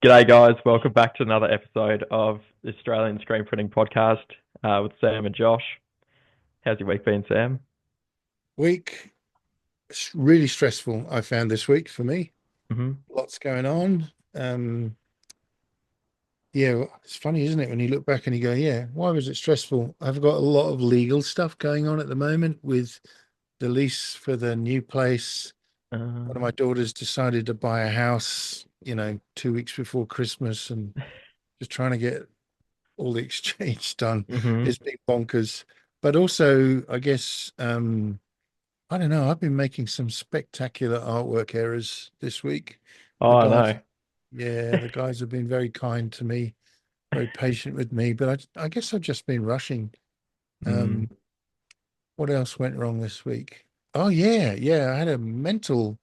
G'day, guys. Welcome back to another episode of the Australian Screen Printing Podcast with Sam and Josh. How's your week been, Sam? Week, it's really stressful, I found this week for me. Hmm. Lots going on. Yeah, it's funny, isn't it, when you look back and you go, yeah, why was it stressful? I've got a lot of legal stuff going on at the moment with the lease for the new place. One of Uh, my daughters decided to buy a house, 2 weeks before Christmas and just trying to get all the exchange done. hmm. It's been bonkers. But also, I guess, I don't know. I've been making some spectacular artwork errors this week. The Oh, guys, no. yeah, the guys have been very kind to me, very patient with me, but I guess I've just been rushing. Mm. Um, what else went wrong this week? Oh yeah, I had a mental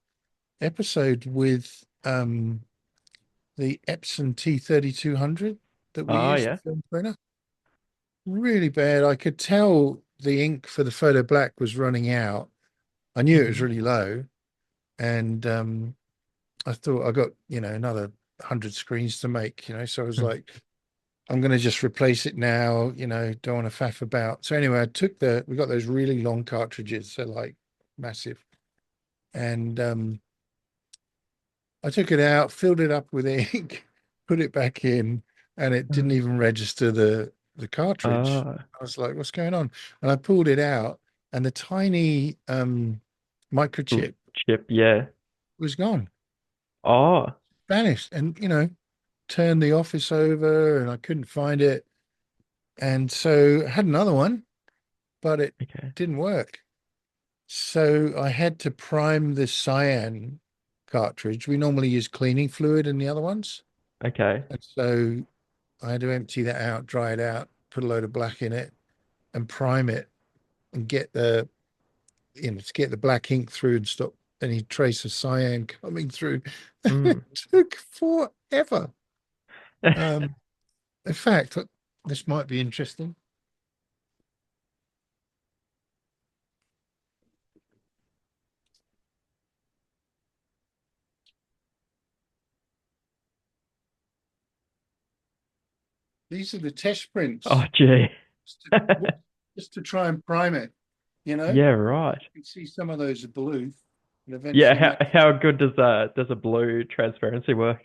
episode with the Epson T3200 that we Oh, use for yeah. film printer. Really bad. I could tell the ink for the photo black was running out. I knew it was Hmm. really low, and I thought I got, another 100 screens to make, so I was like, I'm going to just replace it now, don't want to faff about. So anyway, we got those really long cartridges, so like massive. And I took it out, filled it up with ink, put it back in, and it didn't even register the cartridge. Oh, I was like, what's going on? And I pulled it out, and the tiny microchip chip, yeah. was gone, Oh, vanished. And, turned the office over and I couldn't find it. And so I had another one, but it okay. didn't work. So I had to prime the cyan cartridge. We normally use cleaning fluid in the other ones. Okay. And so I had to empty that out, dry it out, put a load of black in it and prime it and to get the black ink through and stop any trace of cyan coming through. It Mm. took forever. Um, in fact, this might be interesting. These are the test Oh, prints gee. just to, just to try and prime it. Yeah, You right. can see some of those are blue, and Yeah, eventually how good does a blue transparency work?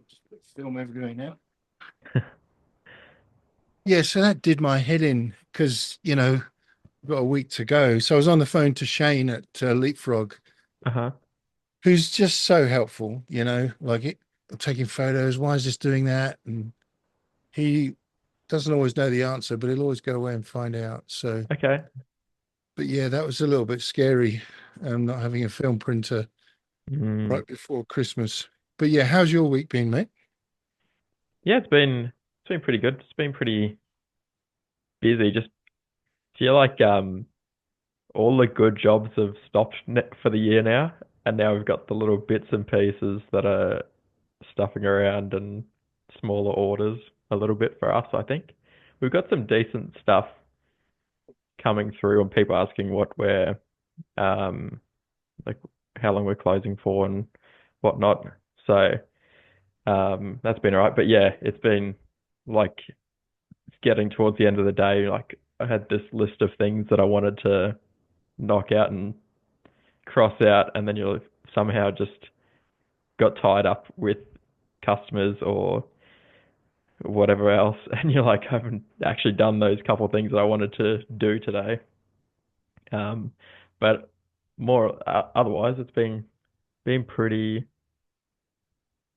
just put film everywhere now. Yeah, so that did my head in because I've got a week to go. So I was on the phone to Shane at Leapfrog, Uh-huh. who's just so helpful. Taking photos. Why is this doing that? And he doesn't always know the answer, but he'll always go away and find out. So, Okay. but yeah, that was a little bit scary, not having a film printer Mm. right before Christmas. But yeah, how's your week been, mate? Yeah, it's been pretty good. It's been pretty busy. Just feel like all the good jobs have stopped for the year now, and now we've got the little bits and pieces that are stuffing around and smaller orders a little bit for us, I think. We've got some decent stuff coming through and people asking what we're um like how long we're closing for and whatnot. So that's been all right. But yeah, it's been like getting towards the end of the day, like I had this list of things that I wanted to knock out and cross out, and then you somehow just got tied up with customers or whatever else, and you're like, I haven't actually done those couple of things that I wanted to do today. Um, but more otherwise, it's been pretty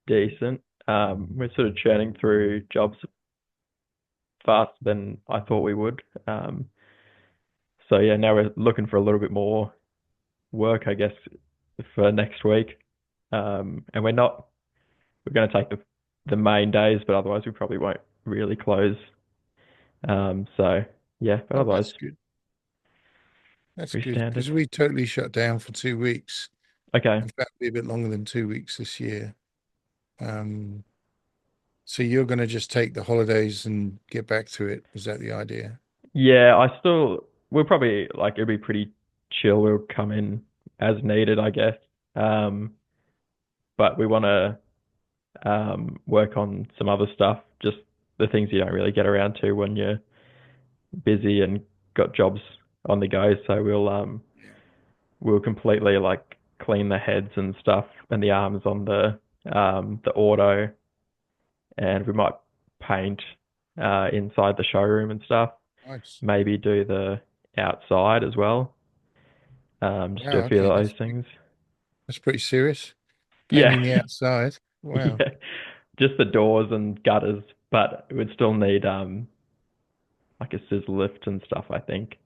decent. We're sort of churning through jobs faster than I thought we would. So yeah, now we're looking for a little bit more work, I guess, for next week. And we're going to take the main days, but otherwise we probably won't really close. So yeah, but Oh, otherwise that's good. That's pretty good because standard. we totally shut down for 2 weeks. Okay. In fact, be a bit longer than 2 weeks this year. Um, so you're going to just take the holidays and get back to it. Is that the idea? Yeah, we'll probably like it'll be pretty chill. We'll come in as needed, I guess. Um, but we want to work on some other stuff, just the things you don't really get around to when you're busy and got jobs on the go. So Yeah. we'll completely like clean the heads and stuff and the arms on the auto, and we might paint inside the showroom and stuff. Nice. Maybe do the outside as well. Just do a Wow. few Okay. of those things. That's pretty serious. Yeah, Painting the outside. Wow. yeah, just the doors and gutters, but it would still need like a scissor lift and stuff, I think.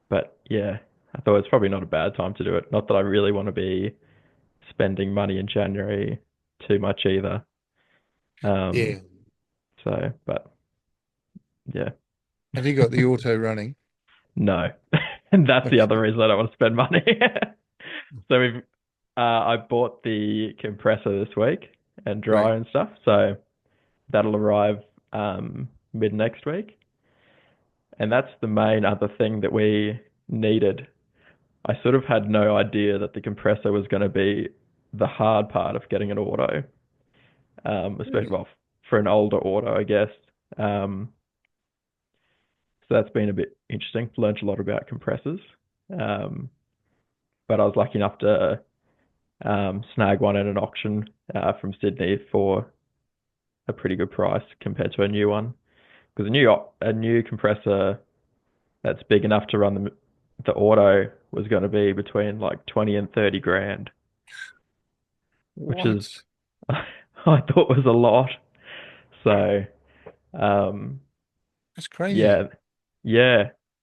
But yeah, I thought it's probably not a bad time to do it. Not that I really want to be spending money in January too much either. Um, Yeah. but yeah, Have you got the auto running? no, and that's the other Okay. reason I don't want to spend money. So I bought the compressor this week and Right. dryer and stuff, so that'll arrive mid next week, and that's the main other thing that we needed. I sort of had no idea that the compressor was going to be the hard part of getting an auto, especially Really? well, for an older auto, I guess. Um, so that's been a bit interesting. Learned a lot about compressors, um, but I was lucky enough to snag one at an auction from Sydney for a pretty good price compared to a new one. Because a new compressor that's big enough to run the auto was going to be between like 20 and 30 grand, which is What? I thought was a lot. So um, That's crazy. yeah, yeah.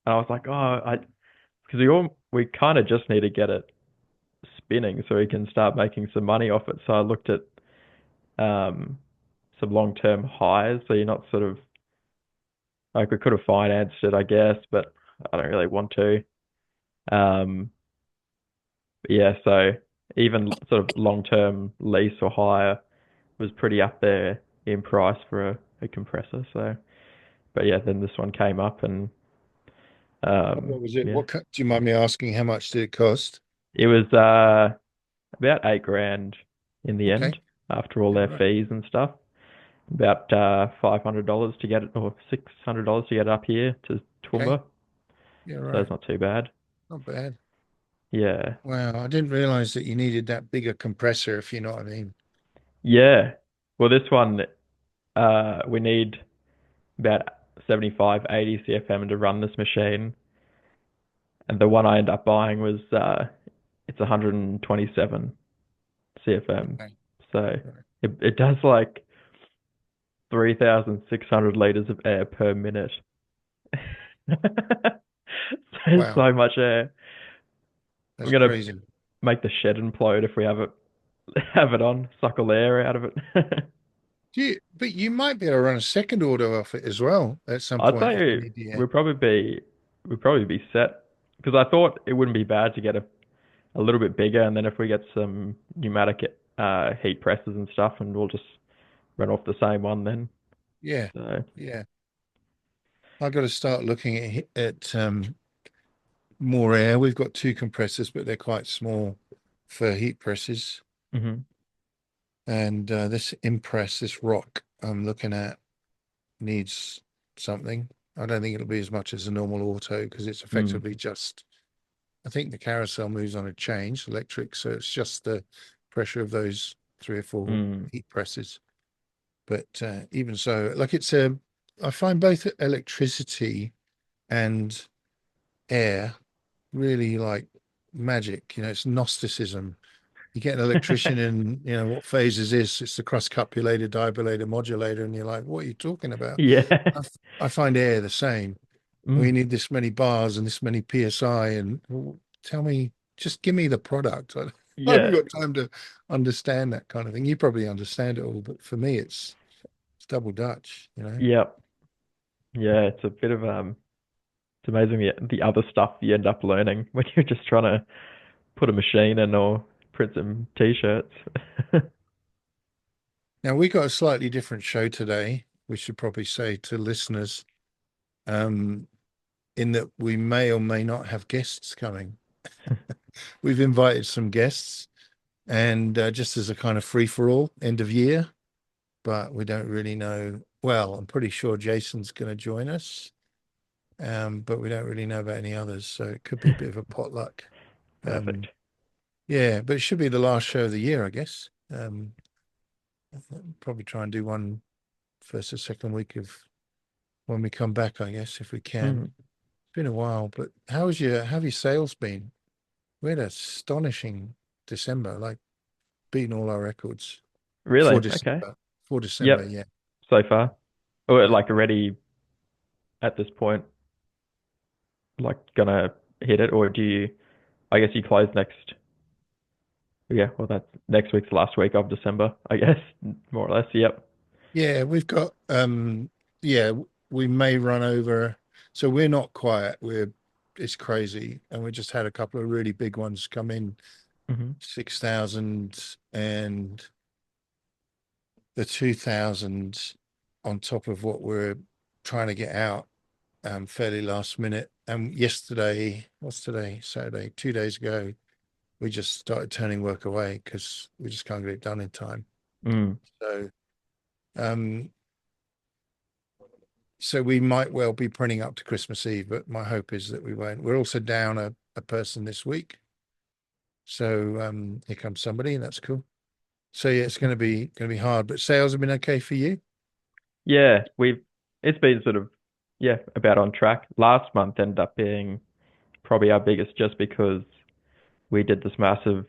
And I was like, oh, I because we kind of just need to get it spinning so we can start making some money off it. So I looked at um, some long-term highs, so you're not sort of like we could have financed it, I guess, but I don't really want to. Um, but yeah, so even sort of long-term lease or hire was pretty up there in price for a compressor. So, but yeah, then this one came up, and What was it? yeah, Do you mind me asking how much did it cost? it was about 8 grand in the Okay. end after all Yeah, their right. fees and stuff. About $500 to get it, or $600 to get it up here to Okay. Toowoomba. Yeah, So right. it's not too bad. Not bad. Yeah, Wow. I didn't realize that you needed that bigger compressor, if you know what I mean. yeah. Well, this one we need about 75, 80 CFM to run this machine, and the one I end up buying was it's 127 CFM. Okay. So Right. it does like 3,600 liters of air per minute. There's Wow. so much air. I'm That's gonna crazy. make the shed implode if we have it on, suck all the air out of it. But you might be able to run a second auto off it as well at some I'd point if you say need the air. we'd probably be set because I thought it wouldn't be bad to get a little bit bigger, and then if we get some pneumatic heat presses and stuff, and we'll just run off the same one then. Yeah. So, Yeah. I've got to start looking at more air. We've got two compressors, but they're quite small for heat presses. mhm. And this impress, this rock I'm looking at needs something. I don't think it'll be as much as a normal auto because it's Mm, effectively just, I think the carousel moves on a change electric. So it's just the pressure of those three or four mm, heat presses. But even so, like I find both electricity and air really like magic. It's Gnosticism. You get an electrician in, what phase is this? It's the cross cupulator, diabulator, modulator, and you're like, what are you talking about? yeah. I find air the same. We Mm, need this many bars and this many psi, and tell me, just give me the product. I haven't yeah. got time to understand that kind of thing. You probably understand it all, but for me, it's double Dutch. Yep. Yeah. It's a bit of it's amazing the other stuff you end up learning when you're just trying to put a machine in or print some t-shirts. Now we got a slightly different show today. We should probably say to listeners, um, in that we may or may not have guests coming. We've invited some guests, and just as a kind of free for all end of year, but we don't really know. Well, I'm pretty sure Jason's going to join us, but we don't really know about any others, so it could be a bit of a potluck. Um, Perfect. yeah, but it should be the last show of the year, I guess. Probably try and do one first or second week of when we come back, I guess, if we can. Mm. It's been a while, but how have your sales been? We had an astonishing December, like beating all our records for Really? Okay. December. For December, Yep. yeah. So far. Or Yeah. like already at this point, like gonna hit it, or do you? I guess you close next. Yeah. Well, that's next week's the last week of December, I guess, more or less. Yep. Yeah, we've got yeah, we may run over. So we're not quiet. We're it's crazy. And we just had a couple of really big ones come in, Hmm. 6,000 and the 2,000 on top of what we're trying to get out fairly last minute. And yesterday, what's today? Saturday, 2 days ago, we just started turning work away because we just can't get it done in time. Mm. So um so we might well be printing up to Christmas Eve, but my hope is that we won't. We're also down a person this week. So here comes somebody, and that's cool. So yeah, it's gonna be hard, but sales have been okay for you. Yeah, we've it's been sort of yeah about on track. Last month ended up being probably our biggest just because we did this massive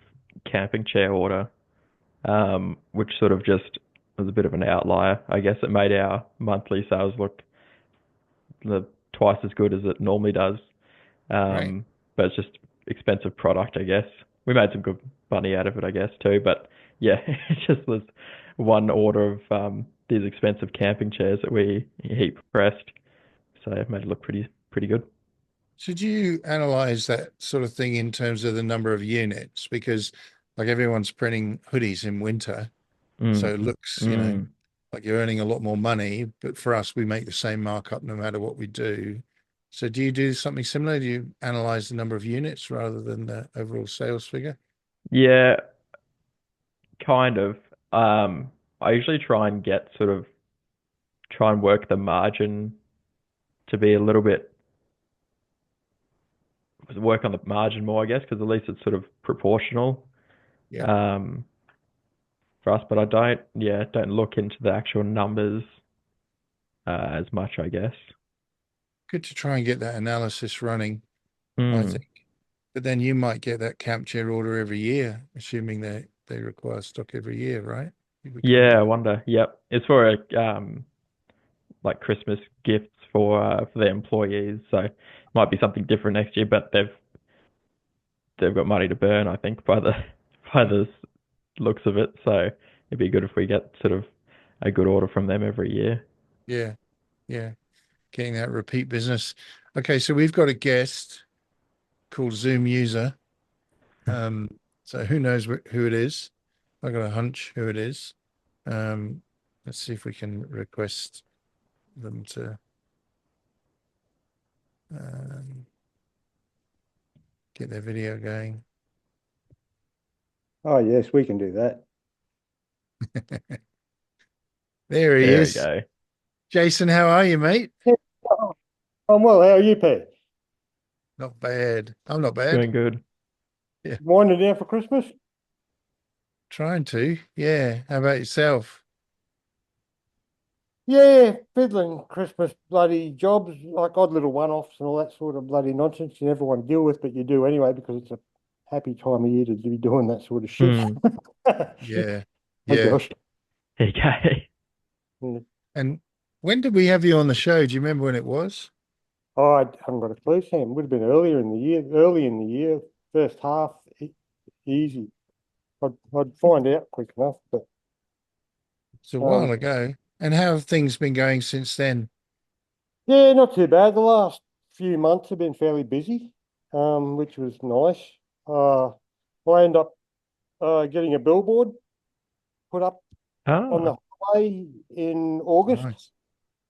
camping chair order, which sort of just was a bit of an outlier. I guess it made our monthly sales look twice as good as it normally does. Right. But it's just expensive product, I guess. We made some good money out of it, I guess, too. But yeah, it just was one order of these expensive camping chairs that we heat pressed. So it made it look pretty good. So do you analyze that sort of thing in terms of the number of units? Because like everyone's printing hoodies in winter, so Mm, it looks, mm. like you're earning a lot more money, but for us, we make the same markup no matter what we do. So do you do something similar? Do you analyze the number of units rather than the overall sales figure? Yeah, kind of. I usually try and work the margin to be a little bit work on the margin more, I guess, because at least it's sort of proportional Yeah. um, for us. But don't look into the actual numbers as much, I guess. Good to try and get that analysis running, I Mm. think. But then you might get that camp chair order every year, assuming they require stock every year, right? We can't Yeah, I get. wonder. Yep, it's for like Christmas gifts for the employees, so it might be something different next year. But they've got money to burn, I think, by the by the looks of it. So it'd be good if we get sort of a good order from them every year. Yeah, yeah, getting that repeat business. Okay, so we've got a guest called Zoom user. Um, so who knows who it is? I got a hunch who it is. Um, let's see if we can request them to um, get their video going. Oh, yes, we can do that. There he There we is. go. Jason, how are you, mate? Yeah. Oh, I'm well. How are you, Pete? Not bad. I'm not bad. Doing good. Yeah, Winding down for Christmas? trying to. Yeah. How about yourself? Yeah, fiddling Christmas bloody jobs, like odd little one-offs and all that sort of bloody nonsense you never want to deal with, but you do anyway because it's a happy time of year to be doing that sort of shit. Mm. Yeah. Oh Yeah. gosh. There you go. Mm. And when did we have you on the show? Do you remember when it was? Oh, I haven't got a clue, Sam. Would have been early in the year, first half, easy. I'd find out quick enough, but It's a while um, ago. And how have things been going since then? yeah, not too bad. The last few months have been fairly busy, which was nice. Uh, I end up getting a billboard put up on Ah, the highway in August, Nice.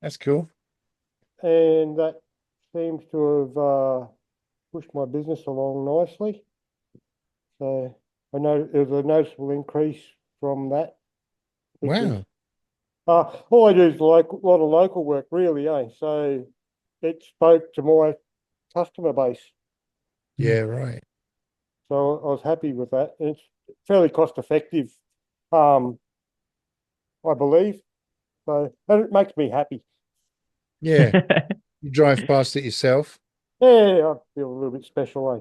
That's cool. and that seems to have pushed my business along nicely. So I know there was a noticeable increase from that, which was Wow. all I do is like a lot of local work, really, eh? So it spoke to my customer base. Yeah, right. So I was happy with that. And it's fairly cost effective, um, I believe. So and it makes me happy. Yeah. You drive past it yourself. Yeah, I feel a little bit special, eh?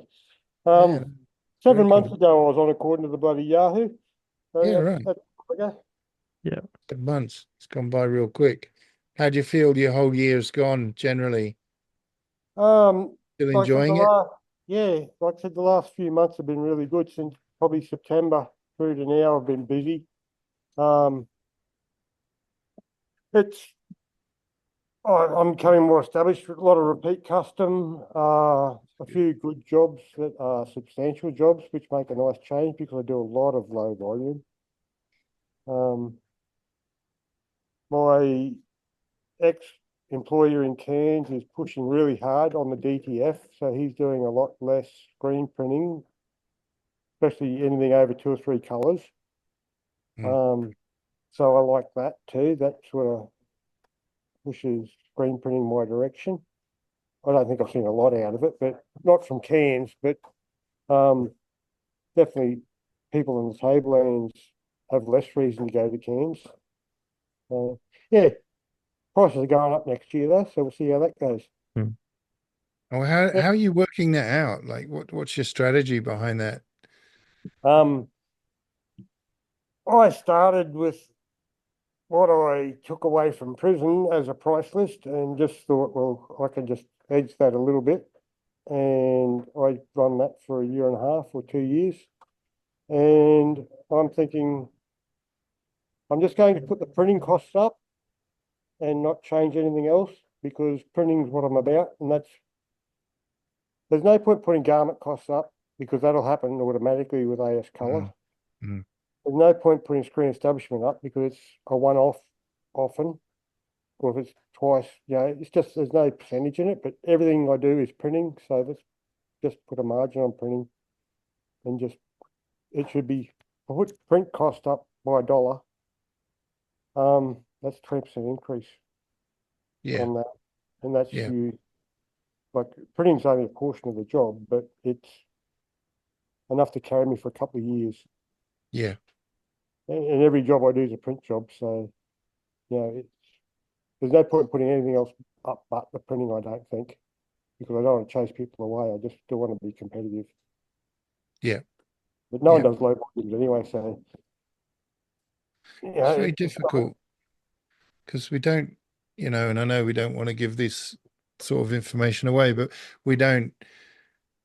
Yeah, very 7 months cool. ago, I was on according to the bloody Yahoo. So Yeah, right. that's okay. Yeah. 7 months. It's gone by real quick. How do you feel your whole year's gone generally? Um, Still like I said, enjoying it? yeah, like I said, the last few months have been really good since probably September through to now. I've been busy. Um, it's I'm becoming more established with a lot of repeat custom, a few good jobs that are substantial jobs, which make a nice change because I do a lot of low volume. Um, my ex-employer in Cairns is pushing really hard on the DTF, so he's doing a lot less screen printing, especially anything over 2 or 3 colours. Mm. Um, so I like that too. That sort of pushes screen printing my direction. I don't think I've seen a lot out of it, but not from Cairns, but um, definitely people in the tablelands have less reason to go to Cairns. Yeah, prices are going up next year though, so we'll see how that goes. Hmm. Oh, how are you working that out? Like what's your strategy behind that? Um, I started with what I took away from prison as a price list and just thought, well, I can just edge that a little bit. And I run that for a year and a half or 2 years. And I'm thinking I'm just going to put the printing costs up and not change anything else because printing is what I'm about. And there's no point putting garment costs up because that'll happen automatically with AS Color. Mm, mm, There's no point putting screen establishment up because it's a one-off often, or if it's twice, it's just there's no percentage in it, but everything I do is printing. So let's just put a margin on printing and just it should be I put print cost up by $1. That's 20% increase yeah, on that. And that's yeah, huge. Like printing's only a portion of the job, but it's enough to carry me for a couple of years. yeah, And every job I do is a print job. So, there's no point in putting anything else up but the printing, I don't think, because I don't want to chase people away. I just still want to be competitive. yeah, But no one yeah. does low volumes anyway. So, It's very difficult because we don't, and I know we don't want to give this sort of information away, but we don't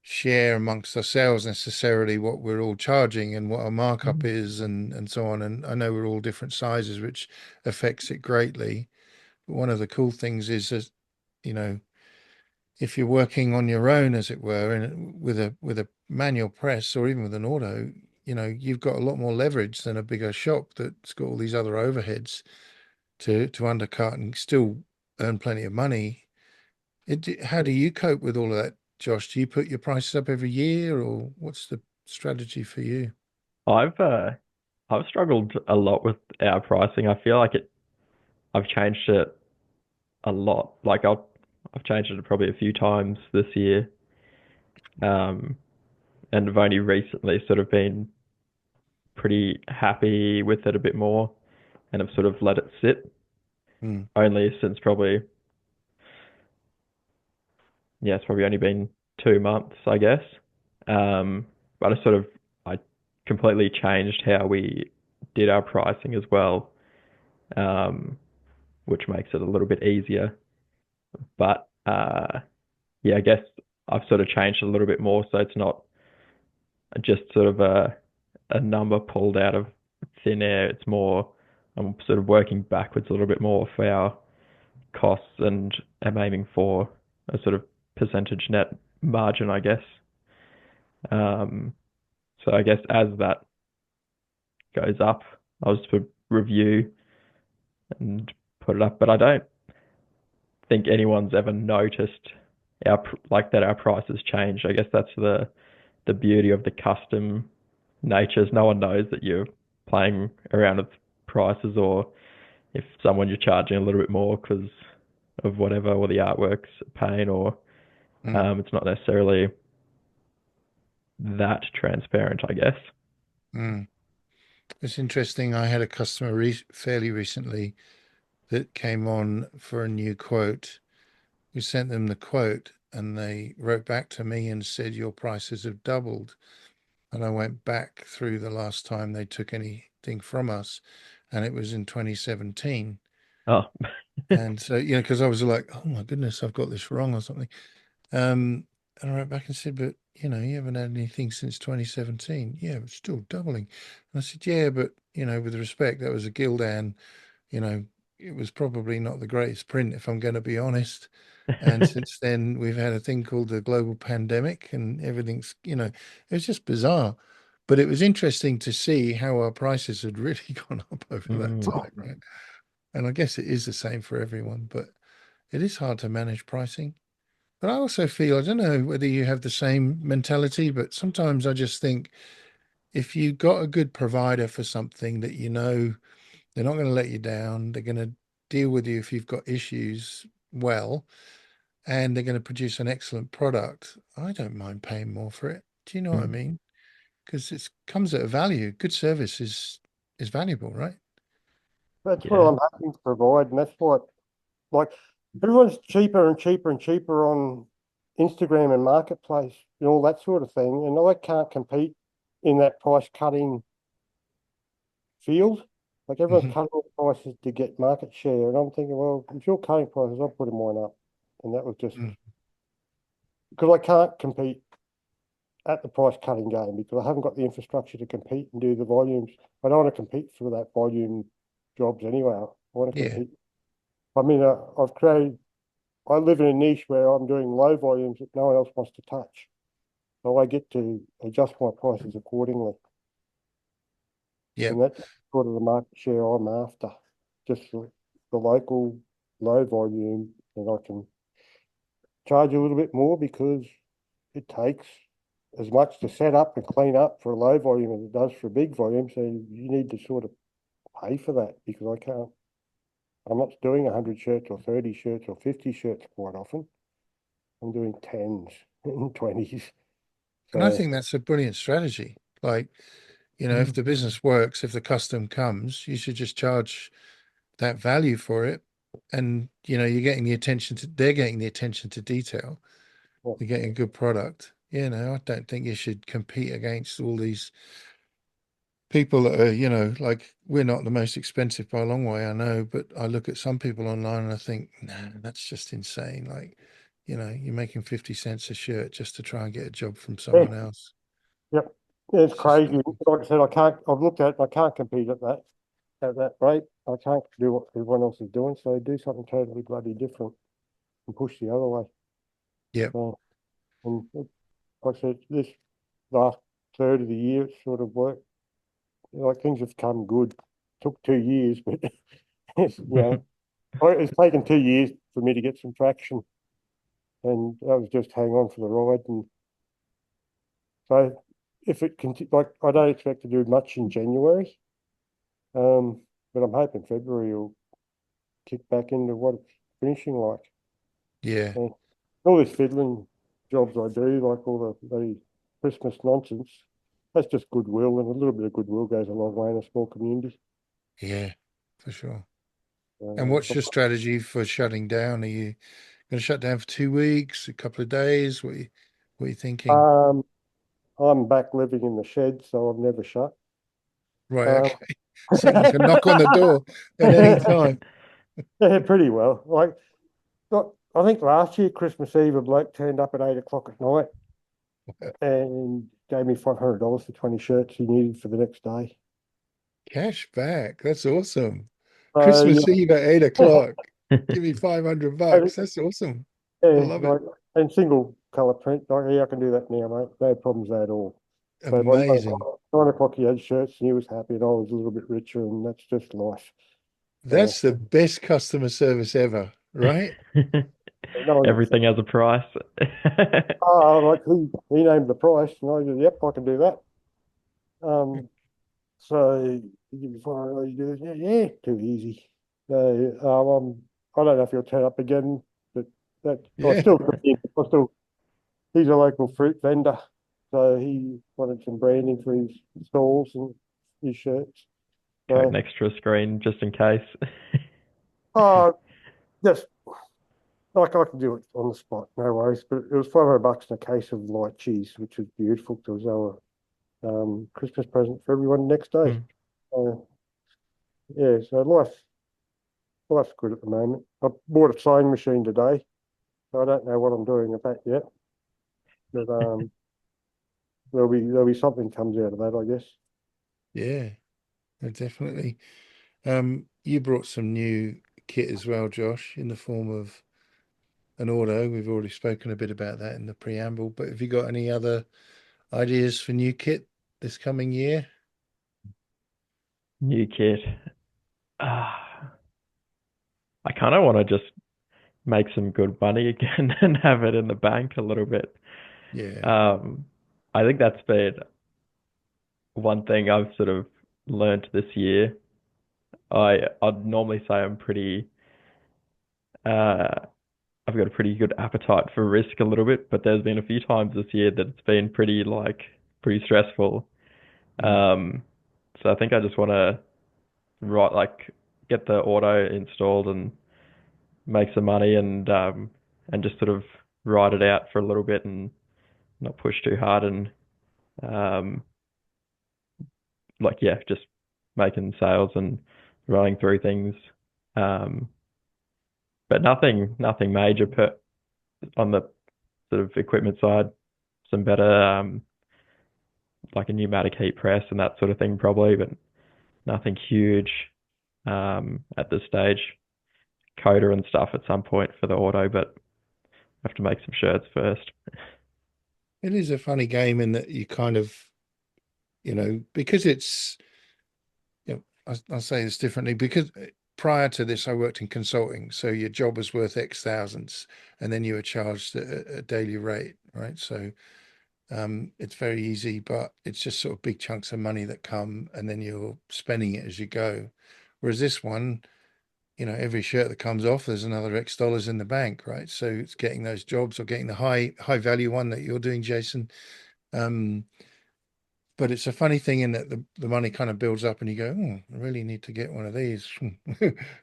share amongst ourselves necessarily what we're all charging and what our markup is and so on. And I know we're all different sizes, which affects it greatly. But one of the cool things is that, you know, if you're working on your own, as it were, and with a manual press or even with an auto, you've got a lot more leverage than a bigger shop that's got all these other overheads to undercut and still earn plenty of money. How do you cope with all of that, Josh? Do you put your prices up every year, or what's the strategy for you? I've uh, I've struggled a lot with our pricing. I feel like I've changed it a lot. I've changed it probably a few times this year. Um, and I've only recently sort of been pretty happy with it a bit more, and I've sort of let it sit Hmm. only since probably, yeah, it's probably only been 2 months, I guess. But I completely changed how we did our pricing as well, um, which makes it a little bit easier. But yeah, I guess I've sort of changed a little bit more, so it's not just sort of a number pulled out of thin air. It's more I'm sort of working backwards a little bit more for our costs and am aiming for a sort of percentage net margin, I guess. Um, so I guess as that goes up, I'll just review and put it up. But I don't think anyone's ever noticed our like that our prices changed. I guess that's the beauty of the custom. natures. No one knows that you're playing around with prices, or if someone you're charging a little bit more because of whatever, or the artwork's a pain, or Mm, it's not necessarily that transparent, I guess. mm. It's interesting. I had a customer fairly recently that came on for a new quote. We sent them the quote and they wrote back to me and said, your prices have doubled. And I went back through the last time they took anything from us, and it was in 2017. Oh, And so, because I was like, oh my goodness, I've got this wrong or something. And I wrote back and said, but you haven't had anything since 2017. Yeah, it's still doubling. And I said, yeah, but with respect, that was a Gildan, you know, it was probably not the greatest print, if I'm going to be honest. And since then, we've had a thing called the global pandemic, and everything's, it was just bizarre. But it was interesting to see how our prices had really gone up over that mm, time, right? And I guess it is the same for everyone, but it is hard to manage pricing. But I also feel, I don't know whether you have the same mentality, but sometimes I just think if you got a good provider for something that they're not going to let you down, they're going to deal with you if you've got issues well, and they're going to produce an excellent product, I don't mind paying more for it. Do you know what I mm, mean? Because it comes at a value. Good service is valuable, right? That's what yeah. I'm hoping to provide, and that's what like everyone's cheaper and cheaper and cheaper on Instagram and Marketplace and all that sort of thing, and I can't compete in that price cutting field. Like everyone's Hmm. cutting the prices to get market share, and I'm thinking, well, if you're cutting prices, I'm putting mine up, and that was just because I can't compete at the price cutting game because I haven't got the infrastructure to compete and do the volumes. I don't want to compete for that volume jobs anyway. I want to Yeah, compete. I mean, I've created. I live in a niche where I'm doing low volumes that no one else wants to touch, so I get to adjust my prices accordingly, yeah. and that's sort of the market share I'm after. Just the local low volume, and I can charge a little bit more because it takes as much to set up and clean up for a low volume as it does for a big volume. So you need to sort of pay for that because I'm not doing 100 shirts or 30 shirts or 50 shirts quite often. I'm doing tens and 20s. And I So, think that's a brilliant strategy. Like, if Mm, the business works, if the custom comes, you should just charge that value for it. And, they're getting the attention to detail. well, They're getting a good product. I don't think you should compete against all these people that are, like we're not the most expensive by a long way, I know, but I look at some people online and I think, no, that's just insane. Like, you're making 50 cents a shirt just to try and get a job from yeah, someone else. yep. Yeah, it's It's just crazy. Like I said, I've looked at it, I can't compete at that rate. I can't do what everyone else is doing. So do something totally bloody different and push the other way. yeah, So, and like I said, this last third of the year, it's sort of worked. Like things have come good. Took 2 years, but it's taken 2 years for me to get some traction, and I was just hang on for the ride. And so, if it continues, like I don't expect to do much in January, but I'm hoping February will kick back into what it's finishing like. yeah, And all this fiddling jobs I do, like all the Christmas nonsense, that's just goodwill, and a little bit of goodwill goes a long way in a small community. yeah, for sure. And what's your strategy for shutting down? Are you going to shut down for 2 weeks, a couple of days? What are you thinking? Um, I'm back living in the shed, so I've never shut. Right, Um, okay. Someone can knock on the door at any time. yeah, pretty well. I think last year, Christmas Eve, a bloke turned up at 8 o'clock at night and gave me $500 for 20 shirts he needed for the next day. Cash back. That's awesome. So, Christmas Eve at 8 o'clock. mm. Give me 500 and, bucks. That's awesome. I yeah, love it. like, and single color print. Like, yeah, I can do that now, mate. No problems at all. So by Amazing. 9 o'clock, he had shirts and he was happy, and I was a little bit richer, and that's just life. So, That's the best customer service ever, right? no one gets Everything that. has a price. Like he named the price, and I said, "Yep, I can do that." Um, so you before you do this, yeah, yeah, too easy. So I don't know if he'll turn up again, but that I Yeah. still, I still, he's a local fruit vendor, so he wanted some branding for his stalls and his shirts. Okay, an So, extra screen just in case. uh, just I can do it on the spot, no worries. But it was $500 in a case of light cheese, which was beautiful because they were Christmas present for everyone next day. Hmm. Uh, yeah, so life's good at the moment. I bought a sewing machine today, so I don't know what I'm doing with that yet. But there'll be something comes out of that, I guess. Yeah, definitely. You brought some new kit as well, Josh, in the form of an auto. We've already spoken a bit about that in the preamble, but have you got any other ideas for new kit this coming year? New kit. Ah, I kind of want to just make some good money again and have it in the bank a little bit. Yeah, Um, I think that's been one thing I've sort of learned this year. I'd normally say I'm pretty uh I've got a pretty good appetite for risk a little bit, but there's been a few times this year that it's been pretty stressful. mm. Um, so I think I just want to write like get the auto installed and make some money and just sort of ride it out for a little bit and not push too hard and um like yeah, just making sales and running through things. Um, but nothing major per on the sort of equipment side. Some better like a pneumatic heat press and that sort of thing probably, but nothing huge at this stage. Coder and stuff at some point for the auto, but I have to make some shirts first. It is a funny game in that you kind of, because it's, I'll say this differently because prior to this, I worked in consulting. So your job was worth X thousands and then you were charged a daily rate, right? So it's very easy, but it's just sort of big chunks of money that come and then you're spending it as you go. Whereas this one, every shirt that comes off, there's another X dollars in the bank, right? So it's getting those jobs or getting the high value one that you're doing, Jason. Um, but it's a funny thing in that the money kind of builds up and you go, oh, I really need to get one of these.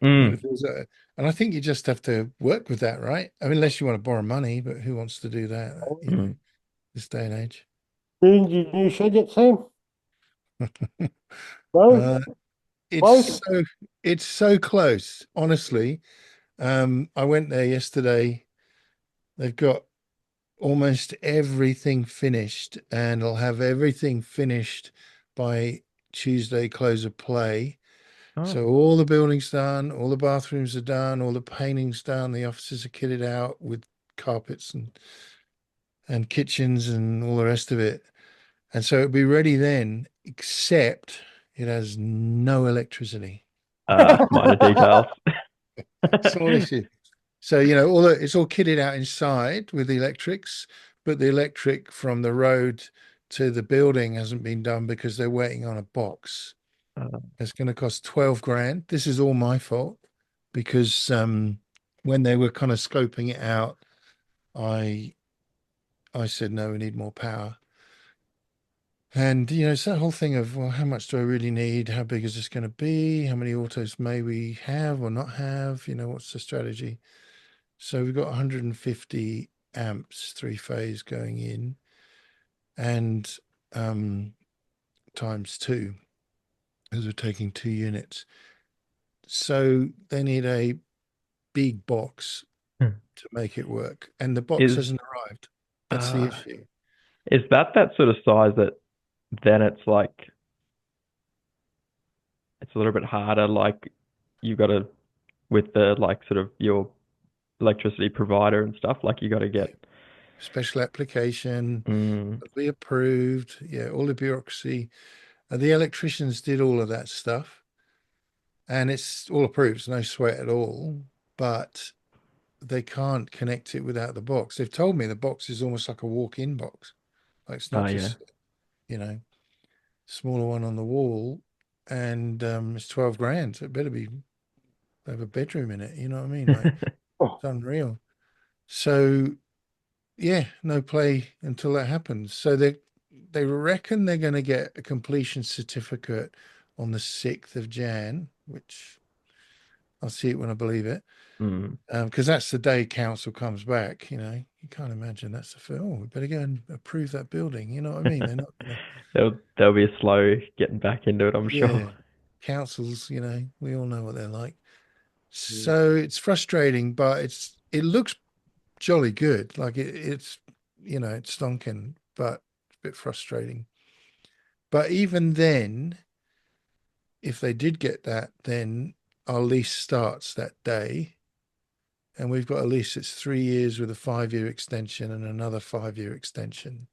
Mm, And I think you just have to work with that, right? I mean, unless you want to borrow money, but who wants to do that, mm. this day and age? Meaning your new shed yet, Sam? No, Uh, it's close. so it's so close, honestly. I went there yesterday. They've got almost everything finished, and I'll have everything finished by Tuesday close of play. Oh, So all the building's done, all the bathrooms are done, all the painting's done, the offices are kitted out with carpets and kitchens and all the rest of it. And so it'll be ready then, except it has no electricity. minor details. Small issue. So, it's all kitted out inside with the electrics, but the electric from the road to the building hasn't been done because they're waiting on a box. Uh, It's going to cost 12 grand. This is all my fault because when they were kind of scoping it out, I I said no, we need more power. And it's that whole thing of, well, how much do I really need? How big is this going to be? How many autos may we have or not have? What's the strategy? So we've got 150 amps, three phase going in, and um, times two, as we're taking 2 units. So they need a big box to make it work, and the box is hasn't arrived. That's the uh issue. is that sort of size that then it's like it's a little bit harder like you got to with the like sort of your electricity provider and stuff like you got to Yeah. get Special application, mm, be approved. Yeah, all the bureaucracy. The electricians did all of that stuff, and it's all approved. It's no sweat at all. But they can't connect it without the box. They've told me the box is almost like a walk-in box. Like it's oh not yeah. just, you know. smaller one on the wall, and it's 12 grand. So it better be have a bedroom in it. You know what I mean? Like Oh, it's unreal. So yeah, no play until that happens. So they reckon they're going to get a completion certificate on the 6th of Jan, which I'll see it when I believe it. Mm. Because that's the day council comes back. You can't imagine that's the first. Oh, we better go and approve that building. You know what I mean? They're not gonna. There'll be a slow getting back into it, I'm sure. Yeah, councils. We all know what they're like. mm, So it's frustrating, but it looks jolly good. Like it's it's stonking, but it's a bit frustrating. But even then, if they did get that, then our lease starts that day. And we've got a lease that's 3 years with a 5-year extension and another 5-year extension.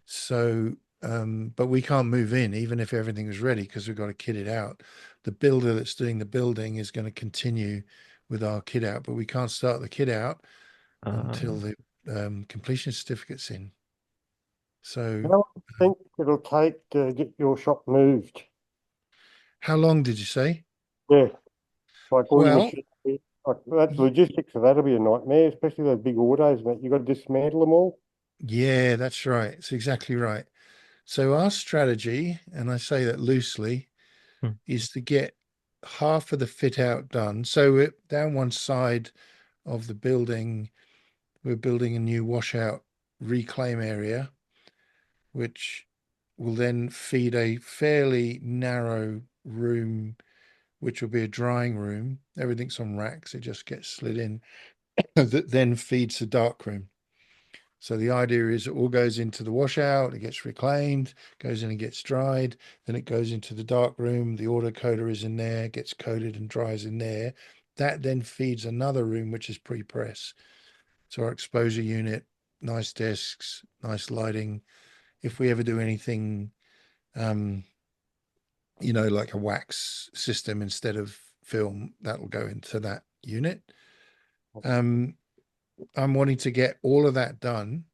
So, but we can't move in even if everything is ready because we've got to kit it out. The builder that's doing the building is going to continue with our kit out, but we can't start the kit out until Uh, the completion certificate's in. So, how long do you think it'll take to get your shop moved? how long did you say? Yeah, like all your Well, machinery. Like that logistics of that'll be a nightmare, especially those big autos and that you got to dismantle them all. yeah, that's right. It's exactly right. So our strategy, and I say that loosely, hmm. is to get half of the fit out done. So down one side of the building, we're building a new washout reclaim area, which will then feed a fairly narrow room, which will be a drying room. Everything's on racks, it just gets slid in, that then feeds the dark room. So the idea is it all goes into the washout, it gets reclaimed, goes in and gets dried, then it goes into the dark room, the autocoder is in there, gets coated and dries in there. That then feeds another room, which is pre-press. So our exposure unit, nice desks, nice lighting. If we ever do anything, um, like a wax system instead of film, that'll go into that unit. Um, I'm wanting to get all of that done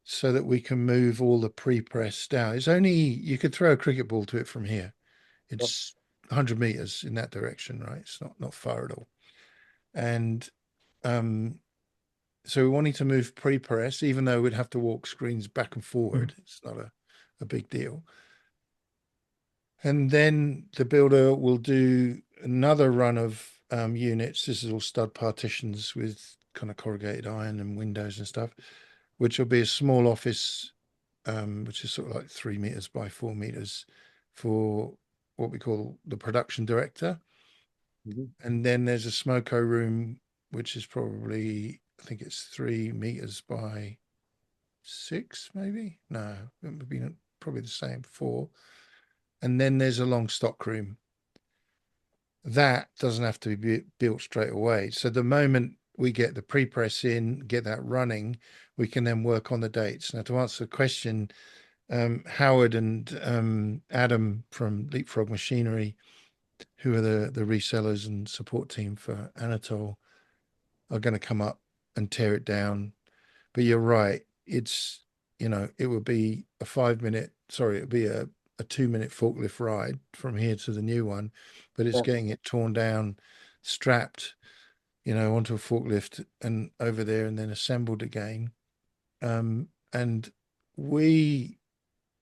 so that we can move all the pre-press down. It's only you could throw a cricket ball to it from here. It's 100 meters in that direction, right? It's not far at all. And um, so we're wanting to move pre-press, even though we'd have to walk screens back and Hmm. forward. It's not a big deal. And then the builder will do another run of units. This is all stud partitions with kind of corrugated iron and windows and stuff, which will be a small office, which is sort of like 3 meters by 4 meters for what we call the production director. Mhm. And then there's a smoko room, which is probably, I think it's 3 meters by 6, maybe. No, it would be probably the same, 4. And then there's a long stock room. That doesn't have to be built straight away. So the moment we get the pre-press in, get that running, we can then work on the dates. Now, to answer the question, Howard and Adam from Leapfrog Machinery, who are the resellers and support team for Anatole, are going to come up and tear it down. But you're right. It would be a 5 minute, sorry, it would be a 2 minute forklift ride from here to the new one, but it's Yeah. getting it torn down, strapped, onto a forklift and over there and then assembled again. And we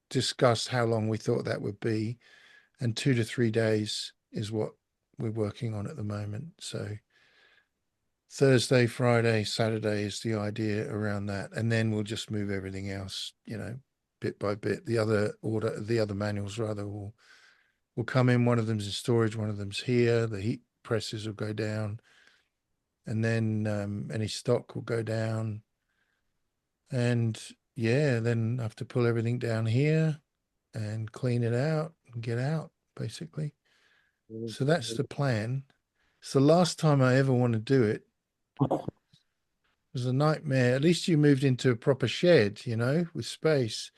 discussed how long we thought that would be, and 2 to 3 days is what we're working on at the moment. So Thursday, Friday, Saturday is the idea around that, and then we'll just move everything else, bit by bit. The other manuals rather will come in. One of them's in storage, one of them's here. The heat presses will go down, and then any stock will go down, and yeah, then I have to pull everything down here and clean it out and get out basically. So that's the plan. It's the last time I ever want to do it. It was a nightmare. At least you moved into a proper shed, with space.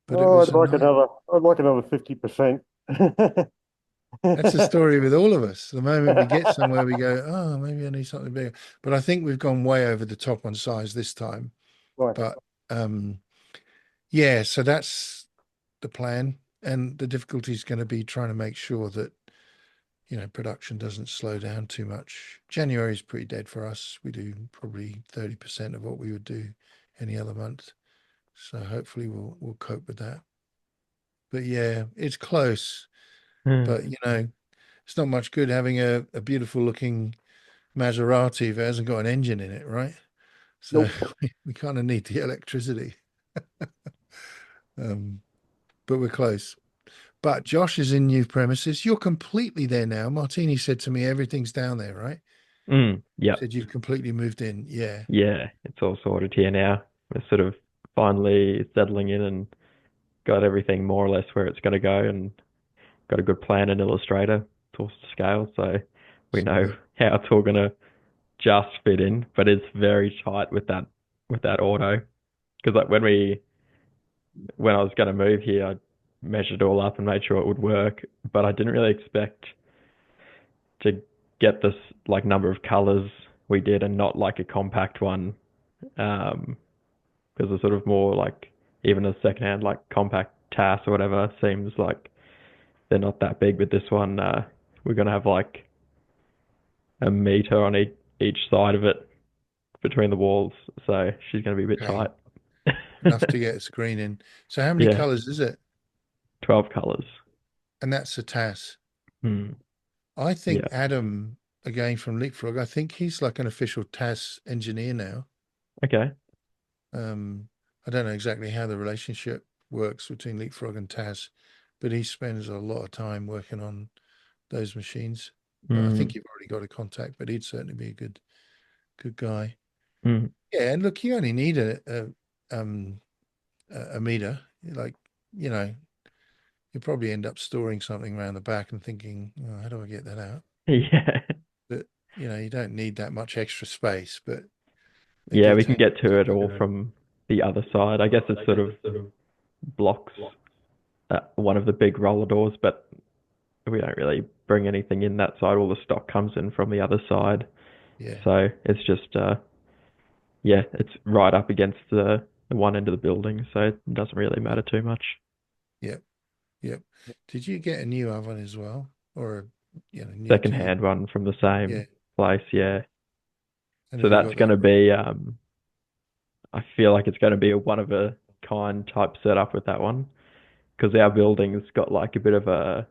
But it Oh, was a night. I'd like another 50%. That's the story with all of us. The moment we get somewhere, we go, oh, maybe I need something bigger. But I think we've gone way over the top on size this time. Right. But yeah, so that's the plan. and the difficulty is going to be trying to make sure that, production doesn't slow down too much. January is pretty dead for us. We do probably 30% of what we would do any other month. So hopefully we'll cope with that. But yeah, it's close. Hmm. But it's not much good having a beautiful looking Maserati if it hasn't got an engine in it, right? So Nope. we kind of need the electricity. Um, but we're close. But Josh is in new premises. You're completely there now. Martini said to me, everything's down there, right? Yep. Said you've completely moved in. Yeah. Yeah, it's all sorted here now. We're sort of finally settling in and got everything more or less where it's going to go and got a good plan and illustrator tools to scale. So we know Sweet. how it's all going to just fit in, but it's very tight with that auto. Because like when I was going to move here, I measured it all up and made sure it would work, but I didn't really expect to get this like number of colors we did and not like a compact one. Because it's sort of more like even a secondhand like compact TAS or whatever seems like they're not that big. With this one, we're gonna have like a meter on each side of it between the walls, so she's gonna be a bit Okay. tight. Enough to get a screen in. So how many Yeah, colors is it? 12 colors. And that's a TAS. Hmm. I Yeah. think Adam, again from Leapfrog, I think he's like an official TAS engineer now. Okay. Um, I don't know exactly how the relationship works between Leapfrog and TAS, but he spends a lot of time working on those machines. But I Hmm. think you've already got a contact, but he'd certainly be a good guy. Hmm. Yeah, and look, you only need a meter. Like, you know, you probably end up storing something around the back and thinking, oh, how do I get that out? Yeah. But you don't need that much extra space, but it Yeah, did we can take get to it a all from the other side. I guess it sort of blocks one of the big roller doors, but we don't really bring anything in that side. All the stock comes in from the other side. yeah, So it's just, yeah, it's right up against the one end of the building. So it doesn't really yeah, matter too much. yep, yep. Did you get a new oven as well? Or new Second to you? hand one from the Yeah. same place. Yeah. And So have you that's got going that? to be, I feel like it's going to be a one of a kind type setup with that one because our building's got like a bit of a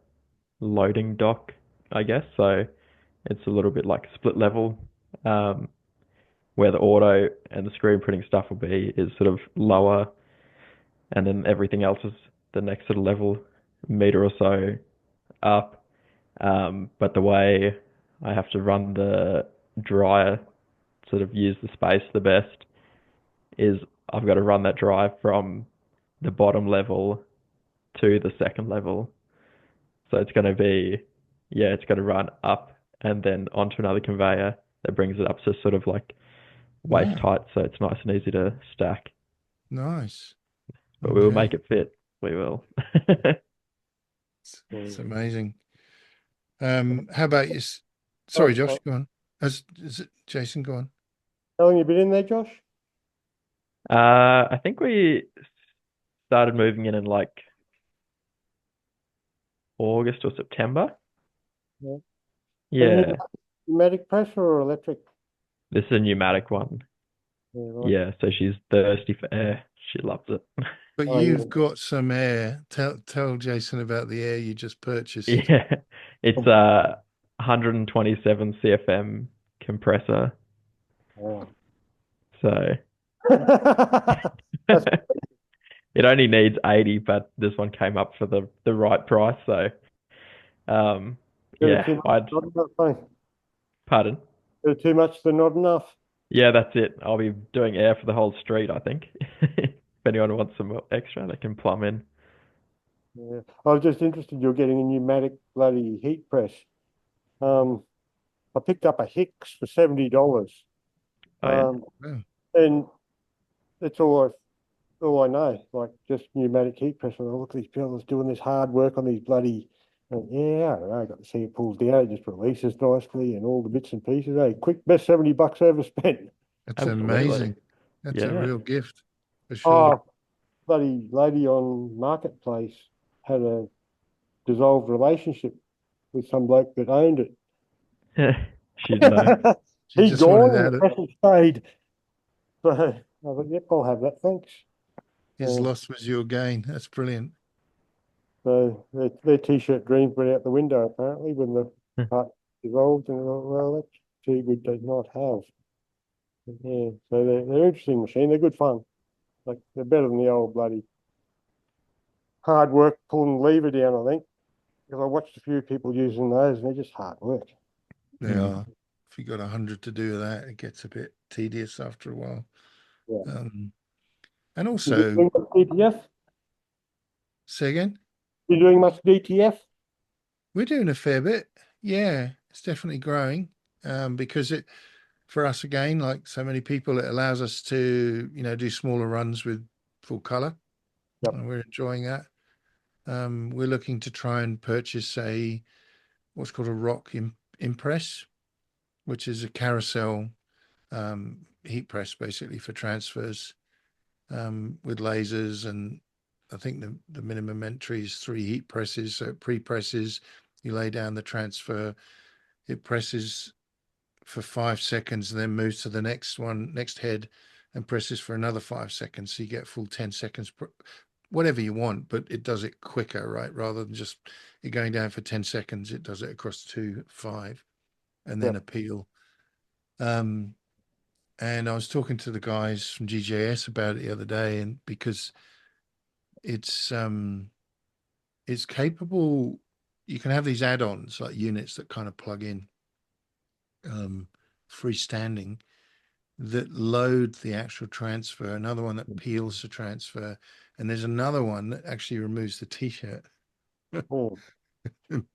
loading dock, I guess. So it's a little bit like split level. Um, where the auto and the screen printing stuff will be is sort of lower, and then everything else is the next sort of level, meter or so up. But the way I have to run the dryer, sort of use the space the best, is I've got to run that dryer from the bottom level to the second level. So it's going to be, yeah, it's going to run up and then onto another conveyor that brings it up to sort of like waist Wow, height, so it's nice and easy to stack. nice. But we will make Okay. it fit. We will. It's Mm. amazing. How about you? Sorry, Oh, Josh, oh, go on. Is it Jason? Go on. how long you been in there, Josh? I think we started moving in like August or September. Yeah. A Yeah, pneumatic press or electric? this is a pneumatic one. Yeah, right. Yeah, so she's thirsty for air. She loves it. But Oh, yeah. you've got some air. Tell Jason about the air you just purchased. Yeah, it's a 127 CFM compressor. Wow. So That's it only needs 80, but this one came up for the right price. So bit of yeah, too much, I'd not enough, eh? pardon. Bit of too much than not enough. Yeah, that's it. I'll be doing air for the whole street, I think. If anyone wants some extra, they can plumb in. Yeah. I was just interested you're getting a pneumatic bloody heat press. Um, I picked up a Hicks for $70. Oh yeah. Oh, And that's all I know, like just pneumatic heat press. And I look at these fellas doing this hard work on these bloody, yeah, I don't know, I got to see it pulls down, it just releases nicely and all the bits and pieces. Hey, quick, best $70 overspent. that's Absolutely. amazing. That's a Yeah. real gift for sure. Oh, bloody lady on Marketplace had a dissolved relationship with some bloke that owned it. She'd know. She He'd just wanted gone and the out of person stayed. So I thought, yep, I'll have that, thanks. his loss was your gain. That's brilliant. So their t-shirt dreams went out the window apparently when the part dissolved, and I thought, well, that's too good to not have. But yeah, so they're interesting machine. They're good fun. Like they're better than the old bloody hard work pulling the lever down, I think. Because I watched a few people using those, and they're just hard work. They are. If you got 100 to do that, it gets a bit tedious after a while. Yeah. And You also, doing much DTF? say again, You doing much DTF? we're doing a fair bit. Yeah, it's definitely growing because it, for us again, like so many people, it allows us to, do smaller runs with full color. Yep. And we're enjoying that. We're looking to try and purchase what's called a rock impress, which is a carousel heat press basically for transfers with lasers. And I think the minimum entry is 3 heat presses. So it pre-presses, you lay down the transfer, it presses for 5 seconds and then moves to the next head and presses for another 5 seconds. So you get full 10 seconds, whatever you want, but it does it quicker, right? Rather than just it going down for 10 seconds, it does it across 2, 5, and then Yep. a peel. And I was talking to the guys from GJS about it the other day, and because it's capable, you can have these add-ons like units that kind of plug in freestanding that load the actual transfer, another one that peels the transfer, and there's another one that actually removes the t-shirt. Mm. And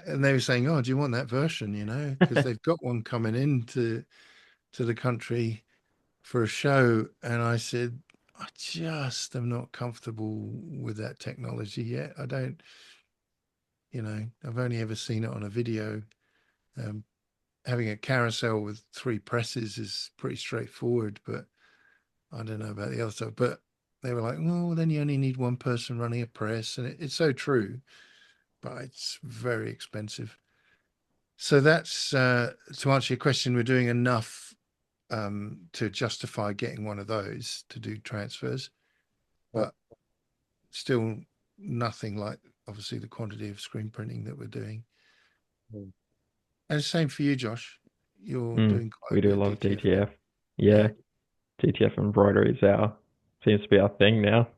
and they were saying, "Oh, do you want that version?" Because they've got one coming into the country for a show, and I said, "I just am not comfortable with that technology yet. I don't, I've only ever seen it on a video. Um, Having a carousel with 3 presses is pretty straightforward, but I don't know about the other stuff." But they were like, "Well, then you only need one person running a press," and it's so true, but it's very expensive. So that's to answer your question. We're doing enough to justify getting one of those to do transfers, Yep. but still nothing like obviously the quantity of screen printing that we're doing. Mm. And the same for you, Josh. You're doing quite We a do bit a of lot of DTF now. DTF. Yeah, DTF embroidery seems to be our thing now.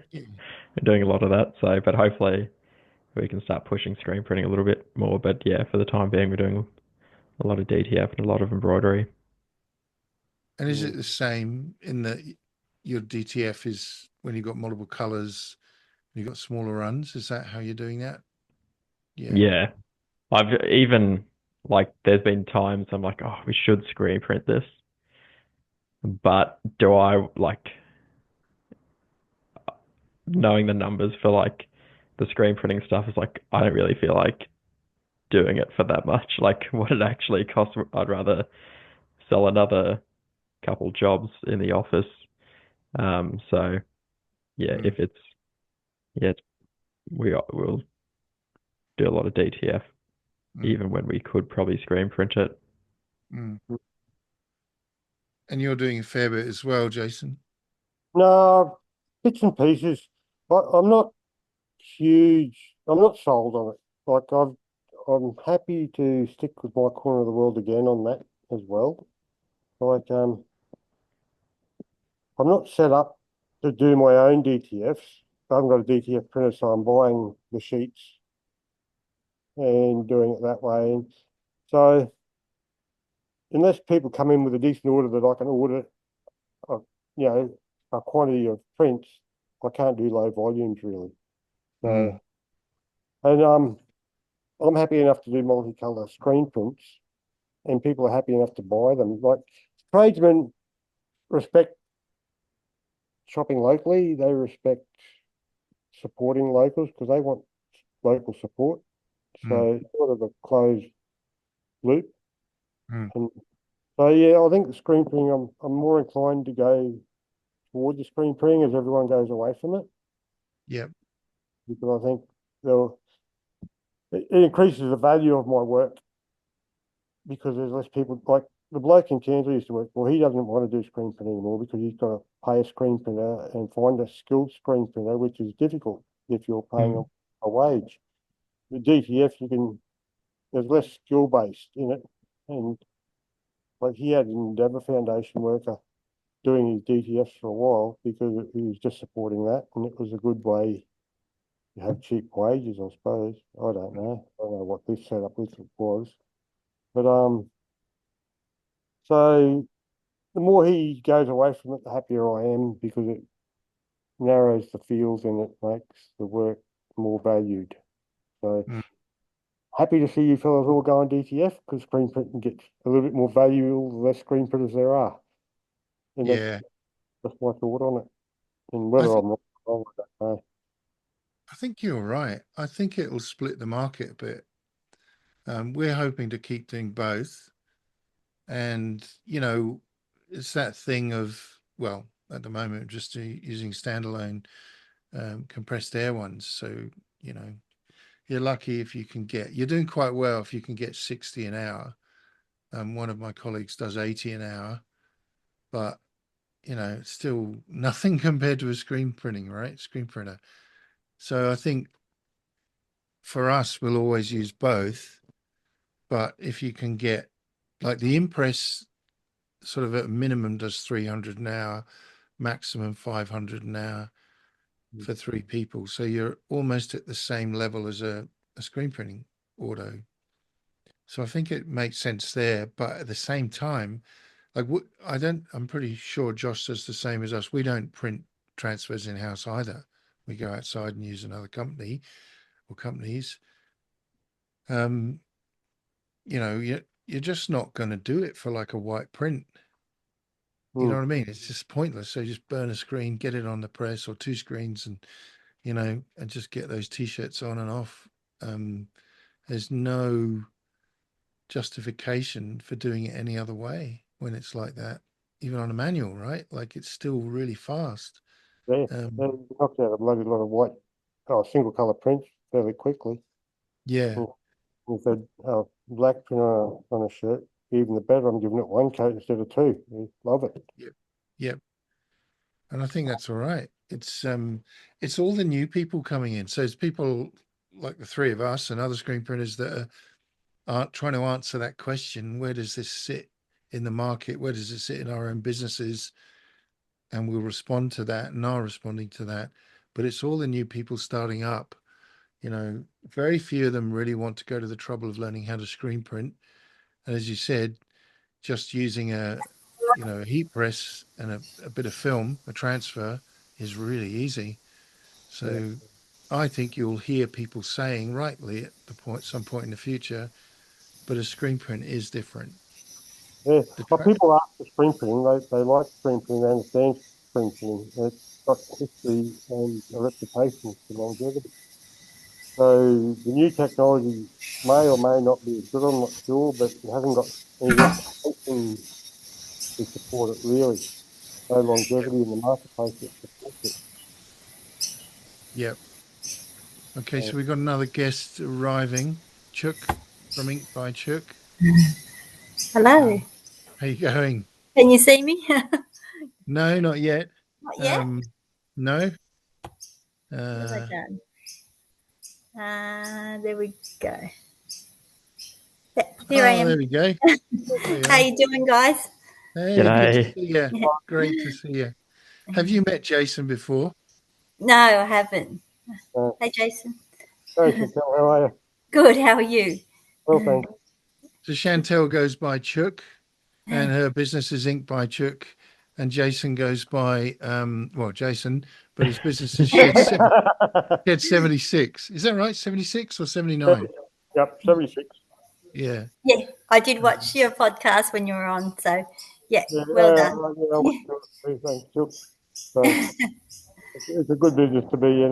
Yeah. We're doing a lot of that, but hopefully we can start pushing screen printing a little bit more. But yeah, for the time being, we're doing a lot of DTF and a lot of embroidery. And is it the same in that your DTF is when you've got multiple colors, you've got smaller runs? Is that how you're doing that? Yeah. Yeah, I've even like there's been times I'm like, oh, we should screen print this, but do I like knowing the numbers for like the screen printing stuff is like I don't really feel like doing it for that much. Like what it actually costs, I'd rather sell another couple jobs in the office. So yeah, Mm, if it's yeah, we'll do a lot of DTF mm, even when we could probably screen print it. mm. And you're doing a fair bit as well, Jason. No, bits and pieces. I'm not huge. I'm not sold on it. Like I'm happy to stick with my corner of the world again on that as well. Like I'm not set up to do my own DTFs. I haven't got a DTF printer, so I'm buying the sheets and doing it that way. And so unless people come in with a decent order that I can order, uh, you know, a quantity of prints, I can't do low volumes really. Mm, So, and I'm happy enough to do multicolour screen prints, and people are happy enough to buy them. Like tradesmen respect shopping locally, they respect supporting locals because they want local support. mm, So it's sort of a closed loop. mm. And so yeah, I think the screen printing, I'm more inclined to go toward the screen printing as everyone goes away from it. Yep. because I think it increases the value of my work because there's less people. Like the bloke in Cairns I used to work for, he doesn't want to do screen print anymore because he's got to pay a screen printer and find a skilled screen printer, which is difficult if you're paying Mm. a wage. The DTF, there's less skill based in it, and like he had an Endeavour Foundation worker doing his DTFs for a while because he was just supporting that, and it was a good way to have cheap wages, I suppose. I don't know. I don't know what this setup with it was, but so the more he goes away from it, the happier I am because it narrows the fields and it makes the work more valued. So Mm. happy to see you fellas all going DTF because screen printing gets a little bit more value the less screen printers there are. And Yeah. that's my thought on it. And I whether think I'm wrong, I don't know. I think you're right. I think it'll split the market a bit. We're hoping to keep doing both. And, it's that thing of, well, at the moment, just using standalone compressed air ones. So, you know, you're lucky if you can you're doing quite well if you can get 60 an hour. One of my colleagues does 80 an hour, but, it's still nothing compared to a screen printing, right? Screen printer. So I think for us, we'll always use both. But if you can get like the Impress sort of at a minimum does 300 an hour, maximum 500 an hour for 3 people. So you're almost at the same level as a screen printing auto. So I think it makes sense there. But at the same time, like I'm pretty sure Josh does the same as us. We don't print transfers in house either. We go outside and use another company or companies. Um, you're just not going to do it for like a white print. You know Hmm. what I mean? It's just pointless. So just burn a screen, get it on the press or two screens and just get those t-shirts on and off. There's no justification for doing it any other way when it's like that, even on a manual, right? Like it's still really fast. Yeah, they Um, knocked out a bloody lot of white, single color prints fairly quickly. yeah, And if they black print on a shirt, even the better. I'm giving it one coat instead of two. Love it. yep, yep. And I think that's all right. It's all the new people coming in. So it's people like the three of us and other screen printers that are trying to answer that question: where does this sit in the market? Where does it sit in our own businesses? And we'll respond to that and are responding to that. But it's all the new people starting up. Very few of them really want to go to the trouble of learning how to screen print. And as you said, just using a heat press and a bit of film, a transfer, is really easy. Yeah, So I think you'll hear people saying rightly at some point in the future, but a screen print is different. yeah. The But people ask for screen printing. They like screen printing. They understand screen printing. It's got history and a reputation for longevity. So the new technology may or may not be as good. I'm not sure, but it hasn't got any reputation to support it really. No Yep. longevity in the marketplace that supports it. Yep. Okay, So, so we've got another guest arriving, Chook from Ink by Chook. Hello. Um, how you going? Can you see me? No, not yet. Not yet. Um, no. Where's I Uh, go? There we go. Yeah, here I there am. we go. There you How are. you doing, guys? Hey, good to G'day. see you. Great to see you. Have you met Jason before? No, I haven't. uh, Hey, Jason. hey, Chantel, how are you? Good. How are you? Well, thanks. So Chantel goes by Chook, and her business is Ink by Chook, and Jason goes by Jason, but his business is Shed 76. Is that right? 76 or 79? Yep, 76. Yeah. Yeah, I did watch Um, your podcast when you were on. So, yeah, Yeah, well done. yeah, I went to it too, thanks, Chook. So it's a good business to be, Is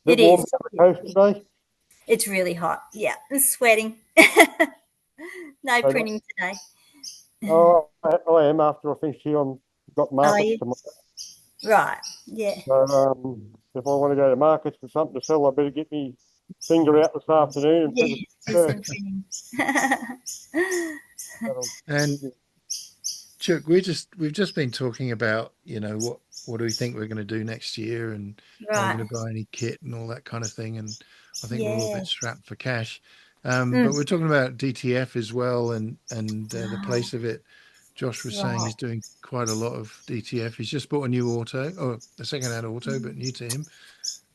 it It warm is. down the coast today? It's really hot. Yeah, I'm sweating. No So, printing today. oh, I am after I finish here. I've got Are markets you? tomorrow. Right. Yeah. So, if I want to go to markets for something to sell, I better get me finger out this afternoon and print Yeah, it do first. some printing. And Chuck, we've just been talking about, what do we think we're going to do next year, and are we Right. going to buy any kit and all that kind of thing. And I think we're all a Yeah. bit strapped for cash. Mm. But we're talking about DTF as well, and the Ah, place of it. Josh was saying right. he's doing quite a lot of DTF. He's just bought a new auto, or a second-hand auto, but new to him,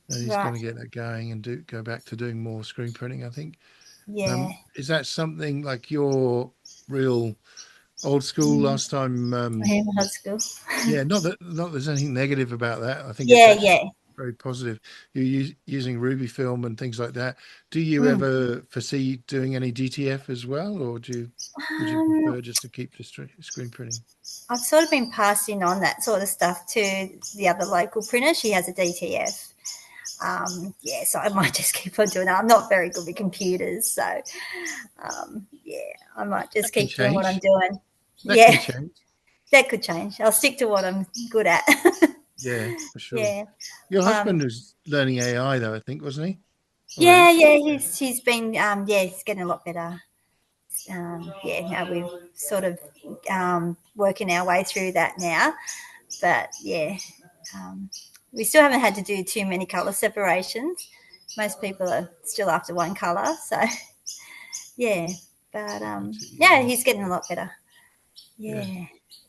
and he's Right. going to get that going and go back to doing more screen printing, I think. Yeah. Is that something like your real old school Mm. last time? I am high school. Yeah, not there's anything negative about that. I think it's Yeah, actually yeah. very positive. You're using Ruby film and things like that. Do you Mm. ever foresee doing any DTF as well, or would you Um, prefer just to keep the screen printing? I've sort of been passing on that sort of stuff to the other local printer. She has a DTF. Yeah, so I might just keep on doing that. I'm not very good with computers, so yeah, I might just That can keep doing what I'm change. doing. That can Yeah, change. that could change. I'll stick to what I'm good at. Yeah, for sure. Yeah. Your Um, husband was learning AI though, I think, wasn't he? Or yeah, is? yeah, he's been yeah, he's getting a lot better. Yeah, now we're sort of working our way through that now. But yeah, um, we still haven't had to do too many colour separations. Most people are still after one colour, so yeah. But That's yeah, easy. he's getting a lot better. Yeah. Yeah,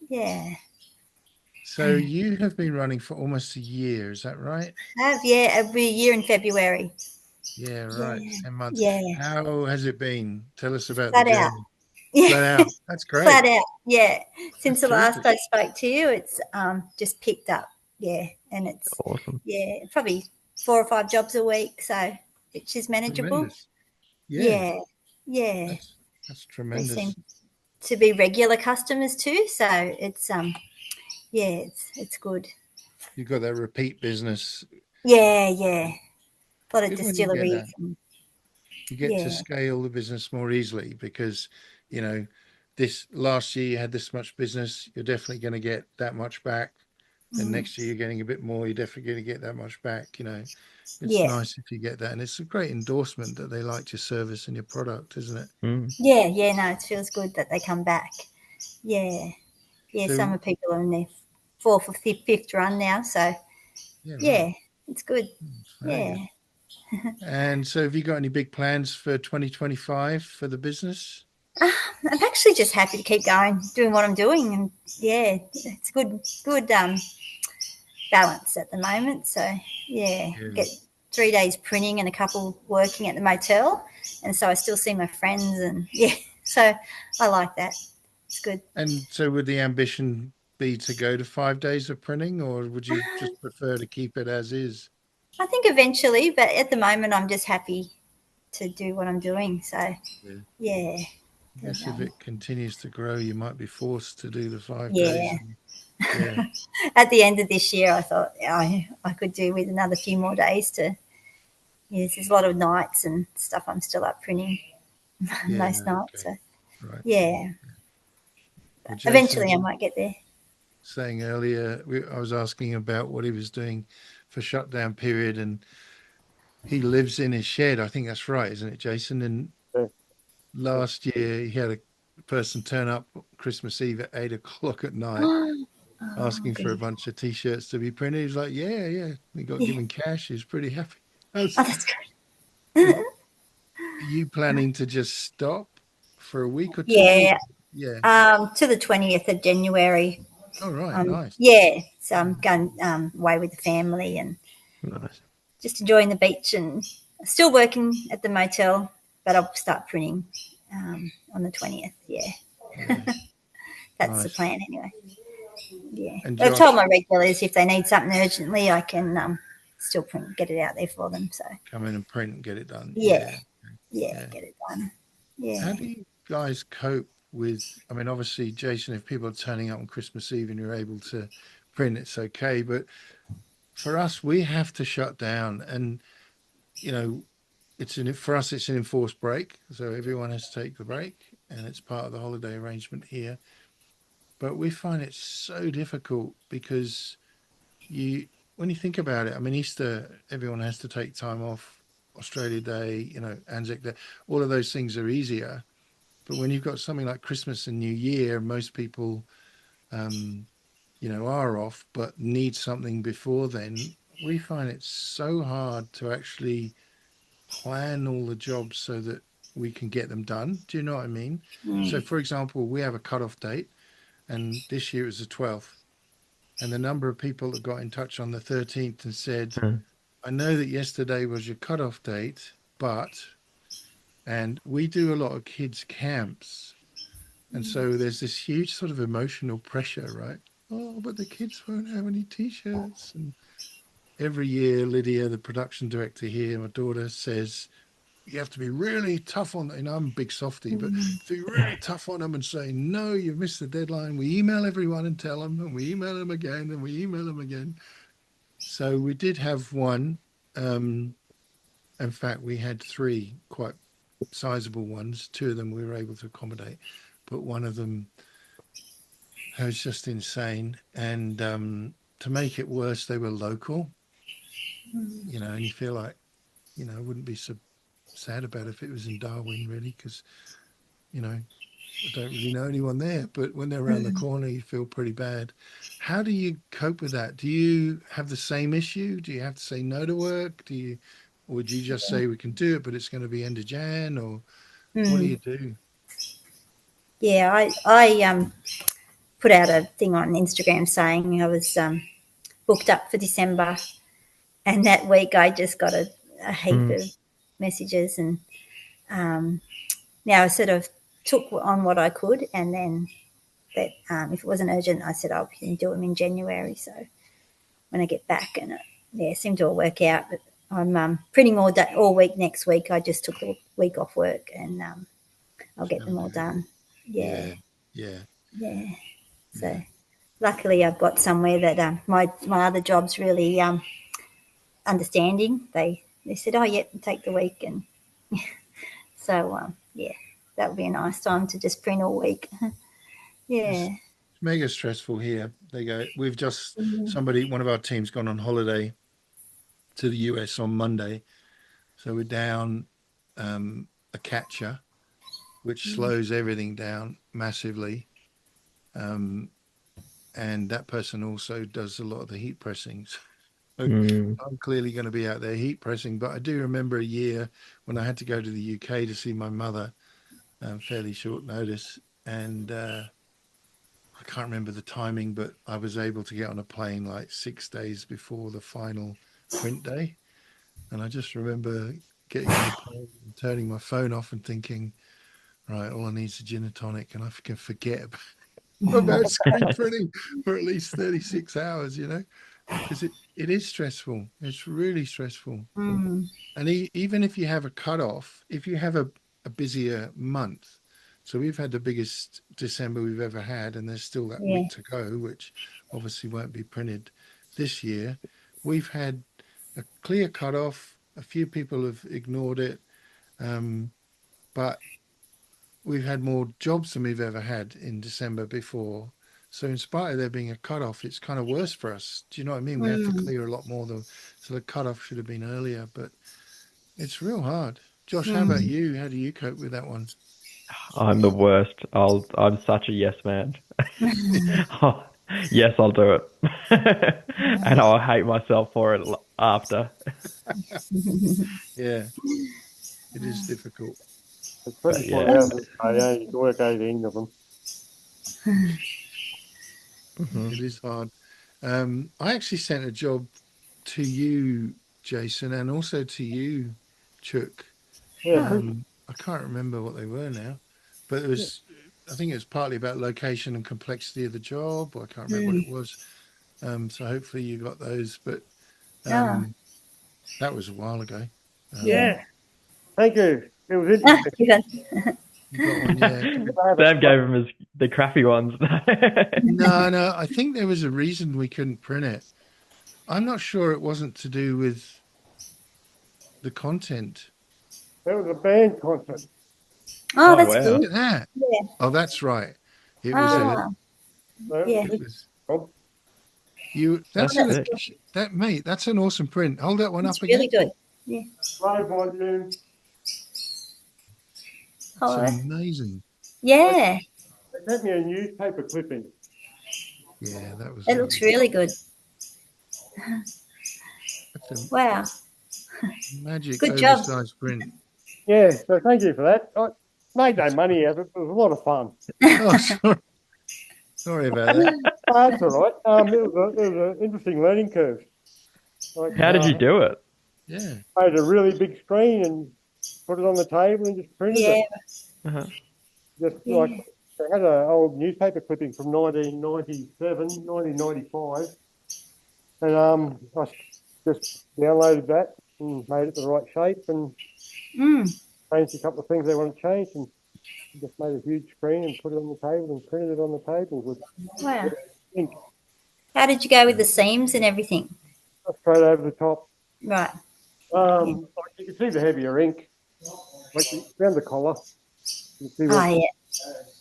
yeah. So you have been running for almost a year, is that right? Have yeah, every year in February. Yeah, right. Yeah, 10 months. yeah. How has it been? Tell us about the Flat out. journey. Yeah, Flat out. That's flat great. out. Yeah. That's Since the last terrific. I spoke to you, it's just picked up. Yeah, and it's Awesome. yeah probably 4 or 5 jobs a week, so which is manageable. Tremendous. Yeah, Yeah, yeah. that's They seem tremendous. to be regular customers too, so it's yeah, it's good. You've got that repeat business. Yeah, yeah. A lot of Good when you get distilleries. that. And, You get to yeah. scale the business more easily because, you know, this last year you had this much business, you're definitely going to get that much back. Then Mm, next year you're getting a bit more, you're definitely going to get that much back. It's yeah. nice if you get that. And it's a great endorsement that they liked your service and your product, isn't it? Mm. Yeah, yeah, no, it feels good that they come back. Yeah. Yeah, some So, of people are in their fourth or fifth run now, so yeah, right. yeah, it's good. It's very Yeah. good. And so have you got any big plans for 2025 for the business? I'm actually just happy to keep going, doing what I'm doing, and yeah, it's good balance at the moment. So yeah, Yeah. get 3 days printing and a couple working at the motel, and so I still see my friends, and yeah, so I like that. It's good. And so would the ambition be to go to 5 days of printing, or would you just prefer to keep it as is? I think eventually, but at the moment, I'm just happy to do what I'm doing. So Yeah. yeah, I but, guess if it continues to grow, you might be forced to do the 5 days. yeah. And yeah, At the end of this year, I thought I could do with another few more days to. Yeah, there's a lot of nights and stuff. I'm still up printing yeah, most nights. okay, So right. yeah, Well, Jason eventually I was might get there. saying earlier, I was asking about what he was doing for shutdown period, and he lives in his shed. I think that's right, isn't it, Jason? And Yeah, last year he had a person turn up Christmas Eve at 8 o'clock at night Oh, asking for a good. bunch of t-shirts to be printed. He was like, yeah, yeah. He got Yeah. given cash. He's pretty happy. Oh, that's Are good. you planning to just stop for a week or two? Yeah. Yeah. To the 20th of January. All right. Nice. Yeah. So I'm going away with the family and Nice. just enjoying the beach and still working at the motel, but I'll start printing on the 20th. Yeah. Yeah. That's the Nice. plan anyway. Yeah. And But I've told Josh, my regulars if they need something urgently, I can still print, get it out there for them. So come in and print and get it done. yeah, Yeah. yeah, Yeah. get it done. How Yeah. do you guys cope with, I mean, obviously, Jason, if people are turning up on Christmas Eve and you're able to print, it's okay. But for us, we have to shut down. And, you know, for us, it's an enforced break. So everyone has to take the break. And it's part of the holiday arrangement here. But we find it so difficult because you when you think about it, I mean, Easter, everyone has to take time off. Australia Day, Anzac Day, all of those things are easier. But when you've got something like Christmas and New Year, most people, um, are off, but need something before then. We find it so hard to actually plan all the jobs so that we can get them done. Do you know what I mean? So, for example, we have a cutoff date, and this year it was the 12th. And the number of people that got in touch on the 13th and said, Mm. I know that yesterday was your cutoff date, but, and we do a lot of kids' camps. And so there's this huge sort of emotional pressure, right? Oh, but the kids won't have any t-shirts. And every year, Lydia, the production director here, my daughter, says, you have to be really tough on, I'm a big softy, but to be really tough on them and say, no, you've missed the deadline. We email everyone and tell them, and we email them again, and we email them again. So we did have one. In fact, we had three quite sizable ones. Two of them we were able to accommodate, but one of them was just insane. And to make it worse, they were local, and you feel like, I wouldn't be so sad about if it was in Darwin, really, because, I don't really know anyone there. But when they're around the corner, you feel pretty bad. How do you cope with that? Do you have the same issue? Do you have to say no to work? Or would you just say we can do it, but it's going to be end of Jan? Or what do you do? Yeah, I put out a thing on Instagram saying I was booked up for December, and that week I just got a heap of messages, and now I sort of took on what I could, and then that if it wasn't urgent, I said I can do them in January. So when I get back, and it seemed to all work out. But I'm printing all week next week. I just took a week off work, and I'll get them all done. Yeah, Yeah. yeah. So Yeah. luckily, I've got somewhere that my other job's really understanding. They said, "Oh, yeah, take the week," and so yeah, that would be a nice time to just print all week. It's Yeah. mega stressful here. They go, Mm. one of our team's gone on holiday to the US on Monday. So we're down a catcher, which slows everything down massively. And that person also does a lot of the heat pressings. So Mm. I'm clearly going to be out there heat pressing. But I do remember a year when I had to go to the UK to see my mother, fairly short notice. And I can't remember the timing, but I was able to get on a plane like 6 days before the final print day. And I just remember getting on the plane and turning my phone off and thinking, right, all I need is a gin and tonic, and I can forget about screen printing for at least 36 hours, because it is stressful. It's really stressful. Mm. And even if you have a cutoff, if you have a busier month, so we've had the biggest December we've ever had, and there's still that Yeah. week to go, which obviously won't be printed this year. We've had a clear cutoff. A few people have ignored it, but we've had more jobs than we've ever had in December before. So in spite of there being a cutoff, it's kind of worse for us. Do you know what I mean? We have to Mm. clear a lot more so the cutoff should have been earlier, but it's real hard. Josh, how about Mm. you? How do you cope with that one? I'm the worst. I'm such a yes man. Oh, yes, I'll do it. And I'll hate myself for it after. Yeah, it is difficult. It's But 24 yeah. hours a day, eh? You can work 18 of them. Hmm. It is hard. I actually sent a job to you, Jason, and also to you, Chook. Yeah, Oh, I can't remember what they were now, but I think it was partly about location and complexity of the job, or I can't remember what it mm. was. So hopefully you got those, but Oh, um, that was a while ago. yeah. Um, yeah. Thank you. It was Ah, interesting. you got, you got one, yeah. I haven't Sam gave him the crappy ones. No, no, I think there was a reason we couldn't print it. I'm not sure it wasn't to do with the content. There was a band concert. oh, Oh that's wow. Look good. at that. Yeah. Oh, that's right. It was Yeah. a, Ah, So yeah. it was, That's That's an sick. mate. That's an awesome print. Hold that one It's up really again. good. Yeah. Low volume. It's Oh, amazing. yeah. They sent me a newspaper clipping. Yeah, that was It looks lovely. really good. That's a Wow. magic Good job. oversized print. Yeah, so thank you for that. I made no money out of it, but it was a lot of fun. Oh, sorry about that. Oh, that's all right. It was an interesting learning curve. Like, How did you do it? Yeah. made a really big screen and put it on the table and just printed Yeah. it. Uh-huh. Just like Yeah. they had an old newspaper clipping from 1997, 1995, and I just downloaded that and made it the right shape and Mm. changed a couple of things they want to change and just made a huge screen and put it on the table and printed it on the table with Wow. ink How did you go with the seams and everything? straight over the top. Right. Like you can see the heavier ink, like around the collar. You can see Oh, the yeah.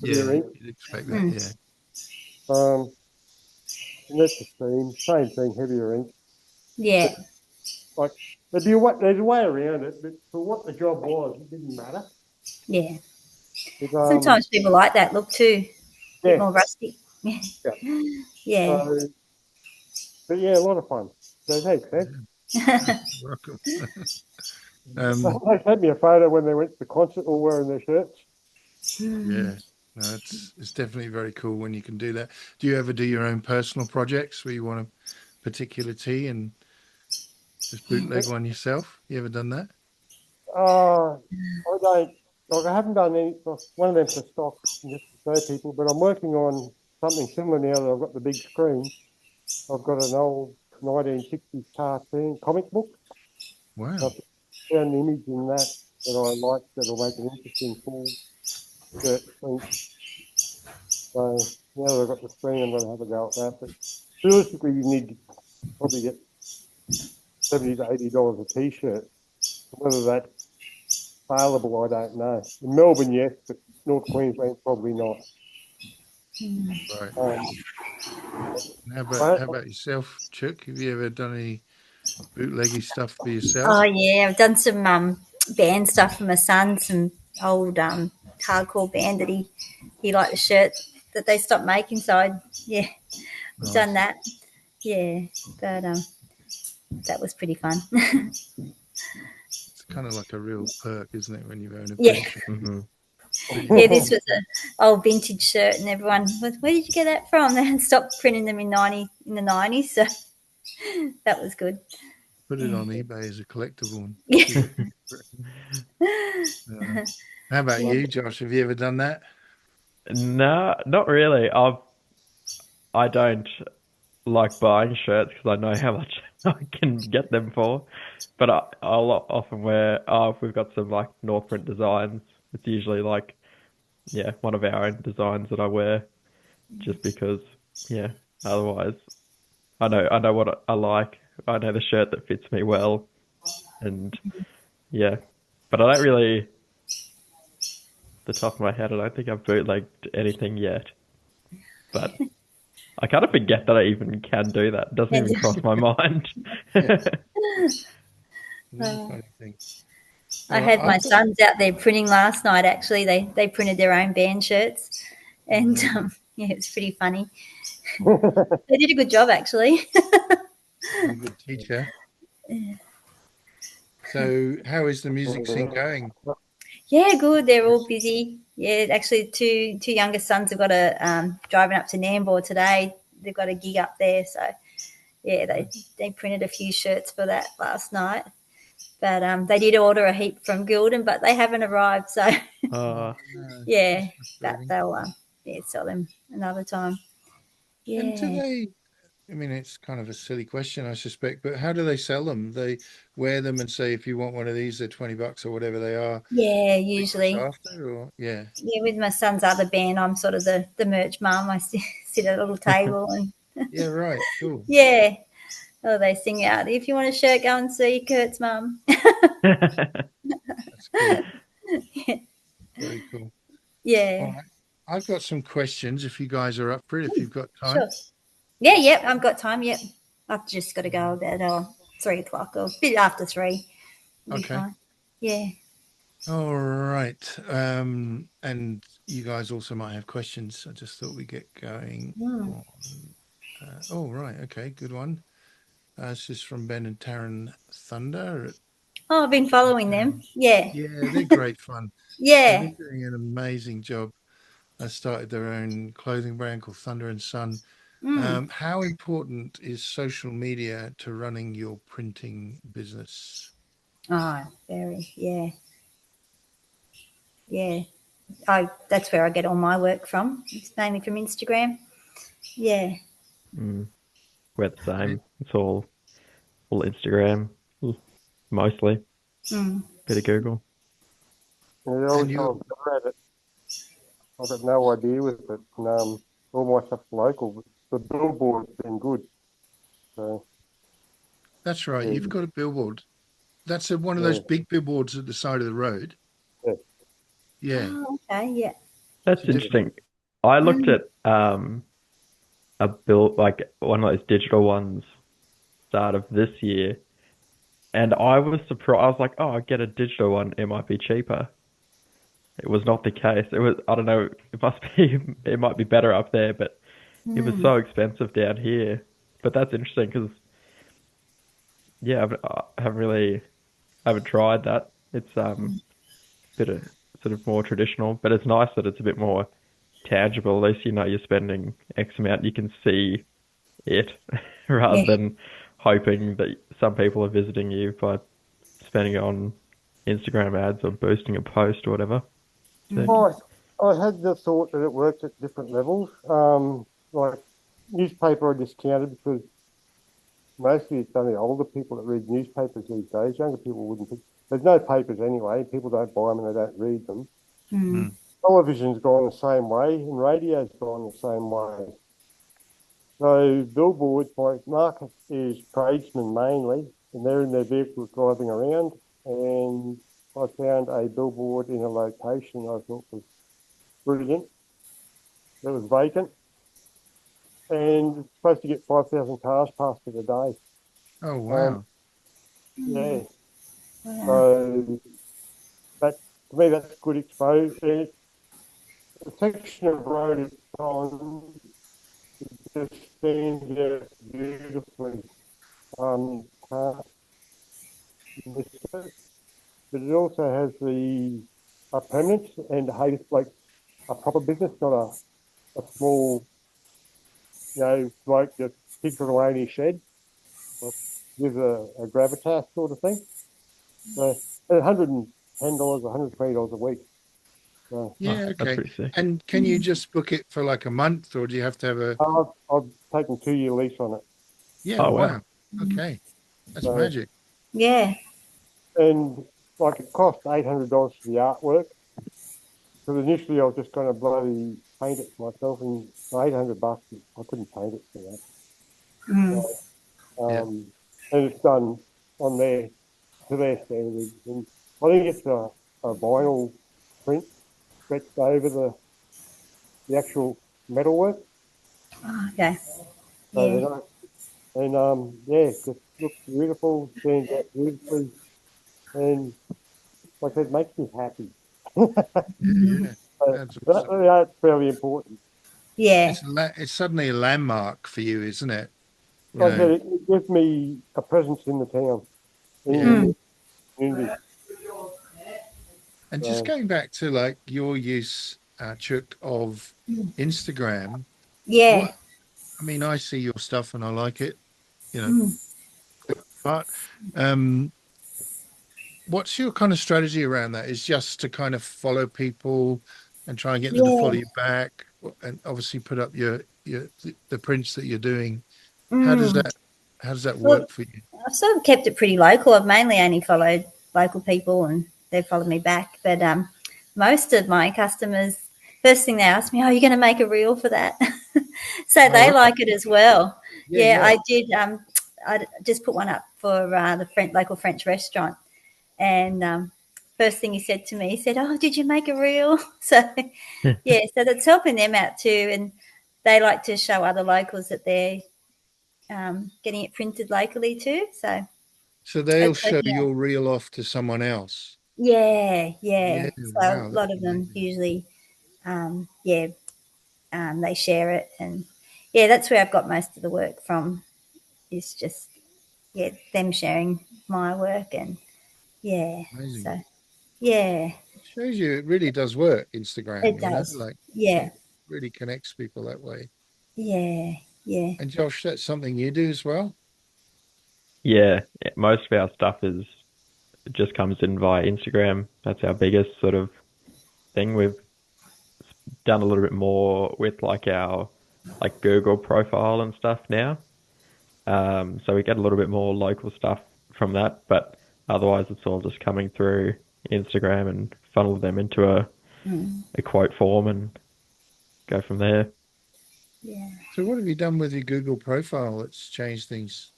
heavier Yeah, ink. you'd expect that. Mm. Yeah. Um, and that's the same thing, heavier ink. Yeah. But like there's a way around it, but for what the job was, it didn't matter. Yeah. It, Sometimes people like that look too. A bit yeah, more rustic. yeah. Yeah. So, but yeah, a lot of fun. So thanks, man. Welcome. They sent me a photo when they went to the concert all wearing their shirts. Yeah. No, it's definitely very cool when you can do that. Do you ever do your own personal projects where you want a particular tea and just bootleg one yourself? You ever done that? I don't, like, I haven't done any, like, one of them for stock, just to show people, but I'm working on something similar now that I've got the big screen. I've got an old 1960s cartoon comic book. Wow. I've found an image in that that I like that'll make an interesting full shirt print. So now that I've got the screen, I'm going to have a go at that. But realistically, you need to probably get $70 to $80 a t-shirt. Whether that's available, I don't know. In Melbourne, yes, but North Queensland, probably not. Right. Um, And I, how about yourself, Chook? Have you ever done any bootleggy stuff for Oh, yourself? yeah. I've done some band stuff for my son, some old hardcore band that he liked the shirt that they stopped making. So, yeah, we've done Nice. that. Yeah. But that was pretty fun. It's kind of like a real perk, isn't it, when you own a Yeah. band shop? Hmm. Yeah, this was an old vintage shirt, and everyone, where did you get that from? They had stopped printing them in the 90s, so that was good. Put it Yeah. on eBay as a collectible and Yeah. see what. Uh, how about you, Josh? Have you ever done that? No, not really. I don't like buying shirts because I know how much I can get them for. But I'll often wear. Oh, if we've got some like North print designs, it's usually like one of our own designs that I wear just because Otherwise, I know what I like. I know the shirt that fits me well, and yeah. But I don't really, the top of my head, I don't think I've bootlegged anything yet. But I kind of forget that I even can do that. It doesn't And even cross my mind. Yeah, really uh, funny thing. I Well, had my I've got. sons out there printing last night. Actually, they printed their own band shirts, and Wow, yeah, it was pretty funny. They did a good job, actually. you're a good teacher. So, how is the music scene going? Yeah, good. They're all busy. Yeah, actually, two younger sons have got a driving up to Nambour today. They've got a gig up there, so yeah, they printed a few shirts for that last night. But they did order a heap from Gildan, but they haven't arrived. So uh, yeah, That's but frustrating. they'll sell them another time. And do Yeah, they? I mean, it's kind of a silly question, I suspect, but how do they sell them? They wear them and say, if you want one of these, they're $20 or whatever they are. yeah. They look Usually, after, or yeah. yeah. With my son's other band, I'm sort of the merch mum. I sit at a little table and Yeah, right. Cool. yeah. Oh, they sing out. If you want a shirt, go and see Kurt's mum. That's cool. Very cool. All Yeah, right. I've got some questions if you guys are up for it, if you've got time. sure. Yeah. I've got time. Yep. I've just got to go about 3 o'clock or a bit after 3. Will be Okay. fine. Yeah. All right. And you guys also might have questions. I just thought we'd get going on. Oh, right. Okay. Good one. This is from Ben and Taryn Thunder. Oh, I've been following them. Yeah. Yeah, they're great fun. They've Yeah. been doing an amazing job. They started their own clothing brand called Thunder and Son. How important is social media to running your printing business? Oh, very. Yeah. Yeah. That's where I get all my work from. It's mainly from Instagram. Yeah. We're the same. It's all Instagram, mostly. Bit of Google. Yeah, And every you, time I go at it, I've got no idea with it. And, all my stuff's local. But the billboard's been good. So, that's right. yeah, You've got a billboard. That's one of those yeah, big billboards at the side of the road. yeah. Yeah. Oh, okay. Yeah. That's So just interesting. I looked at a bill like one of those digital ones start of this year, and I was surprised. I was like, "Oh, I get a digital one. It might be cheaper." It was not the case. It was, I don't know. It must be. It might be better up there, but it was so expensive down here. But that's interesting because yeah, I haven't really haven't tried that. It's bit of sort of more traditional, but it's nice that it's a bit more tangible. At least you know you're spending X amount. You can see it rather Yeah. than hoping that some people are visiting you by spending it on Instagram ads or boosting a post or whatever. So, I had the thought that it worked at different levels. Like newspaper, I discounted because mostly it's only older people that read newspapers these days. Younger people wouldn't pick. There's no papers anyway. People don't buy them and they don't read them. mm, Television's gone the same way and radio's gone the same way. So billboards, my market is tradesmen mainly, and they're in their vehicles driving around. And I found a billboard in a location I thought was brilliant. It was vacant and it's supposed to get 5,000 cars past it a day. oh Um, wow. yeah, Wow. so that to me that's good exposure. The section of road it's on just stands out beautifully. Can't miss it. But it also has the permanence and hey, like a proper business, not a small, bloke that tinkering away in his shed. But gives a gravitas sort of thing. So $110, $120 a week. So oh, Yeah, that's okay. pretty sick. And can you just book it for like a month, or do you have to have a? I've taken 2 year lease on it. Yeah, Oh wow. wow. Okay, that's So magic. Yeah. and like it cost $800 for the artwork. Because initially I was just going to bloody paint it myself, and $800 I couldn't paint it for that. So, Yeah, and it's done on their to their standards. And I think it's a vinyl print stretched over the actual metalwork. Okay. So they Yeah. don't, and yeah, just looks beautiful, stands out beautifully, and like I said, makes me happy. yeah. So That's awesome. that's fairly important. Yeah. It's suddenly a landmark for you, isn't it? You Like I said, know. it gives me a presence in the town, in Yeah. the community. And just So, going back to like your use, Chook, of Instagram, Yeah. what I mean, I see your stuff and I like it, you know, but um, what's your kind of strategy around that? Is just to kind of follow people and try and get them to follow Yeah. you back, and obviously put up your the prints that you're doing. How does Mm. that how does that Well, work for you? I've sort of kept it pretty local. I've mainly only followed local people and they've followed me back. But most of my customers, first thing they ask me, "Oh, you're going to make a reel for that?" So Oh, they right. like it as well. Yeah, Yeah, yeah. I did. I just put one up for the local French restaurant, and first thing he said to me, he said, "Oh, did you make a reel?" So yeah, so that's helping them out too. And they like to show other locals that they're getting it printed locally too. So they'll It's show yeah, your reel off to someone else. yeah, Yeah, yeah. So a wow, lot that's of them amazing. usually, yeah, they share it, and yeah, that's where I've got most of the work from. Is just yeah, them sharing my work, and yeah, Amazing. so yeah, It shows you it really does work, it Instagram, does. like Yeah, it really connects people that way. yeah, yeah, And Josh, that's something you do as well? Yeah, most of our stuff is it just comes in via Instagram. That's our biggest sort of thing. We've done a little bit more with like our like Google profile and stuff now. So we get a little bit more local stuff from that, but otherwise it's all just coming through Instagram and funnel them into mm, a quote form and go from there. yeah. So what have you done with your Google profile that's changed things?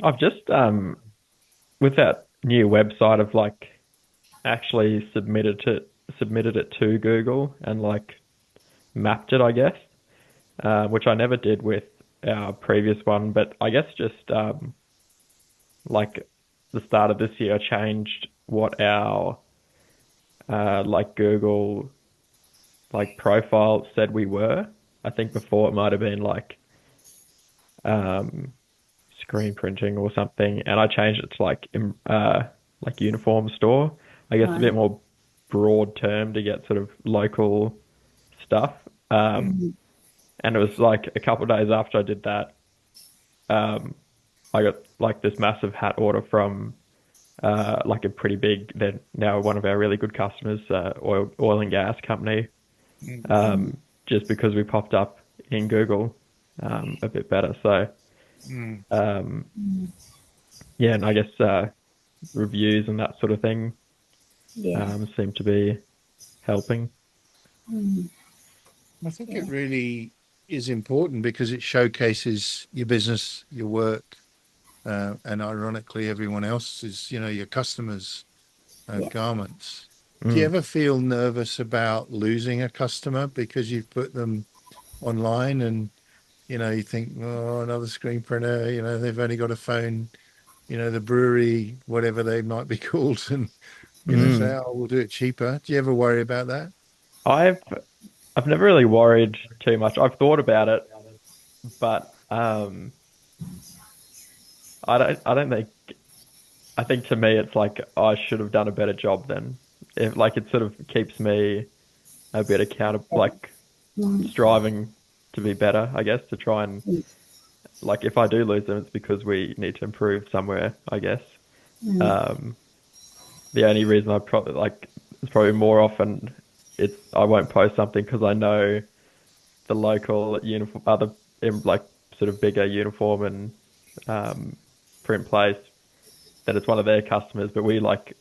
I've just with that new website I've like actually submitted it to Google and like mapped it, I guess, which I never did with our previous one. But I guess just like the start of this year, I changed what our like Google like profile said we were. I think before it might have been um, screen printing or something, and I changed it to like uniform store. I guess a Right. bit more broad term to get sort of local stuff. Mm, And it was like a couple of days after I did that, um, I got like this massive hat order from like a pretty big, they're now one of our really good customers, oil and gas company, Mm. mm, um, just because we popped up in Google a bit better. So Mm. um, mm, yeah, and I guess reviews and that sort of thing yeah. seem to be helping. Mm, I think it yeah. really is important because it showcases your business, your work, and ironically, everyone else's, your customers' Yeah. garments. Do you Mm. ever feel nervous about losing a customer because you've put them online and, you think, oh, another screen printer, they've only got a phone, the brewery, whatever they might be called, and, say, Mm. oh, we'll do it cheaper. Do you ever worry about that? I've I've never really worried too much. I've thought about it, but I don't think I think to me it's like I should have done a better job then. If like it sort of keeps me a bit accountable, like Mm, striving to be better, I guess, to try and mm, like if I do lose them, it's because we need to improve somewhere, I guess. mm, Um, the only reason I probably like it's probably more often it's I won't post something because I know the local uniform, other like sort of bigger uniform and um, print place, that it's one of their customers, but we like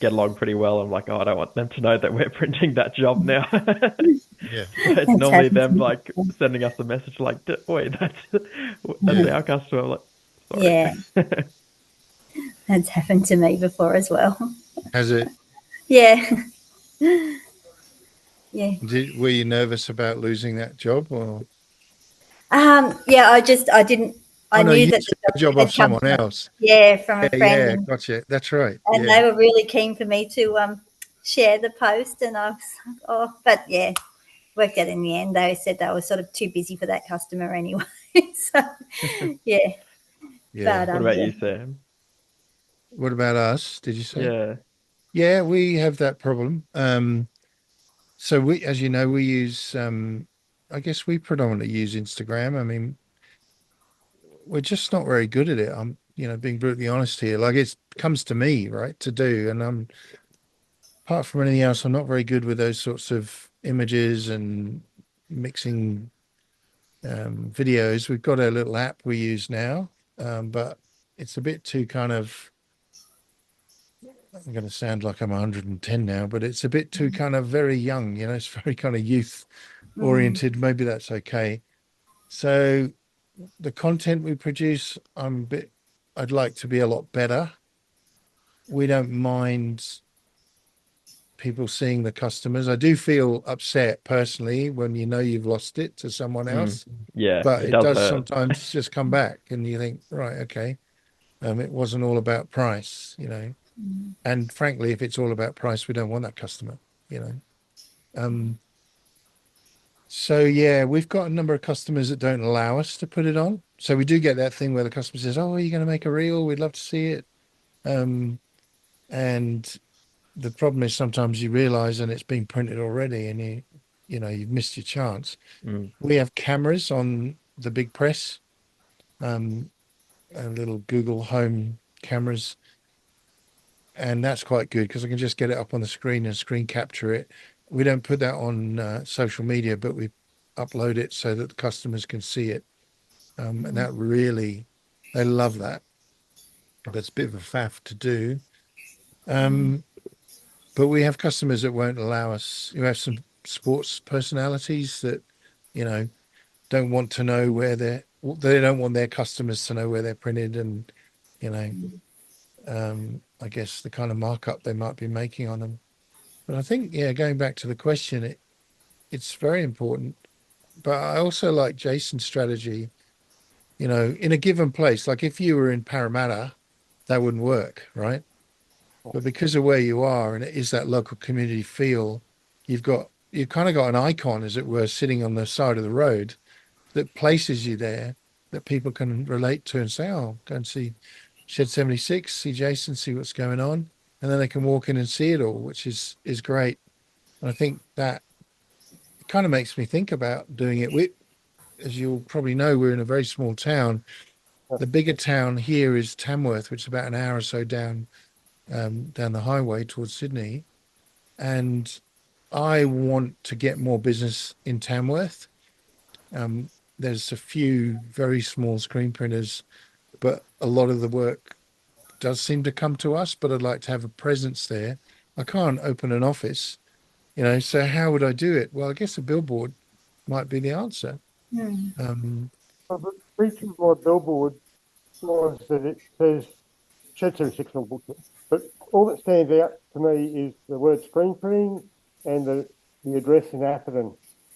get along pretty well. I'm like, oh, I don't want them to know that we're printing that job now. Yeah. So it's that's normally happened to them me like before. sending us a message like, wait, that's Yeah. our customer. I'm like, Yeah, sorry. that's happened to me before as well. Has it, Yeah, yeah. were you nervous about losing that job or? Yeah, I didn't, Oh I no, knew you that the took the job job off had come someone from, else. yeah, from a Yeah, friend, yeah, gotcha. That's right. and Yeah. they were really keen for me to share the post, and I was like, oh, but yeah, worked out in the end. They said they were sort of too busy for that customer anyway. So yeah, but Yeah. What about yeah, you, Sam? What about us? Did you say? Yeah. Yeah, we have that problem. So we, as you know, we use, I guess we predominantly use Instagram. I mean, we're just not very good at it. I'm, being brutally honest here. Like it comes to me, right, to do, and apart from anything else, I'm not very good with those sorts of images and mixing videos. We've got a little app we use now, but it's a bit too kind of, I'm going to sound like I'm 110 now, but it's a bit too kind of very young, it's very kind of youth mm, oriented. Maybe that's okay. So the content we produce, I'd like to be a lot better. We don't mind people seeing the customers. I do feel upset personally when you know you've lost it to someone else, Yeah, but it it does does hurt. sometimes just come back and you think, right, okay, it wasn't all about price, you know. And frankly, if it's all about price, we don't want that customer, you know. Um, so yeah, we've got a number of customers that don't allow us to put it on. So we do get that thing where the customer says, "Oh, are you going to make a reel? We'd love to see it." Um, and the problem is sometimes you realize and it's been printed already and you know, you've missed your chance. Mm. We have cameras on the big press, um, little Google Home cameras, and that's quite good because I can just get it up on the screen and screen capture it. We don't put that on social media, but we upload it so that the customers can see it. And that really, they love that. That's a bit of a faff to do. Um, but we have customers that won't allow us. You have some sports personalities that, you know, don't want to know where they don't want their customers to know where they're printed and, you know, I guess the kind of markup they might be making on them. But I think, yeah, going back to the question, it's very important. But I also like Jason's strategy, you know, in a given place. Like if you were in Parramatta, that wouldn't work, right? But because of where you are and it is that local community feel, you've kind of got an icon, as it were, sitting on the side of the road that places you there that people can relate to and say, oh, go and see Shed 76, see Jason, see what's going on. And then they can walk in and see it all, which is great. And I think that kind of makes me think about doing it. As you'll probably know, we're in a very small town. The bigger town here is Tamworth, which is about an hour or so down the highway towards Sydney. And I want to get more business in Tamworth. Um, there's a few very small screen printers, but a lot of the work does seem to come to us. But I'd like to have a presence there. I can't open an office, you know. So how would I do it? Well, I guess a billboard might be the answer. Mm. Um, But the feature of my billboard was that it says Shed 76 on booklet. But all that stands out to me is the word screen printing and the address in Atherton.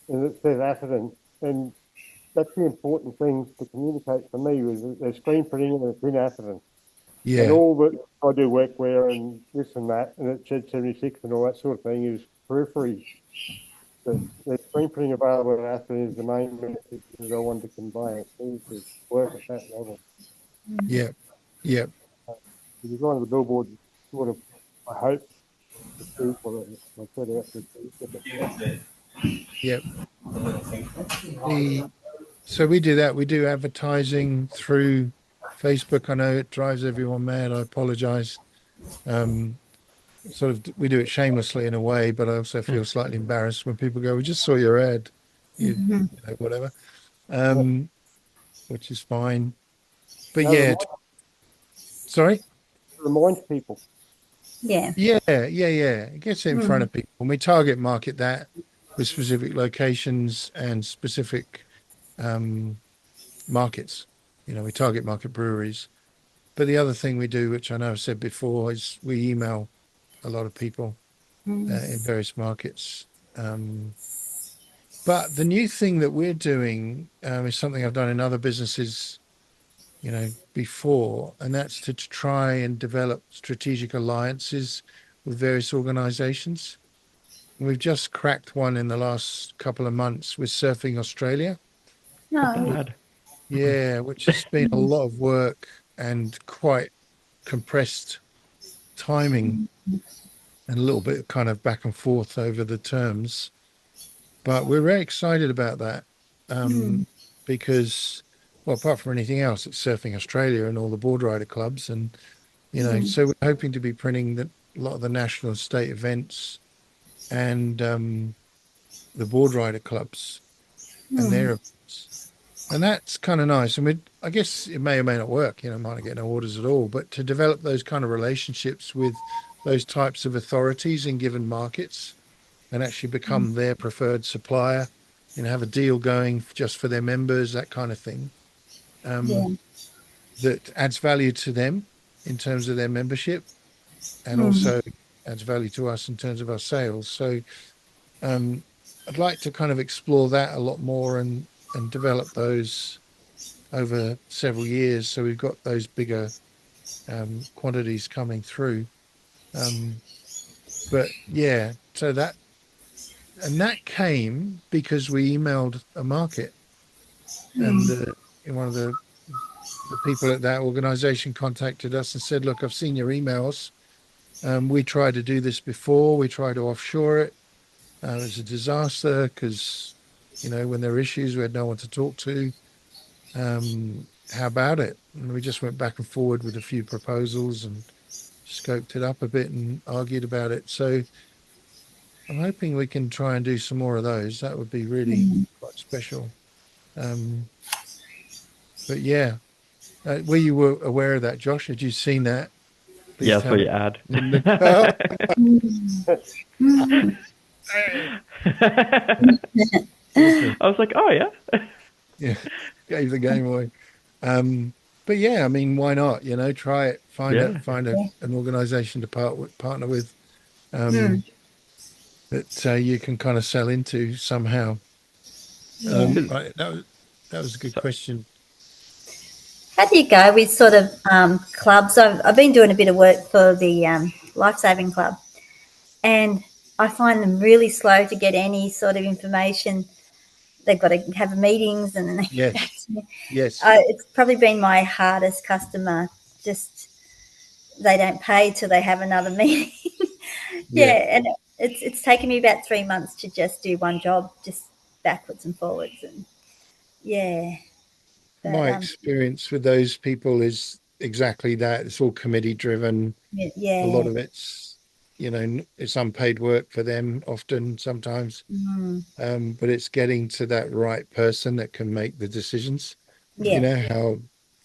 And it says Atherton. And that's the important thing to communicate for me is that there's screen printing and it's in Atherton. And yeah, all that I do workwear and this and that, and it's Shed 76 and all that sort of thing is periphery. The screen printing available in Atherton is the main message that I want to convey. It needs to work at that level. yeah, yeah, The design of the billboard is sort of, I hope, achieve what I set out to achieve. yeah. The So we do that. We do advertising through Facebook. I know it drives everyone mad. I apologize. Um, Sort of, we do it shamelessly in a way, but I also feel slightly embarrassed when people go, "We just saw your ad," you know, whatever, Yeah. which is fine. But No, yeah, sorry. remind people. Yeah. Yeah, yeah, yeah. It gets it in front Mm. of people. And we target market that with specific locations and specific um, markets. You know, we target market breweries. But the other thing we do, which I know I've said before, is we email a lot of people in various markets. But the new thing that we're doing is something I've done in other businesses, you know, before, and that's to try and develop strategic alliances with various organizations. And we've just cracked one in the last couple of months with Surfing Australia. Not No. bad. Yeah, which has been a lot of work and quite compressed timing and a little bit kind of back and forth over the terms. But we're very excited about that Mm. because, well, apart from anything else, it's Surfing Australia and all the board rider clubs. And, you know, Mm. so we're hoping to be printing a lot of the national and state events and the board rider clubs and their Mm. events. And that's kind of nice. And I guess it may or may not work, you know, might not get no orders at all, but to develop those kind of relationships with those types of authorities in given markets and actually become their preferred supplier, you know, have a deal going just for their members, that kind of thing, Yeah. that adds value to them in terms of their membership and Mm. also adds value to us in terms of our sales. So um, I'd like to kind of explore that a lot more and develop those over several years. So we've got those bigger quantities coming through. Um, but yeah, so that came because we emailed a market, and one of the people at that organization contacted us and said, "Look, I've seen your emails. We tried to do this before. We tried to offshore it. It was a disaster because, when there were issues, we had no one to talk to. How about it?" And we just went back and forward with a few proposals and scoped it up a bit and argued about it. So I'm hoping we can try and do some more of those. That would be really quite special. Um, but yeah, were you were aware of that, Josh? Had you seen that? Please Yeah, tell so me. you add. In the I was like, oh yeah. yeah, gave the game away. Um, but yeah, I mean, why not? Try it. Yeah. Find Yeah. an organization to partner with, Mm, um, that you can kind of sell into somehow. yeah. Right, that was a good So, question. How do you go with sort of clubs? I've been doing a bit of work for the Life Saving Club, and I find them really slow to get any sort of information. They've got to have meetings and then they get back Yes, to me. yes, It's probably been my hardest customer. Just they don't pay till they have another meeting. yeah. Yeah, and it's taken me about 3 months to just do one job, just backwards and forwards, and yeah, but My experience with those people is exactly that. It's all committee driven. A lot yeah, of it's unpaid work for them often, sometimes. mm, But it's getting to that right person that can make the decisions. You yeah, know how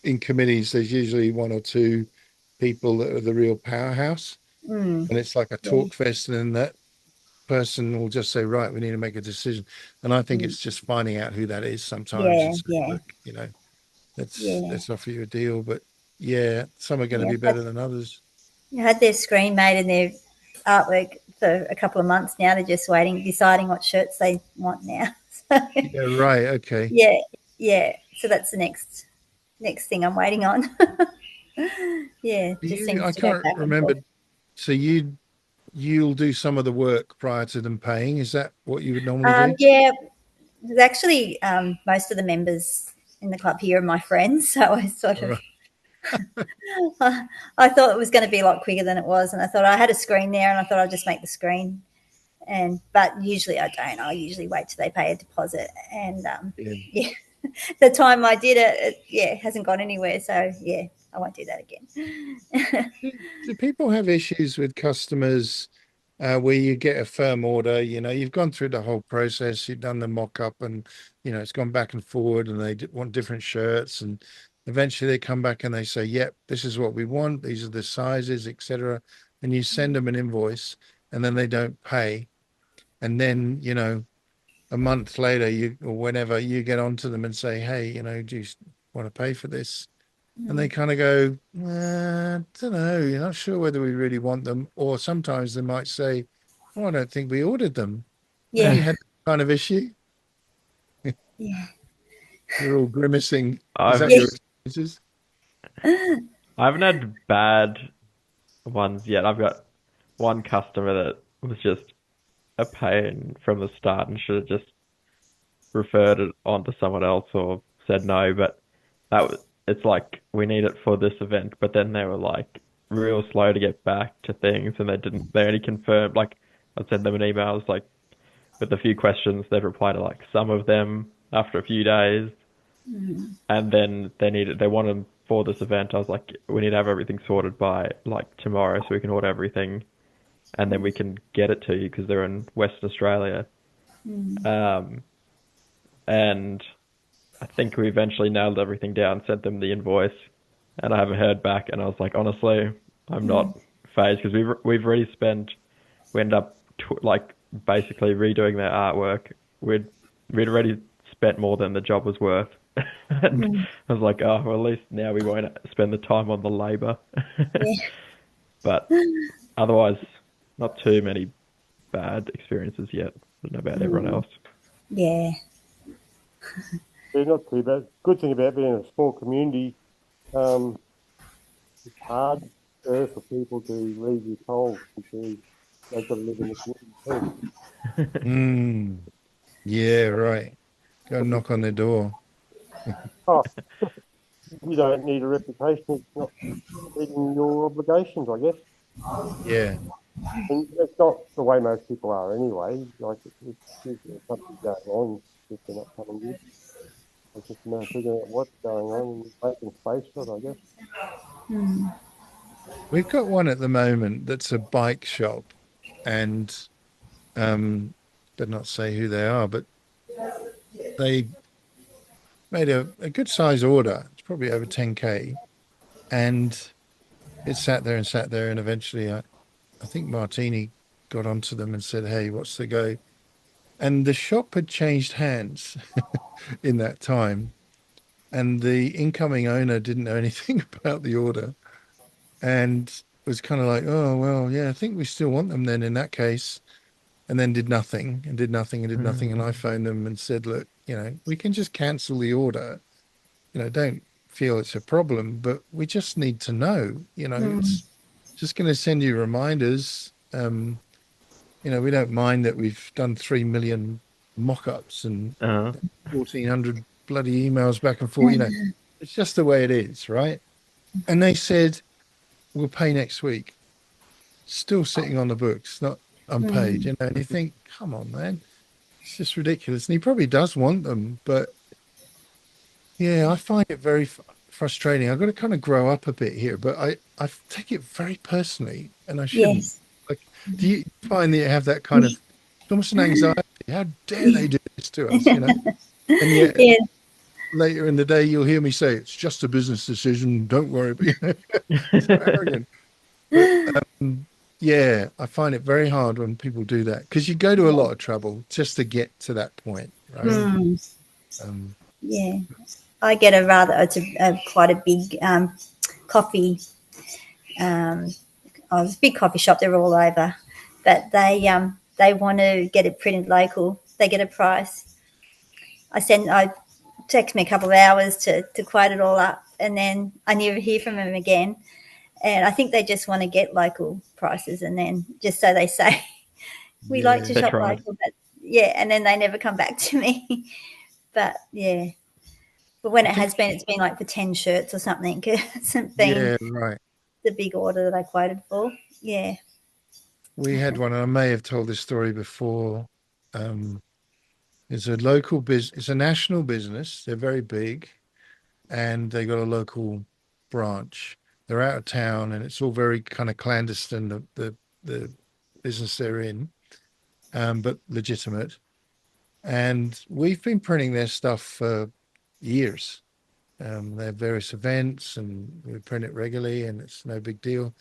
in committees there's usually one or two people that are the real powerhouse, mm, and it's like a yeah, talk fest, and then that person will just say, right, we need to make a decision. And I think mm, it's just finding out who that is sometimes yeah, and saying, yeah, look, let's yeah, let's offer you a deal. But yeah, some are going to yeah. be better than others. I had their screen made and their artwork for a couple of months now. They're just waiting, deciding what shirts they want now. So, Yeah, right. Okay. yeah, yeah. So that's the next thing I'm waiting on. Yeah, just I seems to go can't back and remember. forth. So you'll do some of the work prior to them paying. Is that what you would normally do? Yeah, there's actually most of the members in the club here are my friends, so I sort All of right. I thought it was going to be a lot quicker than it was, and I thought I had a screen there, and I thought I'd just make the screen. And but usually I don't. I usually wait till they pay a deposit, and Yeah. yeah, the time I did it, yeah, it hasn't gone anywhere. So yeah, I won't do that again. Do people have issues with customers where you get a firm order? You've gone through the whole process, you've done the mock up, and it's gone back and forward, and they want different shirts, and eventually they come back and they say, "Yep, this is what we want. These are the sizes, etc." And you send them an invoice, and then they don't pay, and then a month later, you or whenever you get onto them and say, "Hey, do you want to pay for this?" And they kind of go, I don't know, you're not sure whether we really want them. Or sometimes they might say, "Oh, I don't think we ordered them." Have Yeah, you had that kind of issue? yeah, You're all grimacing. Is I've that yeah, your experiences? I haven't had bad ones yet. I've got one customer that was just a pain from the start and should have just referred it on to someone else or said no. But it's like we need it for this event. But then they were like real slow to get back to things, and they only confirmed like I'd send them an email. I was like with a few questions, they'd reply to like some of them after a few days, and then they want them for this event. I was like, we need to have everything sorted by like tomorrow so we can order everything and then we can get it to you because they're in Western Australia. Um, and I think we eventually nailed everything down, sent them the invoice, and I haven't heard back. And I was like, honestly, I'm not phased because we've already spent. We ended up like basically redoing their artwork. We'd already spent more than the job was worth, and I was like, oh, well, at least now we won't spend the time on the labour. yeah, But otherwise, not too many bad experiences yet. I don't know about everyone else. Yeah. They're not too bad. Good thing about being a small community, um, it's hard for people to leave you cold because they've got to live in the community too. Mm, yeah, right. Go knock on their door. Oh, you don't need a reputation if it's not meeting your obligations, I guess. Yeah. And that's not the way most people are anyway. Like, if there's something going on, if they're not coming good, it's just a matter of figuring out what's going on and making space for it, I guess. Mm. We've got one at the moment that's a bike shop, and better not say who they are, but they made a good size order. It's probably over 10K. And it sat there and sat there. And eventually I think Martini got onto them and said, "Hey, what's the go?" And the shop had changed hands in that time. And the incoming owner didn't know anything about the order and was kind of like, "Oh, well, yeah, I think we still want them then in that case." And then did nothing and did nothing and did nothing. And I phoned them and said, "Look, we can just cancel the order. Don't feel it's a problem, but we just need to know, Mm. it's just going to send you reminders. We don't mind that we've done 3 million mock-ups and Uh, 1,400 bloody emails back and forth. It's just the way it is, right?" And they said, "We'll pay next week." Still sitting on the books, not unpaid, Mm. and you think, come on, man, it's just ridiculous. And he probably does want them, but yeah, I find it very frustrating. I've got to kind of grow up a bit here, but I take it very personally, and I shouldn't. Yes. Like, do you find that you have that kind of almost an anxiety? How dare they do this to us? And yet Yeah. later in the day, you'll hear me say, "It's just a business decision. Don't worry." But so arrogant. But yeah, I find it very hard when people do that because you go to a lot of trouble just to get to that point, right? Mm. Um, Yeah. I get a rather, it's quite a big coffee, um, oh, it's a big coffee shop. They're all over, but they want to get it printed local. They get a price. I text me a couple of hours to quote it all up, and then I never hear from them again. And I think they just want to get local prices, and then just so they say we like to yeah, they shop tried. local, but yeah, and then they never come back to me. But yeah, but when I it think, has been, it's been like for 10 shirts or something. It hasn't been yeah, right. the big order that I quoted for. Yeah. We had one, and I may have told this story before. Um, it's a local business, it's a national business. They're very big, and they got a local branch. They're out of town, and it's all very kind of clandestine, the business they're in, but legitimate. And we've been printing their stuff for years. They have various events and we print it regularly and it's no big deal.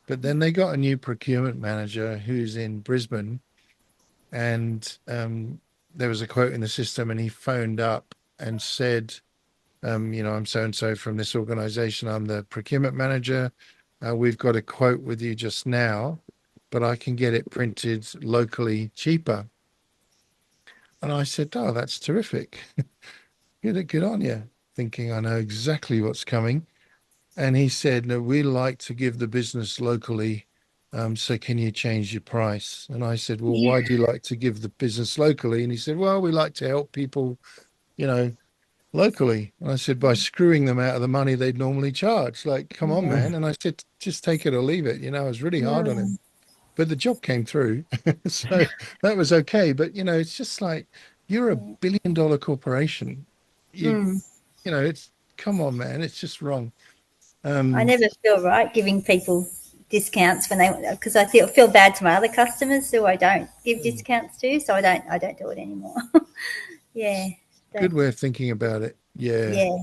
But then they got a new procurement manager who's in Brisbane and there was a quote in the system and he phoned up and said, "I'm so and so from this organization. I'm the procurement manager. We've got a quote with you just now, but I can get it printed locally cheaper." And I said, "Oh, that's terrific. Good on you." Thinking I know exactly what's coming. And he said, "No, we like to give the business locally. So can you change your price?" And I said, "Well, Yeah. why do you like to give the business locally?" And he said, "Well, we like to help people, you know, locally." And I said, "By screwing them out of the money they'd normally charge. Like, come on, Yeah. man." And I said, "Just take it or leave it." I was really hard on him, Mm. but the job came through. So that was okay. But, it's just like you're $1 billion corporation. You, Mm. it's come on, man. It's just wrong. I Um, never feel right giving people discounts when they, because I feel bad to my other customers who I don't give discounts to, so I don't do it anymore. Yeah, Good don't. way of thinking about it. Yeah, Yeah,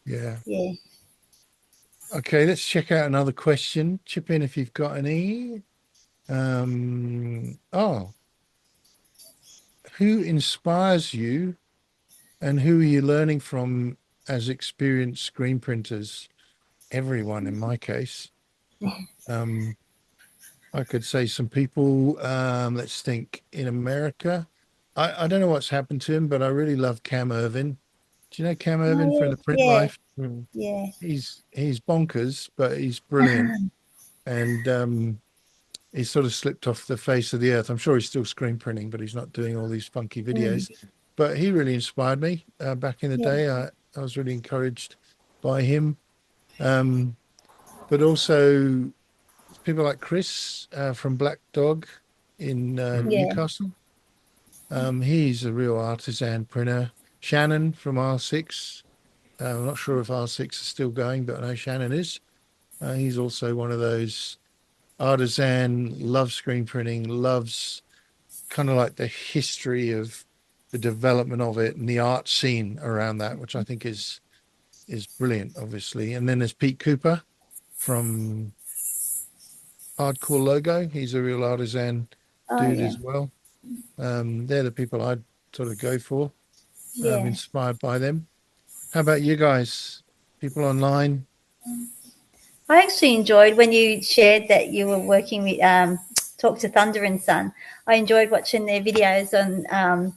yeah. yeah. Okay, let's check out another question. Chip in if you've got any. Oh, who inspires you and who are you learning from as experienced screen printers? Everyone in my case. Um, I could say some people, let's think in America. I don't know what's happened to him, but I really love Cam Irvin. Do you know Cam Irvin from Oh the print yeah, life? Mm. yeah, He's bonkers, but he's brilliant. yeah, And he's sort of slipped off the face of the earth. I'm sure he's still screen printing, but he's not doing all these funky mm, videos. But he really inspired me back in the yeah, day. I was really encouraged by him. Um, but also people like Chris from Black Dog in Mm. yeah, Newcastle. He's a real artisan printer. Shannon from R6. I'm not sure if R6 is still going, but I know Shannon is. He's also one of those artisan, loves screen printing, loves kind of like the history of the development of it and the art scene around that, which I think is brilliant, obviously. And then there's Pete Cooper from Hardcore Logo. He's a real artisan oh dude yeah, as well. They're the people I'd sort of go for. yeah. Inspired by them. How about you guys? People online? I actually enjoyed when you shared that you were working with Talk to Thunder and Son. I enjoyed watching their videos on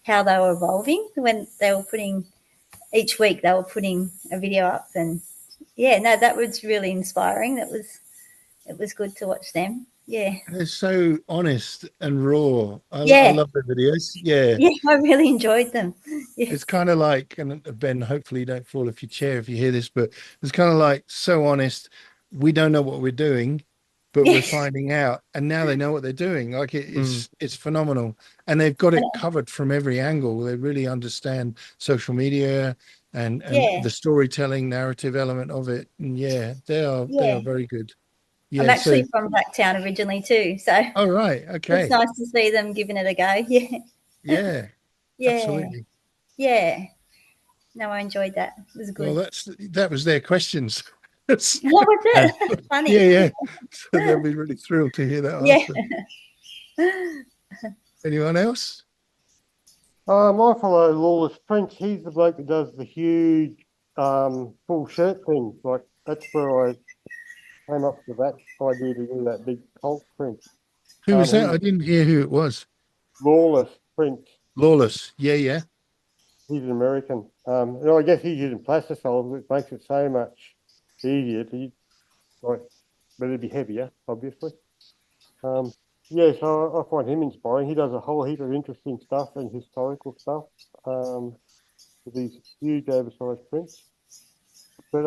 how they were evolving when they were putting each week they were putting a video up, and yeah, no, that was really inspiring. That was it was good to watch them. Yeah, They're so honest and raw. I yeah, love their videos. Yeah. yeah. I really enjoyed them. Yeah, It's kind of like, and Ben, hopefully you don't fall off your chair if you hear this, but it's kind of like so honest. We don't know what we're doing, but we're yeah, finding out, and now they know what they're doing. Like Mm. it's phenomenal, and they've got it covered from every angle. They really understand social media and yeah, the storytelling narrative element of it. And yeah, they yeah. are very good. I'm Yeah. So, actually from Blacktown originally too, so all right, it's okay, nice to see them giving it a go. Yeah, yeah, yeah, absolutely. yeah. No, I enjoyed that. It was Well, good. that was their questions. That's- What was Yeah. it? yeah, Funny. yeah. So they'll be really thrilled to hear that Yeah. answer. Anyone else? I follow Lawless Prince. He's the bloke that does the huge full shirt thing. Like that's where I came up with that idea to do that big cult print. Who was that? He I didn't hear who it was. Lawless Prince. Lawless. Yeah, yeah, He's an American. I guess he's using plastisol, which makes it so much easier to like, but it'd be heavier, obviously. Um, yeah, so I find him inspiring. He does a whole heap of interesting stuff and historical stuff with these huge oversized prints. But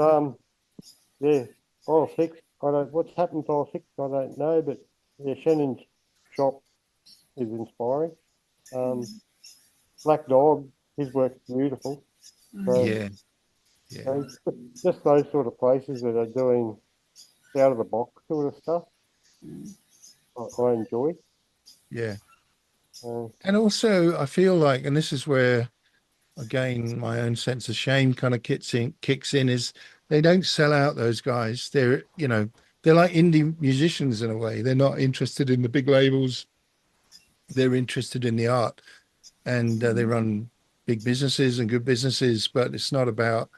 yeah, aisle six. I don't. What's happened to aisle six? I don't know. But yeah, Shannon's shop is inspiring. Um, Black Dog, his work's beautiful. So yeah, yeah, just those sort of places that are doing out of the box sort of stuff, I enjoy. yeah. Uh, And also, I feel like, and this is where again my own sense of shame kind of kicks in, is they don't sell out those guys. They're like indie musicians in a way. They're not interested in the big labels. They're interested in the art, and they run big businesses and good businesses, but it's not about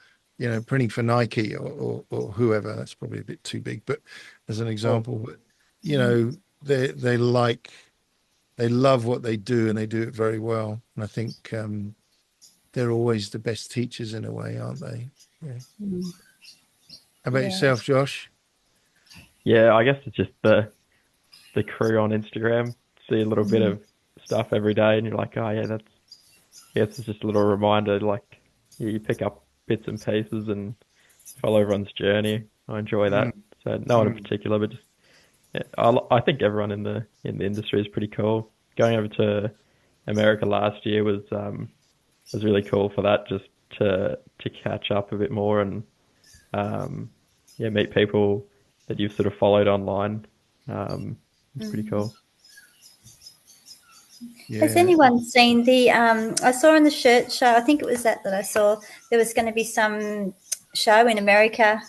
printing for Nike or whoever. That's probably a bit too big, but as an oh, example. But you know they love what they do and they do it very well, and I think they're always the best teachers in a way, aren't they? Yeah. Mm, How about yeah. yourself, Josh? Yeah, I guess it's just the crew on Instagram. See a little bit Mm, of stuff every day, and you're like, oh yeah, that's. I guess it's just a little reminder. Like you pick up bits and pieces and follow everyone's journey. I enjoy Mm, that. So no one in mm. particular, but just yeah, I think everyone in the industry is pretty cool. Going over to America last year was really cool for that, just to catch up a bit more and um, yeah, meet people that you've sort of followed online. It's pretty mm. cool. Has Yeah. anyone seen the? I saw in the shirt show. I think it was that I saw. There was going to be some show in America,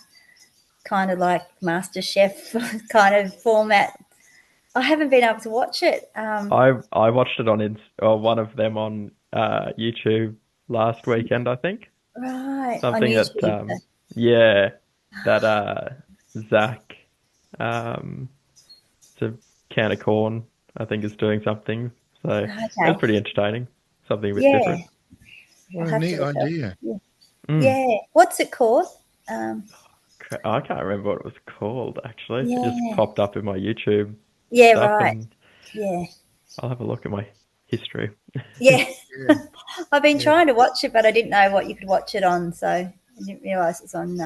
kind of like Master Chef kind of format. I haven't been able to watch it. I watched it on or one of them on YouTube last weekend, I think. Right on Something that YouTube. yeah, that Zach um a can of corn, I think, is doing something. So it's Okay. pretty entertaining. Something a bit Yeah. different. I'll What a have to neat look up. idea. Yeah. Mm. Yeah. What's it called? Um, I can't remember what it was called, actually. It just yeah. popped up in my YouTube Yeah, stuff, right. and Yeah. I'll have a look at my history. Yeah. Yeah, I've been yeah. trying to watch it, but I didn't know what you could watch it on, so I didn't realise it's on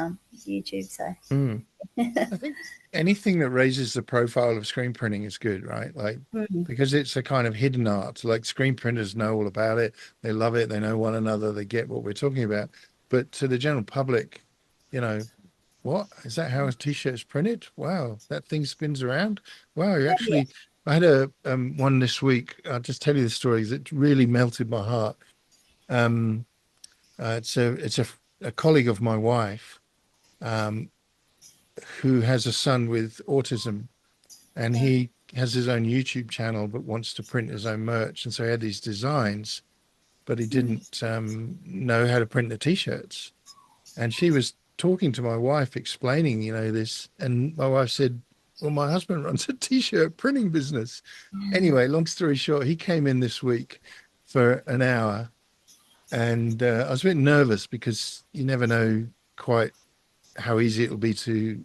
YouTube. So Mm. I think anything that raises the profile of screen printing is good, right? Like, mm, because it's a kind of hidden art. Like screen printers know all about it. They love it. They know one another. They get what we're talking about. But to the general public, you know, what is that? How a t-shirt's printed? Wow, that thing spins around. Wow, you yeah. actually. I had a one this week. I'll just tell you the story. It really melted my heart. Um, it's a colleague of my wife, um, who has a son with autism, and he has his own YouTube channel but wants to print his own merch. And so he had these designs, but he Mm, didn't know how to print the t-shirts. And she was talking to my wife, explaining, this. And my wife said, well, my husband runs a t-shirt printing business. Anyway, long story short, he came in this week for an hour, and I was a bit nervous because you never know quite how easy it'll be to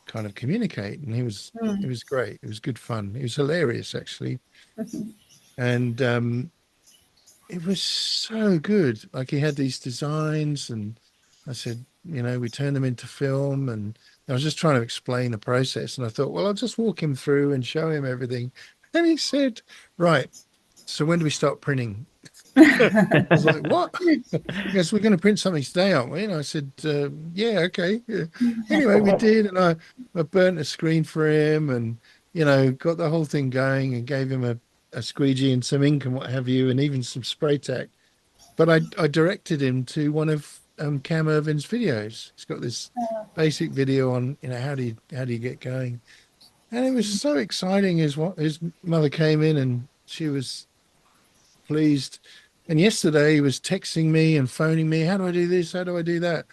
kind of communicate. And it mm, was great. It was good fun. It was hilarious, actually. mhm. And it was so good. Like he had these designs, and I said, we turned them into film, and I was just trying to explain the process. And I thought, well, I'll just walk him through and show him everything. And he said, right, so when do we start printing? I was like, what? He goes, we're going to print something today, aren't we? And I said, yeah, okay. Yeah. Anyway, we did. And I burnt a screen for him, and, got the whole thing going, and gave him a squeegee and some ink and what have you, and even some spray tack. But I directed him to one of Cam Irvin's videos. He's got this basic video on, how do you get going? And it was so exciting. His mother came in, and she was pleased. And yesterday he was texting me and phoning me, how do I do this? How do I do that?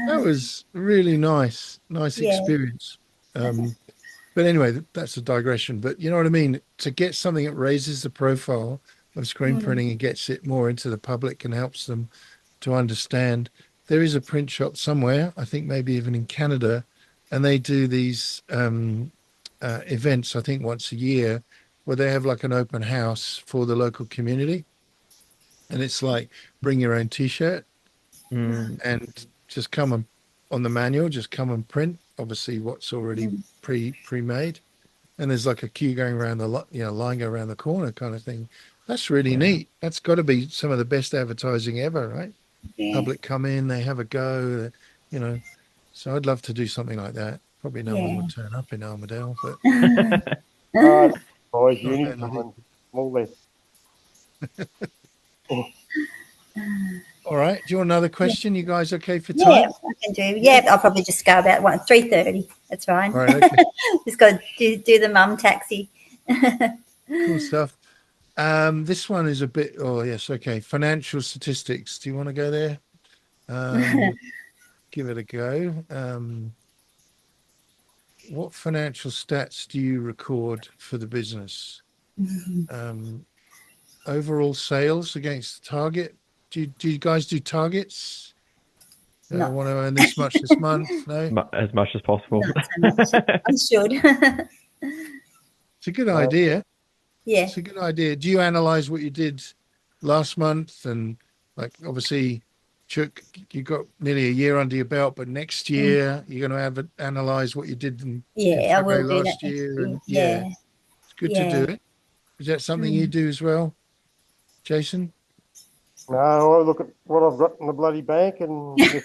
That was really nice Yeah. experience. But anyway, that's a digression. But you know what I mean? To get something that raises the profile of screen Mm, printing and gets it more into the public and helps them to understand. There is a print shop somewhere, I think maybe even in Canada, and they do these events, I think once a year, where they have like an open house for the local community. And it's like bring your own t-shirt Mm. and just come and on the manual, just come and print, obviously what's already mm, pre-made. And there's like a queue going around line go around the corner kind of thing. That's really Yeah. neat. That's got to be some of the best advertising ever, right? yeah. Public come in, they have a go, you know. So I'd love to do something like that. Probably no one Yeah. would turn up in Armadale, but Boys, not a uni bad idea. and all that. All right. Do you want another Yeah. question? You guys okay for Yeah, time? I can do. Yeah. Yeah, I'll probably just go about 3:30. That's fine. All right. Okay. Just got to do the mum taxi. Cool stuff. This one is a bit, oh yes, okay. Financial statistics. Do you want to go there? Give it a go. What financial stats do you record for the business? Um, Overall sales against the target. Do you guys do targets? Not Want to earn this much this month? No? As much as possible. not so much. I should. It's a good No, idea. Yeah. It's a good idea. Do you analyze what you did last month? And like obviously, Chook, you got nearly a year under your belt, but next Mm. year you're going to have analyze what you did in Yeah, I will February do that last next year. year. And yeah, Yeah. it's good to do Yeah. it. Is that something you Mm. do as well, Jason? no, I look at what I've got in the bloody bank, and as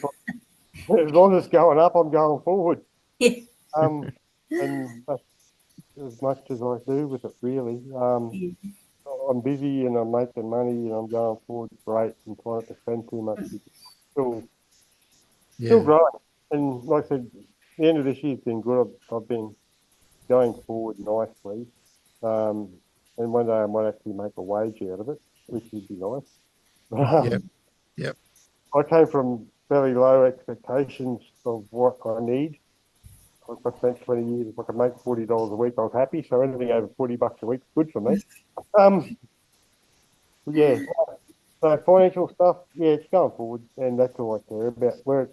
long as it's going up, I'm going forward. Yeah. And that's as much as I do with it, really. Yeah. I'm busy and I'm making money and I'm going forward great and trying not to spend too much. Mm. Because still Yeah. growing. And like I said, the end of this year's been good. I've been going forward nicely. Um, and one day I might actually make a wage out of it, which would be nice. Yep. Yep. I came from fairly low expectations of what I need. I spent 20 years. If I could make $40 a week, I was happy. So anything over $40 a week is good for me. Um, yeah. So financial stuff, yeah, it's going forward, and that's all I care about. Where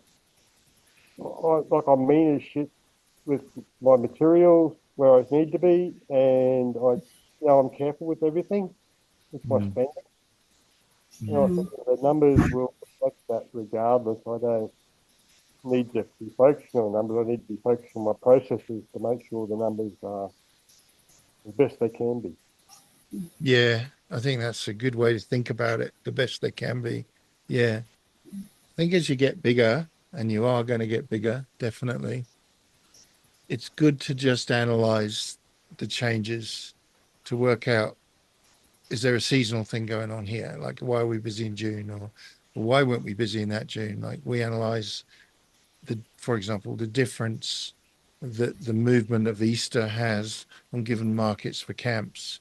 I'm mean as shit with my materials where I need to be, and I'm careful with everything with my Mm, spending. And I mm. think that the numbers will reflect that regardless. I don't need to be focusing on numbers. I need to be focusing on my processes to make sure the numbers are the best they can be. Yeah, I think that's a good way to think about it, the best they can be. Yeah. I think as you get bigger, and you are going to get bigger, definitely, it's good to just analyze the changes to work out, is there a seasonal thing going on here? Like, why are we busy in June, or why weren't we busy in that June? Like, we analyze for example, the difference that the movement of Easter has on given markets for camps,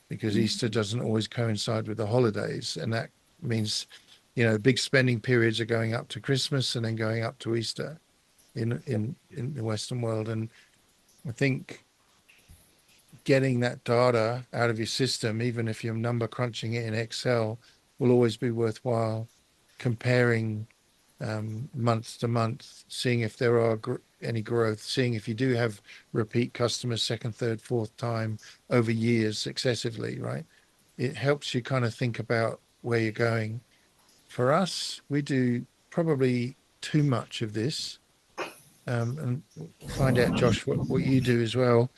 because Easter doesn't always coincide with the holidays. And that means, big spending periods are going up to Christmas and then going up to Easter in the Western world. And I think getting that data out of your system, even if you're number crunching it in Excel, will always be worthwhile. Comparing month to month, seeing if there are any growth, seeing if you do have repeat customers second, third, fourth time over years successively, right? It helps you kind of think about where you're going. For us, we do probably too much of this, and find out, Josh, what you do as well.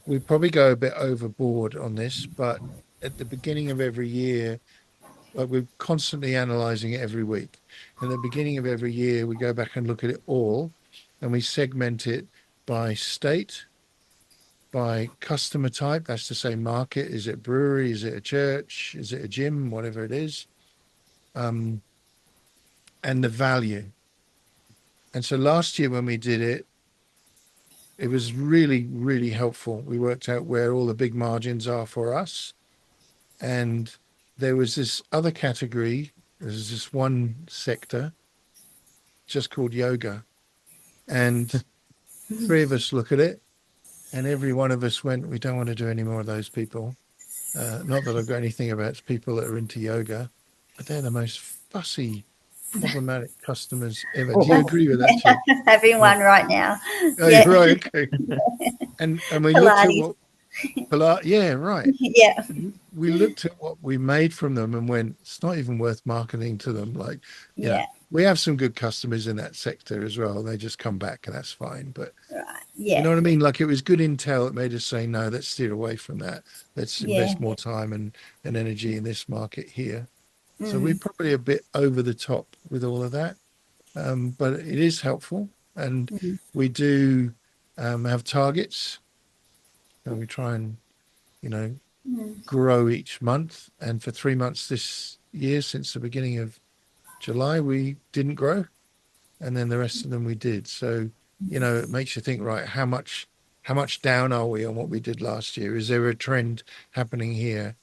We probably go a bit overboard on this, but at the beginning of every year, like, we're constantly analyzing it every week. At the beginning of every year, we go back and look at it all, and we segment it by state, by customer type. That's to say, market. Is it brewery? Is it a church? Is it a gym? Whatever it is. Um, and the value. And so last year when we did it, it was really, really helpful. We worked out where all the big margins are for us. And there was this other category. There's this one sector just called yoga. And three of us look at it, and every one of us went, we don't want to do any more of those people. Not that I've got anything about people that are into yoga, but they're the most fussy, problematic customers ever. Do you agree with that, Chook? Having Yeah. one right now. Oh, Yeah. you're right. Okay. And we looked at Pilates. what, yeah, right. Yeah. We looked at what we made from them and went, it's not even worth marketing to them. Like, Yeah. we have some good customers in that sector as well. They just come back and that's fine. But Right. you Yeah. know what I mean? Like, it was good intel that made us say, no, let's steer away from that. Let's Yeah. invest more time and energy in this market here. So we're Mm. probably a bit over the top with all of that. But it is helpful. And Mm. we do have targets. And we try and, you know, Mm. grow each month. And for 3 months this year, since the beginning of July, we didn't grow. And then the rest of them we did. So, it makes you think, right, how much down are we on what we did last year? Is there a trend happening here?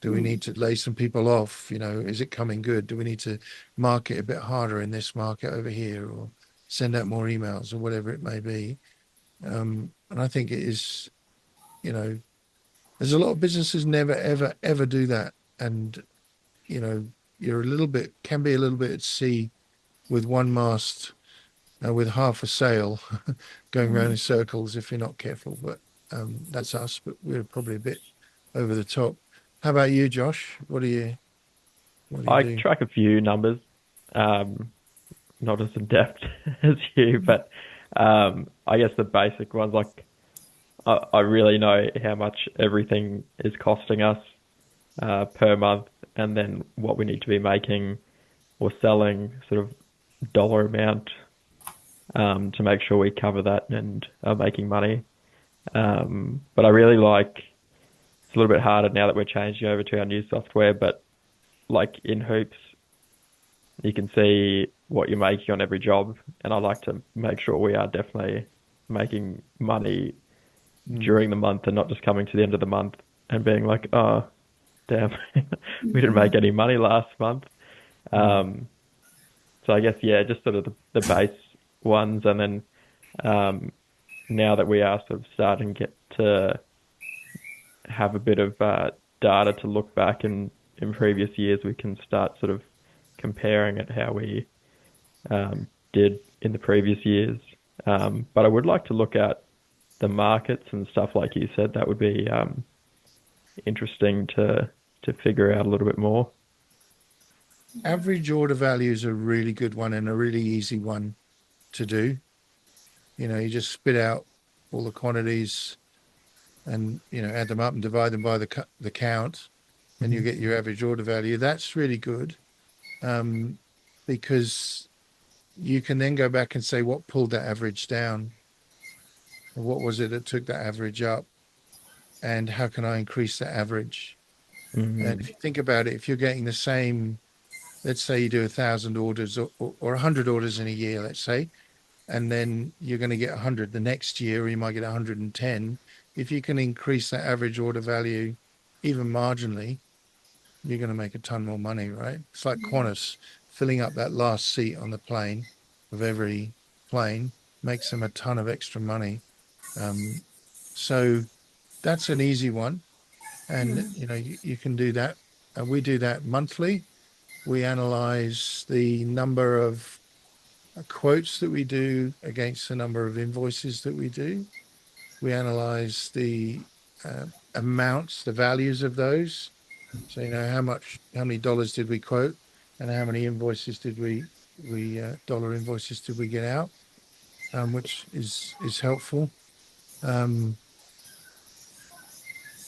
Do we Mm. need to lay some people off? Is it coming good? Do we need to market a bit harder in this market over here, or send out more emails, or whatever it may be? And I think it is, you know, there's a lot of businesses never, ever, ever do that. And, you know, can be a little bit at sea with one mast, with half a sail, going around in Mm. circles if you're not careful. But that's us. But we're probably a bit over the top. How about you, Josh? What do you I do? track a few numbers, um, not as in depth as you, but I guess the basic ones, like I really know how much everything is costing us per month, and then what we need to be making or selling, sort of dollar amount, to make sure we cover that and are making money. But I really like, it's a little bit harder now that we're changing over to our new software, but like in Hoops, you can see what you're making on every job, and I like to make sure we are definitely making money Mm, during the month and not just coming to the end of the month and being like, oh, damn, we didn't Mm. make any money last month. mm, Um, so I guess, yeah, just sort of the base ones. And then now that we are sort of starting to have a bit of data to look back in previous years, we can start sort of comparing at how we did in the previous years. But I would like to look at the markets and stuff like you said. That would be interesting to figure out a little bit more. Average order value is a really good one and a really easy one to do. You just spit out all the quantities and add them up and divide them by the count, and you get your average order value. That's really good, because you can then go back and say what pulled that average down, and what was it that took that average up, and how can I increase that average. And if you think about it, if you're getting the same, let's say you do 1,000 orders or 100 orders in a year, let's say, and then you're going to get 100 the next year, or you might get 110. If you can increase that average order value even marginally, you're going to make a ton more money, right? It's like Qantas filling up that last seat on the plane of every plane makes them a ton of extra money. So that's an easy one. And, you can do that. And we do that monthly. We analyze the number of quotes that we do against the number of invoices that we do. We analyze the amounts, the values of those. So how many dollars did we quote, and how many invoices did we dollar invoices did we get out, which is helpful.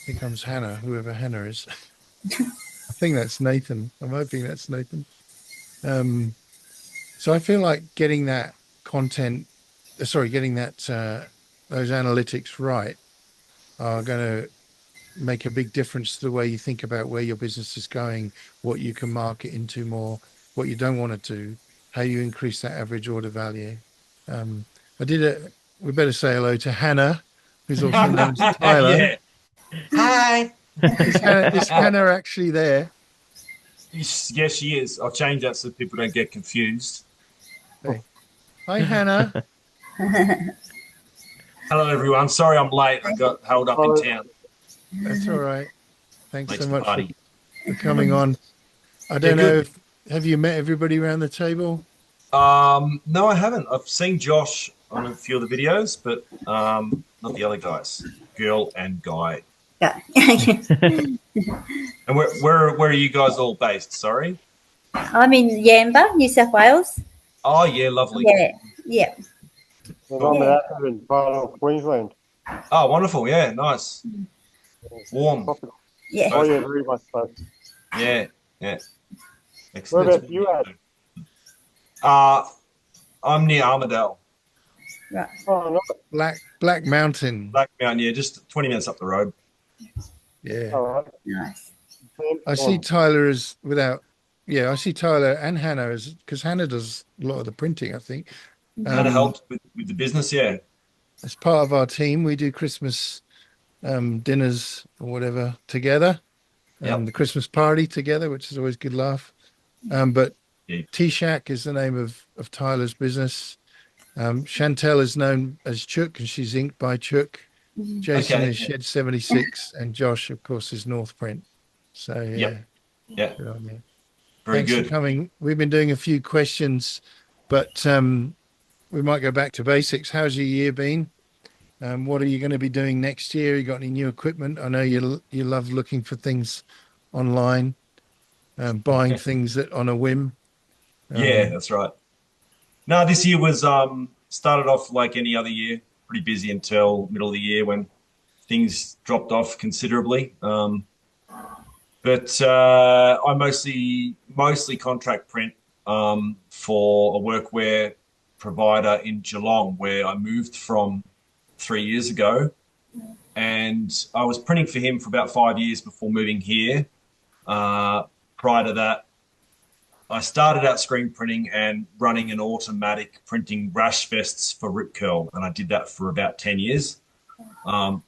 Here comes Hannah, whoever Hannah is. I think that's Nathan. I'm hoping that's Nathan. So I feel like getting that getting that those analytics right are going to make a big difference to the way you think about where your business is going, what you can market into more, what you don't want to do, how you increase that average order value. We better say hello to Hannah, who's also known as Tyler. Yeah. Hi. Is Hannah actually there? Yes, she is. I'll change that so people don't get confused. Hey. Hi, Hannah. Hello, everyone. Sorry I'm late. I got held up in town. That's all right. Thanks Makes so the much party. for coming on. I don't know good. have you met everybody around the table? No, I haven't. I've seen Josh on a few of the videos, but not the other guys, girl and guy. Yeah. And where are you guys all based? Sorry. I'm in Yamba, New South Wales. Oh yeah, lovely. Yeah, yeah. And I'm an actor in part of Queensland. Oh, wonderful. Yeah, nice. Warm. Yeah. Oh yeah, very much so. Yeah, yeah. Where Excellent. about you at? I'm near Armidale. Right. Oh no. Black Mountain. Black Mountain, yeah, just 20 minutes up the road. Yeah. All right. Nice. I see Tyler as I see Tyler and Hannah as, because Hannah does a lot of the printing, I think. Hannah helped with the business, yeah. As part of our team, we do Christmas dinners or whatever together. Yep. The Christmas party together, which is always a good laugh. But Yeah. T-Shack is the name of Tyler's business. Chantel is known as Chook, and she's inked by Chook. Jason is Shed 76, and Josh, of course, is North Print. So yeah. Good on you. Very Thanks good. for coming. We've been doing a few questions, but we might go back to basics. How's your year been? What are you going to be doing next year? You got any new equipment? I know you love looking for things online, buying things that on a whim. Yeah, that's right. No, this year was started off like any other year, pretty busy until middle of the year when things dropped off considerably. But I mostly contract print for a workwear provider in Geelong, where I moved from 3 years ago. And I was printing for him for about 5 years before moving here. Prior to that, I started out screen printing and running an automatic printing rash vests for Rip Curl, and I did that for about 10 years. I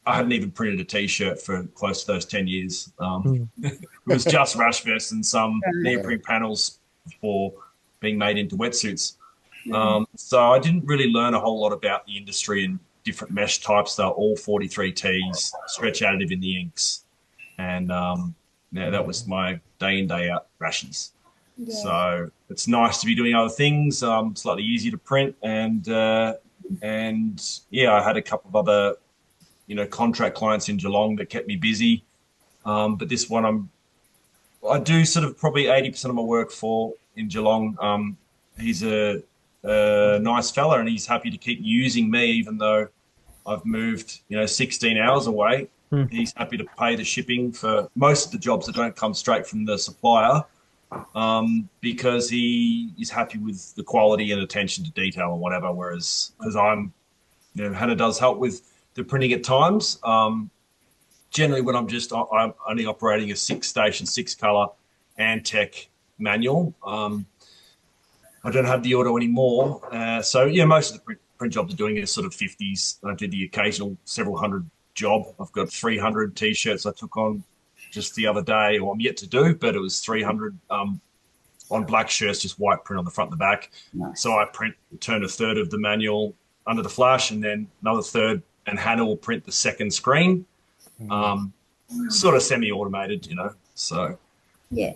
hadn't even printed a T-shirt for close to those 10 years. It was just rash vests and some neoprene panels before being made into wetsuits. So I didn't really learn a whole lot about the industry and different mesh types. They're all 43Ts, stretch additive in the inks. And yeah, that was my day in, day out rashes. Yeah. So it's nice to be doing other things, slightly easier to print. And yeah, I had a couple of other, contract clients in Geelong that kept me busy. But this one I do sort of probably 80% of my work for in Geelong. He's a nice fella and he's happy to keep using me even though I've moved, 16 hours away. Hmm. He's happy to pay the shipping for most of the jobs that don't come straight from the supplier, because he is happy with the quality and attention to detail or whatever. Whereas, because Hannah does help with the printing at times. Generally, when I'm only operating a 6-station, 6-color Antec manual. I don't have the auto anymore. So yeah, most of the print jobs are doing is sort of 50s. I do the occasional several hundred job. I've got 300 t-shirts I took on just the other day, or I'm yet to do, but it was 300 on black shirts, just white print on the front and the back. Nice. So I turn a third of the manual under the flash and then another third, and Hannah will print the second screen. Sort of semi-automated, so. Yeah.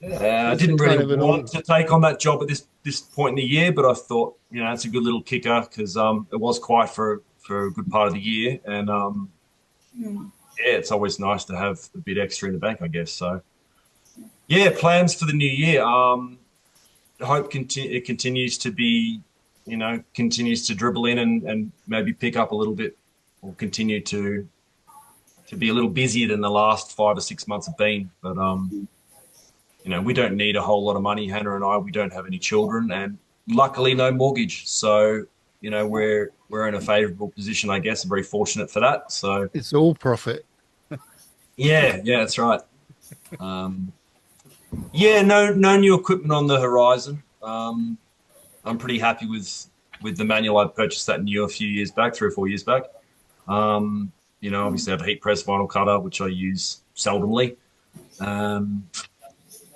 I It's a didn't kind really of an want to take on that job at this point in the year, but I thought, it's a good little kicker because it was quiet for a good part of the year, and yeah, it's always nice to have a bit extra in the bank, I guess. So yeah, plans for the new year. I hope it continues to be, continues to dribble in and maybe pick up a little bit, or continue to be a little busier than the last 5 or 6 months have been, but we don't need a whole lot of money, Hannah and I. We don't have any children, and luckily no mortgage. So, we're in a favourable position, I guess. I'm very fortunate for that. So, It's all profit. yeah, that's right. Yeah, no new equipment on the horizon. I'm pretty happy with the manual. I purchased that new a few years back, 3 or 4 years back. Obviously I have a heat press vinyl cutter, which I use seldomly.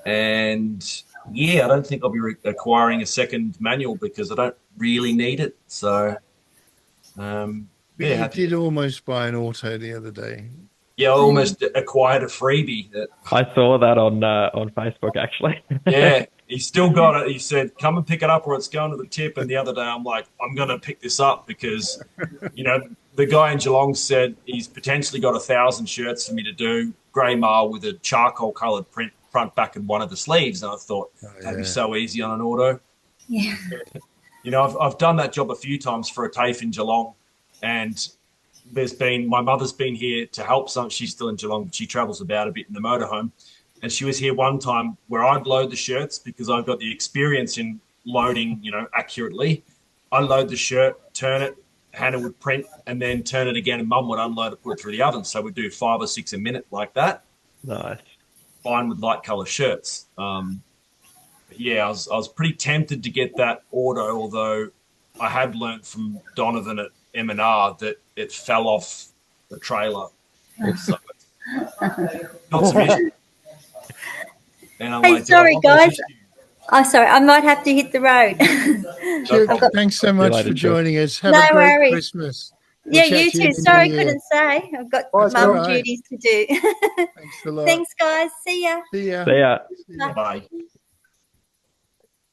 And yeah, I don't think I'll be acquiring a second manual because I don't really need it. So, But yeah, you happy. did almost buy an auto the other day. Yeah, I almost acquired a freebie. I saw that on Facebook actually. Yeah, he still got it. He said, "Come and pick it up, or it's going to the tip." And the other day, I'm like, "I'm going to pick this up because, the guy in Geelong said he's potentially got 1,000 shirts for me to do, grey mail with a charcoal coloured print front, back, and one of the sleeves." And I thought that'd be so easy on an auto. Yeah. I've done that job a few times for a TAFE in Geelong, and my mother's been here to help. She's still in Geelong, but she travels about a bit in the motorhome. And she was here one time where I'd load the shirts because I've got the experience in loading, accurately. I load the shirt, turn it, Hannah would print, and then turn it again, and Mum would unload it, put it through the oven. So we'd do 5 or 6 a minute like that. Nice. Fine with light color shirts. Yeah, I was pretty tempted to get that auto, although I had learnt from Donovan at M&R that it fell off the trailer. So got some issues. And I'm Hey, like, sorry, "Oh, I've got guys. issues." Oh, sorry. I might have to hit the road. No problem. Thanks so you much later, for Chook. joining us. Have No a great worries. Christmas. Yeah, We'll chat you to you too. in the Sorry, new year. couldn't say. I've got That's all mum right. duties to do. Thanks a lot. Thanks, guys. See ya. See ya. See ya. See ya. Bye.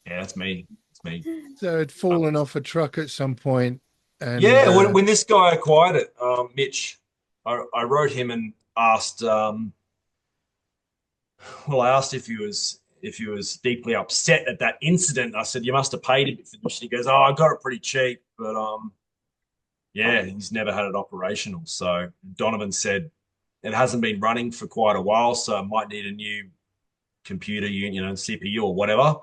Yeah, that's me. It's me. So it'd fallen off a truck at some point, and Yeah, when this guy acquired it, Mitch, I wrote him and asked. I asked if he was deeply upset at that incident. I said, "You must have paid him for this." He goes, "Oh, I got it pretty cheap, but yeah, he's never had it operational." So Donovan said it hasn't been running for quite a while, so I might need a new computer unit, CPU or whatever.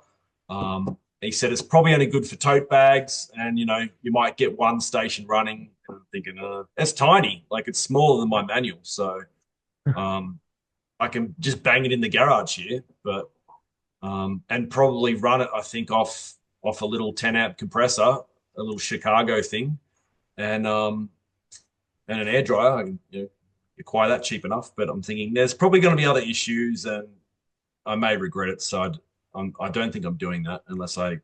He said it's probably only good for tote bags, and you might get one station running. And I'm thinking, it's tiny, like it's smaller than my manual, so I can just bang it in the garage here, but and probably run it, I think, off a little 10 amp compressor, a little Chicago thing, and an air dryer. I can acquire that cheap enough, but I'm thinking there's probably going to be other issues, and I may regret it. So I don't think I'm doing that unless I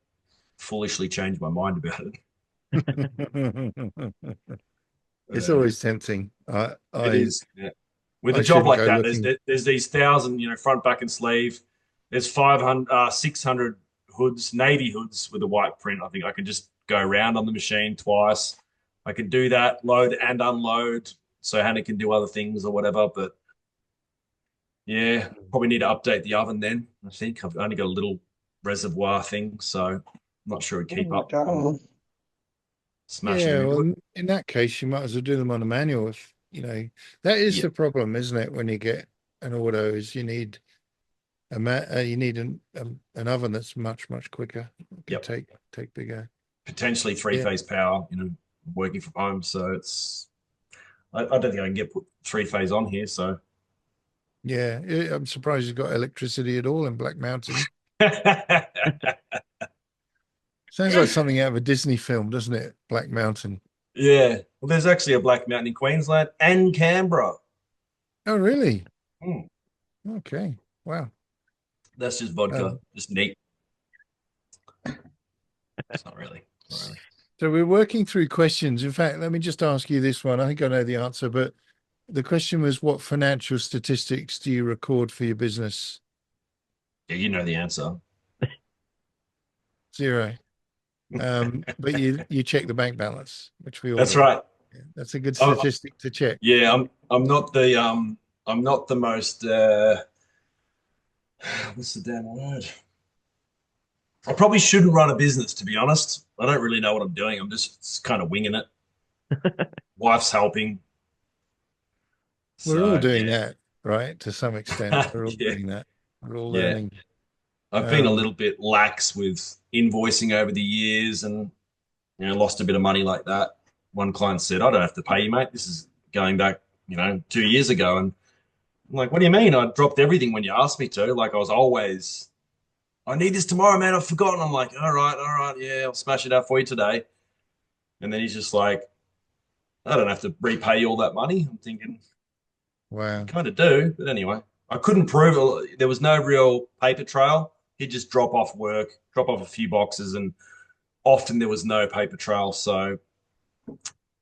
foolishly changed my mind about it. It's always tempting. It is. Yeah. With a I job shouldn't like go that, looking. there's these thousand, front, back, and sleeve. There's 500, 600 hoods, navy hoods with a white print. I think I can just go around on the machine twice. I can do that, load and unload, so Hannah can do other things or whatever. But yeah, probably need to update the oven then. I think I've only got a little reservoir thing, so I'm not sure it'd keep up. Smashing Yeah, into it. well, in that case, you might as well do them on a manual. If that is Yeah, the problem, isn't it? When you get an auto, is you need you need an oven that's much quicker. It can yep. take bigger. Potentially three Yeah, phase power. Working from home, so I don't think I can get put three phase on here. So yeah. I'm surprised you've got electricity at all in Black Mountain. Sounds like something out of a Disney film, doesn't it? Black Mountain. yeah. Well, there's actually a Black Mountain in Queensland and Canberra. Oh, really? Hmm. Okay. Wow. That's just vodka, Um, just neat. It's not really. Not really. so we're working through questions. In fact, let me just ask you this one. I think I know the answer, but the question was, what financial statistics do you record for your business? Yeah, you know the answer. Zero. But you check the bank balance, which we all That's do. right. Yeah, that's a good Oh, statistic to check. yeah, I'm not the most what's the damn word? I probably shouldn't run a business, to be honest. I don't really know what I'm doing. I'm just kind of winging it. Wife's helping. We're all So doing yeah. that, right? To some extent, we're all Yeah. doing that. We're all Yeah. learning. I've been a Um, little bit lax with invoicing over the years and lost a bit of money like that. One client said, I don't have to pay you, mate. This is going back, 2 years ago. And I'm like, what do you mean? I dropped everything when you asked me to. Like I was always, I need this tomorrow, man. I've forgotten. I'm like, all right, yeah, I'll smash it out for you today. And then he's just like, I don't have to repay you all that money. I'm thinking, wow. kind of do. But anyway, I couldn't prove it. There was no real paper trail. He'd just drop off work, drop off a few boxes, and often there was no paper trail. So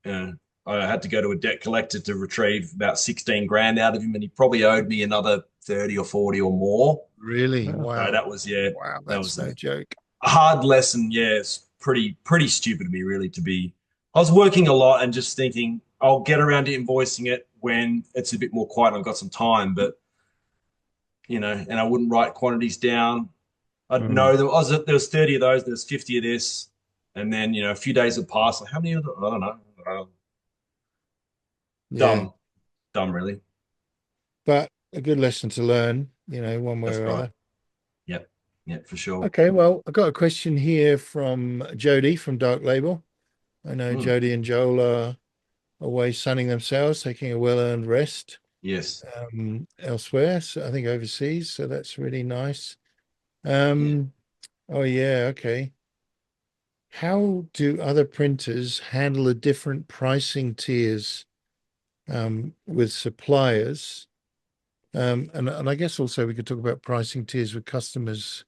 uh, I had to go to a debt collector to retrieve about 16 grand out of him, and he probably owed me another 30 or 40 or more. Really? So Wow. that was, yeah, Wow. that That's was no a joke. hard lesson. Yeah, it's pretty stupid of me, really, to be. I was working a lot and just thinking I'll get around to invoicing it when it's a bit more quiet and I've got some time, but and I wouldn't write quantities down. I'd Mm. know there was 30 of those, there's 50 of this, and then a few days would pass. Like, how many of them? I don't know. Yeah. Dumb, dumb, really. But a good lesson to learn, one way That's or right. other. Yep, yep, for sure. Okay, well, I've got a question here from Jody from Dark Label. I know Mm, Jody and Joel are away sunning themselves, taking a well-earned rest yes, elsewhere. So I think overseas. So that's really nice. yeah. Oh yeah, okay. How do other printers handle the different pricing tiers with suppliers? And I guess also we could talk about pricing tiers with customers.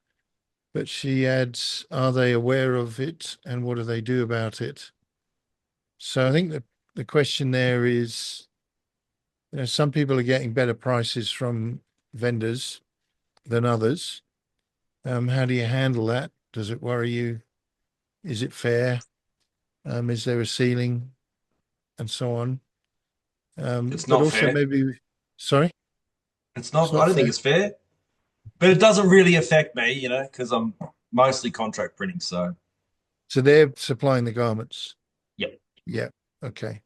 But she adds, are they aware of it and what do they do about it? So I think the question there is, some people are getting better prices from vendors than others. How do you handle that? Does it worry you? Is it fair? Is there a ceiling and so on? It's But not also fair. maybe, sorry, It's it's not. I not don't think fair. it's fair, but it doesn't really affect me, because I'm mostly contract printing. So, So they're supplying the garments. yep. Yeah. Okay.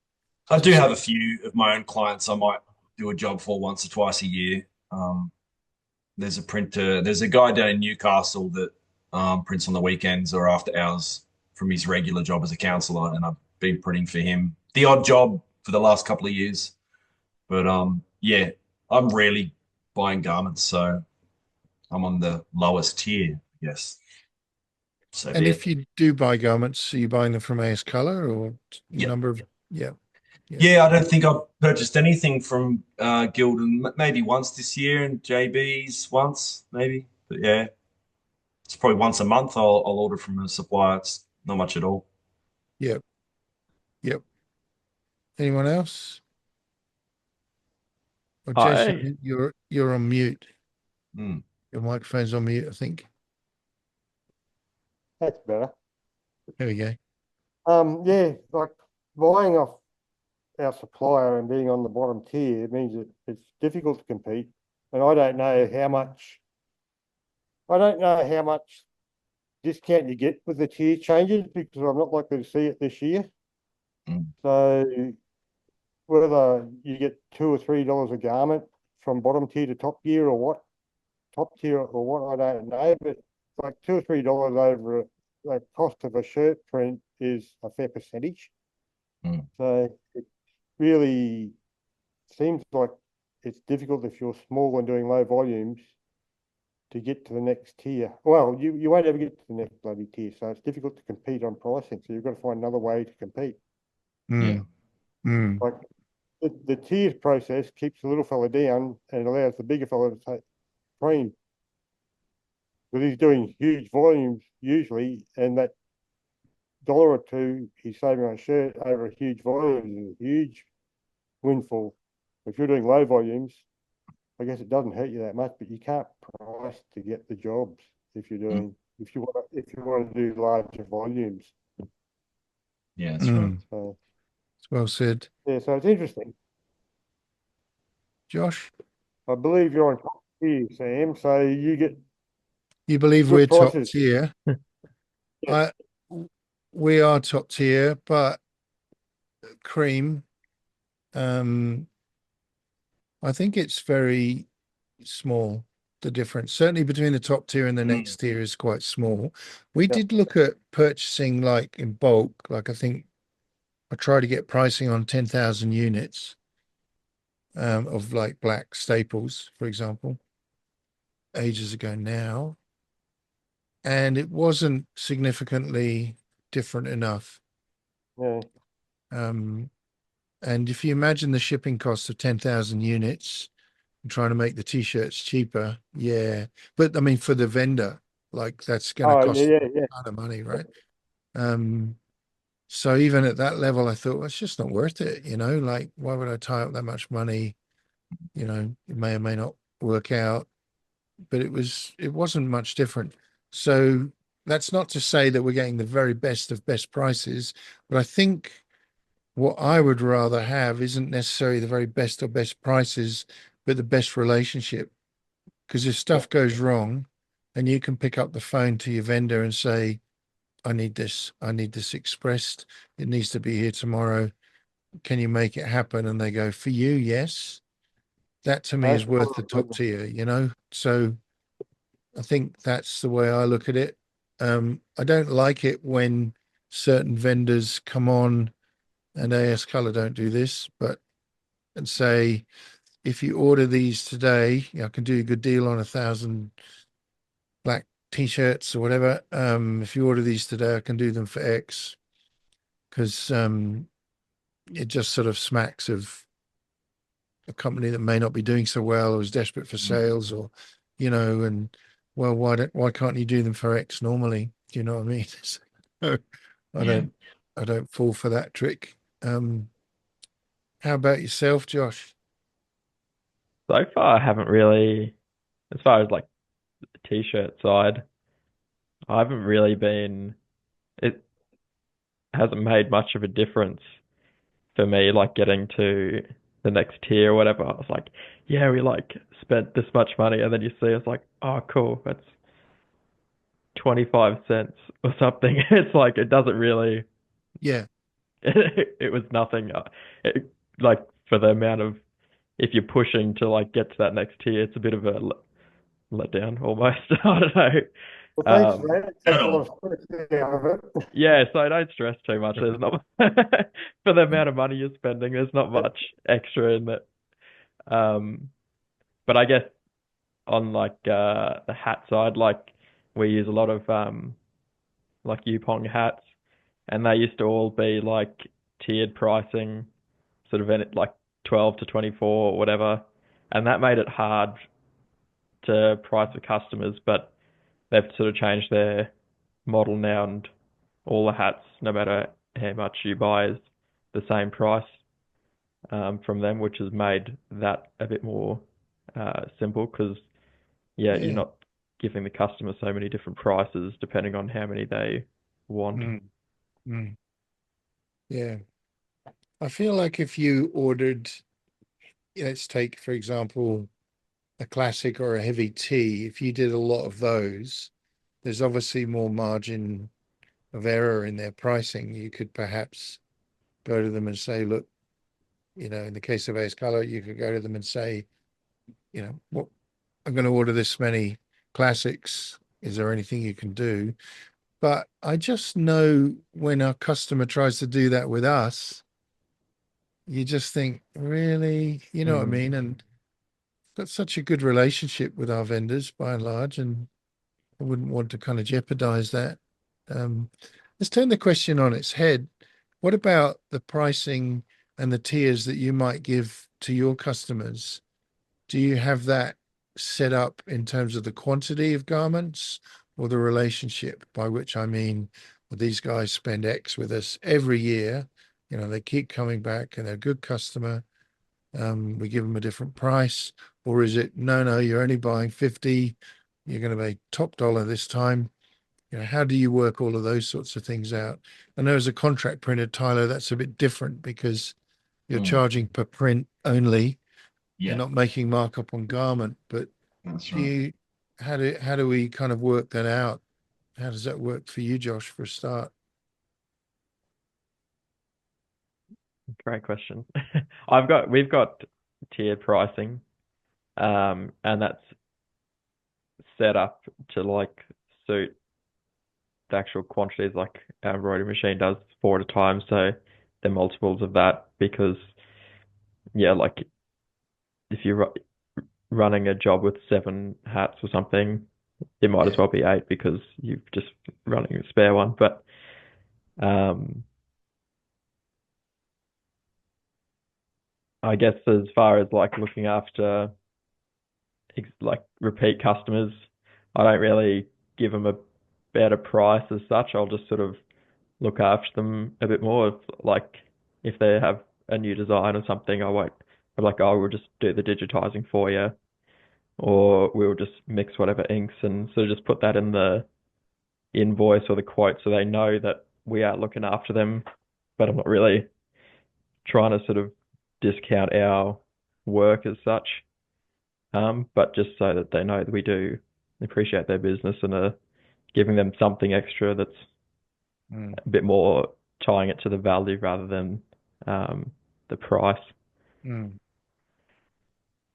I do So have a few of my own clients I might do a job for once or twice a year. Um, there's a printer. There's a guy down in Newcastle that prints on the weekends or after hours from his regular job as a counsellor, and I've been printing for him the odd job for the last couple of years. But yeah, I'm rarely buying garments, so I'm on the lowest tier, I guess. So and be if it. you do buy garments, are you buying them from AS Color or Yep. number of, yeah, yeah. Yeah, I don't think I've purchased anything from Gildan, maybe once this year, and JB's once, maybe. But yeah, It's probably once a month I'll order from a supplier. It's not much at all. Yep. Yep. Anyone else? Oh, I Jason, you're on mute. Mm. Your microphone's on mute, I think. That's better. There we go. Yeah, like buying off our supplier and being on the bottom tier means that it's difficult to compete. And I don't know how much discount you get with the tier changes because I'm not likely to see it this year. Mm. So whether you get $2 or $3 a garment from bottom tier to top tier or what, top tier or what, I don't know. But like $2 or $3 over the cost of a shirt print is a fair percentage. Mm. So it really seems like it's difficult if you're small and doing low volumes to get to the next tier. Well, you won't ever get to the next bloody tier, so it's difficult to compete on pricing. So you've got to find another way to compete. Yeah. Mm, mm, Like the tiers process keeps the little fella down and allows the bigger fella to take cream. But he's doing huge volumes usually, and that dollar or two he's saving on a shirt over a huge volume is a huge windfall. If you're doing low volumes, I guess it doesn't hurt you that much, but you can't price to get the jobs Mm. if you want to do larger volumes. Yeah, that's right. mm. So It's well said. yeah, so it's interesting. Josh, I believe you're on top here, Sam. So you get you believe we're good top prices. tier? Yeah, I we are top tier, but cream, um, I think it's very small. The difference, certainly between the top tier and the Mm. next tier, is quite small. We yeah. did look at purchasing like in bulk, like I think I tried to get pricing on 10,000 units of like black staples, for example, ages ago now. And it wasn't significantly different enough. Yeah. Um, and if you imagine the shipping cost of 10,000 units and trying to make the t-shirts cheaper, yeah. But I mean, for the vendor, like that's going to Oh, yeah, cost yeah, yeah. a lot of money, right? Um, so even at that level, I thought, well, it's just not worth it, like why would I tie up that much money? It may or may not work out, but it wasn't much different. So that's not to say that we're getting the very best of best prices, but I think what I would rather have isn't necessarily the very best or best prices, but the best relationship. Because if Yeah. stuff goes wrong and you can pick up the phone to your vendor and say, I need this expressed, it needs to be here tomorrow. Can you make it happen? And they go, for you, yes. That to me That's is worth the top probably, tier. So I think that's the way I look at it. I don't like it when certain vendors come on and AS Color don't do this, but and say, if you order these today, I can do a good deal on 1,000 black t-shirts or whatever. If you order these today, I can do them for X because it just sort of smacks of a company that may not be doing so well or is desperate for Mm. sales or, and well, why can't you do them for X normally? Do you know what I mean? So I Yeah. don't I don't fall for that trick. How about yourself, Josh? so far I haven't really, as far as like the t-shirt side, I haven't really been. It hasn't made much of a difference for me, like getting to the next tier or whatever. I was like, yeah, we like spent this much money, and then you see it's like, oh, cool, that's 25 cents or something. It's like it doesn't really. Yeah, It was nothing. Like for the amount of if you're pushing to like get to that next tier, it's a bit of a letdown almost. I don't know. well, thanks for Um, that. It At takes a lot all. of stress out of it. yeah, so don't stress too much. There's not for the amount of money you're spending. There's not much extra in it. Um, but I guess on like the hat side, like we use a lot of like Yupong hats, and they used to all be like tiered pricing, sort of in it like 12 to 24 or whatever, and that made it hard to price for customers. But they've sort of changed their model now, and all the hats, no matter how much you buy, is the same price from them, which has made that a bit more simple because, yeah, you're Yeah. not giving the customer so many different prices depending on how many they want. Mm, mm. Yeah. I feel like if you ordered, let's take, for example, a classic or a heavy tea, if you did a lot of those, there's obviously more margin of error in their pricing. You could perhaps go to them and say, look, in the case of Ace Color, you could go to them and say, what I'm going to order this many classics. Is there anything you can do? But I just know when our customer tries to do that with us, you just think, really, you know what I Mm. mean? And got such a good relationship with our vendors by and large, and I wouldn't want to kind of jeopardize that. Um, let's turn the question on its head. What about the pricing and the tiers that you might give to your customers? Do you have that set up in terms of the quantity of garments or the relationship? By which I mean, well, these guys spend X with us every year. They keep coming back and they're a good customer. We give them a different price. Or is it, no, no, you're only buying 50, you're going to pay top dollar this time? How do you work all of those sorts of things out? I know as a contract printer, Tyler, that's a bit different because you're Mm, charging per print only. You're yeah, not making markup on garment, but that's do right. you, how do we kind of work that out? How does that work for you, Josh, for a start? Great question. We've got tiered pricing, and that's set up to like suit the actual quantities like our embroidery machine does 4 at a time. So they're multiples of that because, yeah, like if you're running a job with 7 hats or something, it might as Yeah. well be 8 because you've just running a spare one. But um, I guess as far as like looking after like repeat customers, I don't really give them a better price as such. I'll just sort of look after them a bit more. Like if they have a new design or something, I won't. I'm like, oh, we'll just do the digitizing for you, or we'll just mix whatever inks and sort of just put that in the invoice or the quote so they know that we are looking after them. But I'm not really trying to sort of discount our work as such, but just so that they know that we do appreciate their business and are giving them something extra that's Mm, a bit more tying it to the value rather than the price. mm.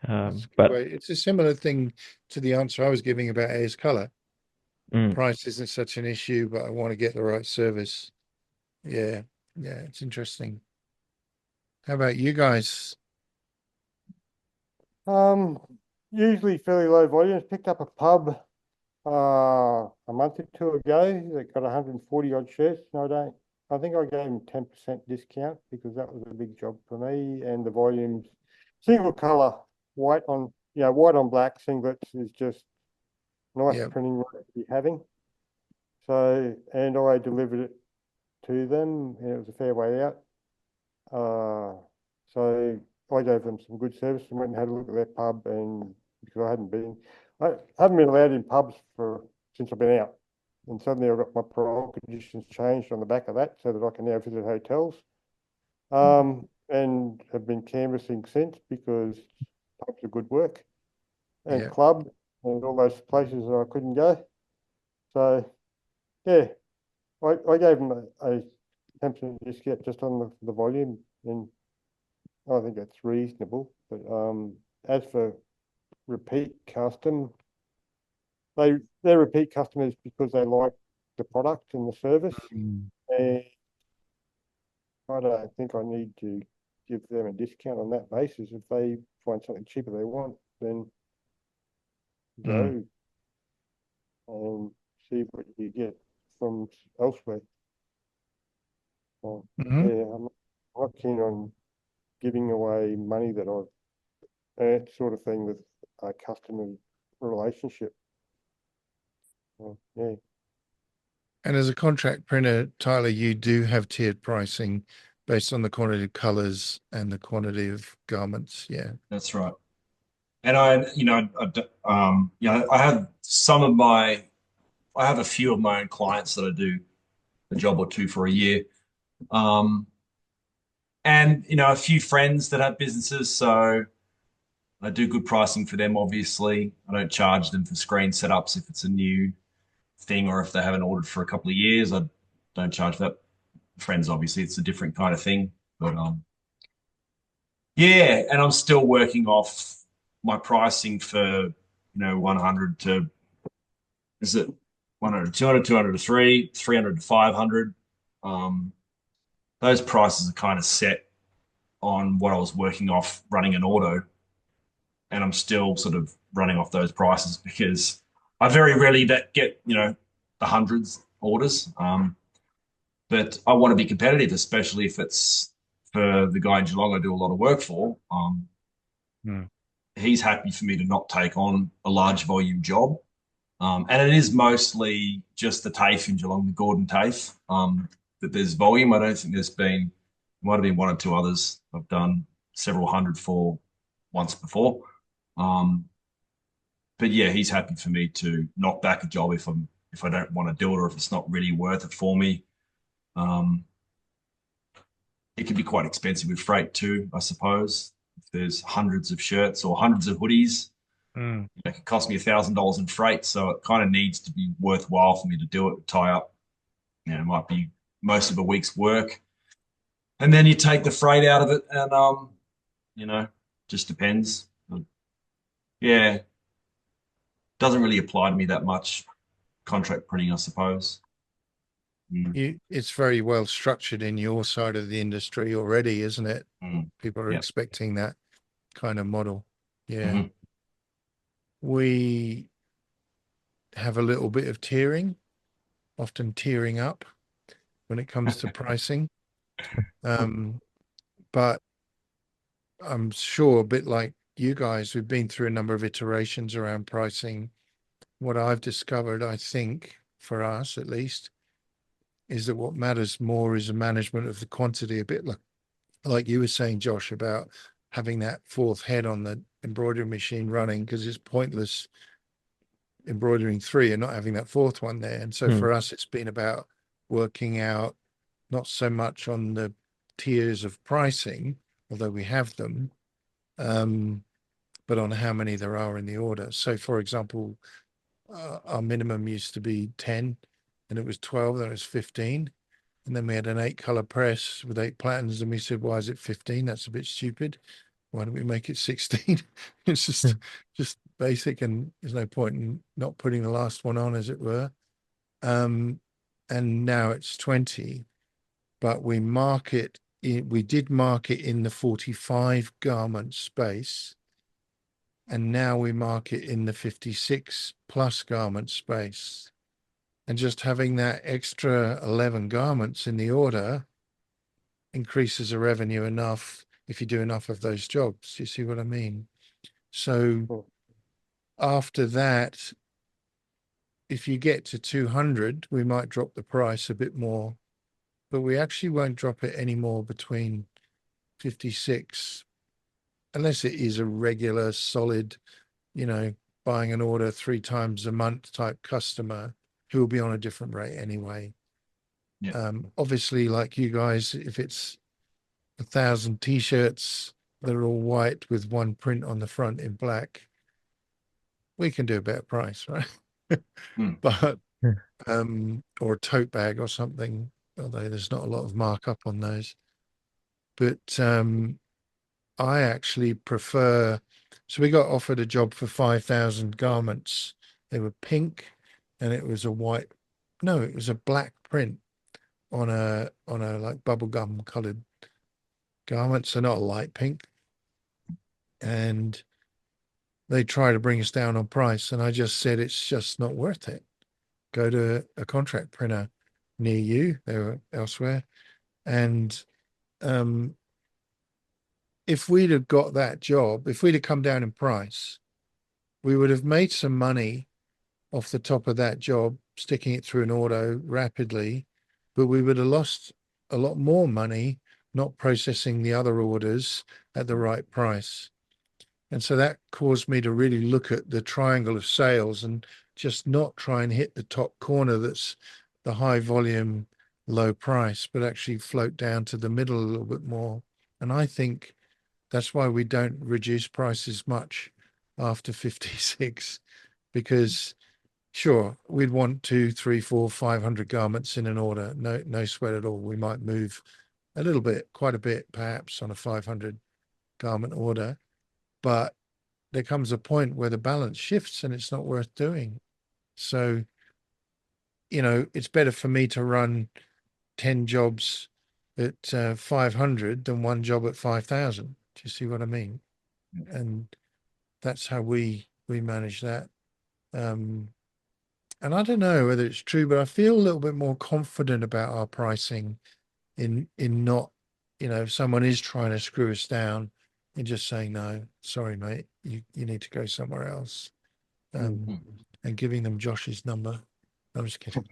That's a good But way. It's a similar thing to the answer I was giving about A's color. mm, Price isn't such an issue, but I want to get the right service. Yeah. Yeah. It's interesting. How about you guys? Um, Usually fairly low volumes. Picked up a pub a month or two ago. They got 140 odd shirts. No, I don't. I think I gave them 10% discount because that was a big job for me. And the volumes, single color, white on black singlets is just nice Yeah. printing work to be having. So, and I delivered it to them, and it was a fair way out. So I gave them some good service and went and had a look at their pub, and because I haven't been allowed in pubs since I've been out, and suddenly I got my parole conditions changed on the back of that, so that I can now visit hotels. And have been canvassing since because pubs are good work, and Yeah. club and all those places that I couldn't go. So yeah, I gave them a 10% discount just on the volume, and I think that's reasonable. But as for repeat custom, they're repeat customers because they like the product and the service, Mm, and I don't think I need to give them a discount on that basis. If they find something cheaper they want, then mm, go and see what you get from elsewhere. mhm. Yeah, I'm not keen on giving away money that I've earned, sort of thing, with a customer relationship. Yeah. And as a contract printer, Tyler, you do have tiered pricing based on the quantity of colors and the quantity of garments. Yeah. That's right. And I have I have a few of my own clients that I do a job or two for a year. Um, and, a few friends that have businesses. So I do good pricing for them, obviously. I don't charge them for screen setups if it's a new thing or if they haven't ordered for a couple of years. I don't charge that. Friends, obviously, it's a different kind of thing. But yeah, and I'm still working off my pricing for, 100 to, is it 100 to 200, 200 to 3, 300 to 500. Um, those prices are kind of set on what I was working off running an auto. And I'm still sort of running off those prices because I very rarely get, the hundreds orders. But I want to be competitive, especially if it's for the guy in Geelong I do a lot of work for. Hmm. He's happy for me to not take on a large volume job. And it is mostly just the TAFE in Geelong, the Gordon TAFE, that there's volume. I don't think might have been one or two others I've done several hundred for once before. Um, but yeah, he's happy for me to knock back a job if I don't want to do it or if it's not really worth it for me. Um, it can be quite expensive with freight too, I suppose. If there's hundreds of shirts or hundreds of hoodies, Hmm. it could cost me $1,000 in freight. So it kind of needs to be worthwhile for me to do it, tie up. It might be most of a week's work. And then you take the freight out of it and you know, just depends. But yeah, doesn't really apply to me that much. Contract printing, I suppose. Mm, It's very well structured in your side of the industry already, isn't it? mm, People are yeah. expecting that kind of model. Yeah. Hmm. We have a little bit of tiering, often tiering up when it comes to pricing. But I'm sure a bit like you guys, we've been through a number of iterations around pricing. What I've discovered, I think, for us at least, is that what matters more is the management of the quantity, a bit like you were saying, Josh, about having that fourth head on the embroidery machine running, because it's pointless embroidering three and not having that fourth one there. And so Hmm. for us, it's been about working out not so much on the tiers of pricing, although we have them, but on how many there are in the order. So, for example, our minimum used to be 10, and it was 12, then it was 15. And then we had an 8 color press with 8 patterns, and we said, why is it 15? That's a bit stupid. Why don't we make it 16? It's just basic, and there's no point in not putting the last one on, as it were. And now it's 20, but we did mark it in the 45 garment space, and now we mark it in the 56 plus garment space. And just having that extra 11 garments in the order increases the revenue enough if you do enough of those jobs. You see what I mean? So Mm. after that, if you get to 200, we might drop the price a bit more, but we actually won't drop it anymore between 56, unless it is a regular, solid, you know, buying an order 3 times a month type customer who will be on a different rate anyway. Yeah. Obviously, like you guys, if it's 1,000 t-shirts that are all white with one print on the front in black, we can do a better price, right? Mm. But Hmm. or a tote bag or something, although there's not a lot of markup on those. But I actually prefer. So we got offered a job for 5,000 garments. They were pink, and it was a white. No, it was a black print on a like bubblegum colored garment, so not a light pink. And they try to bring us down on price, and I just said it's just not worth it. Go to a contract printer near you. They were elsewhere, and um, if we'd have got that job, if we'd have come down in price, we would have made some money off the top of that job, sticking it through an auto rapidly, but we would have lost a lot more money not processing the other orders at the right price. And so that caused me to really look at the triangle of sales and just not try and hit the top corner that's the high volume, low price, but actually float down to the middle a little bit more. And I think that's why we don't reduce prices much after 56, because sure, we'd want 2, 3, 4, 500 garments in an order. No sweat at all. We might move a little bit, quite a bit, perhaps on a 500 garment order, but there comes a point where the balance shifts and it's not worth doing. So, it's better for me to run 10 jobs at 500 than one job at 5,000. Do you see what I mean? And that's how we manage that. And I don't know whether it's true, but I feel a little bit more confident about our pricing in not, if someone is trying to screw us down, and just saying, no, sorry, mate, you need to go somewhere else. And giving them Josh's number. I'm just kidding.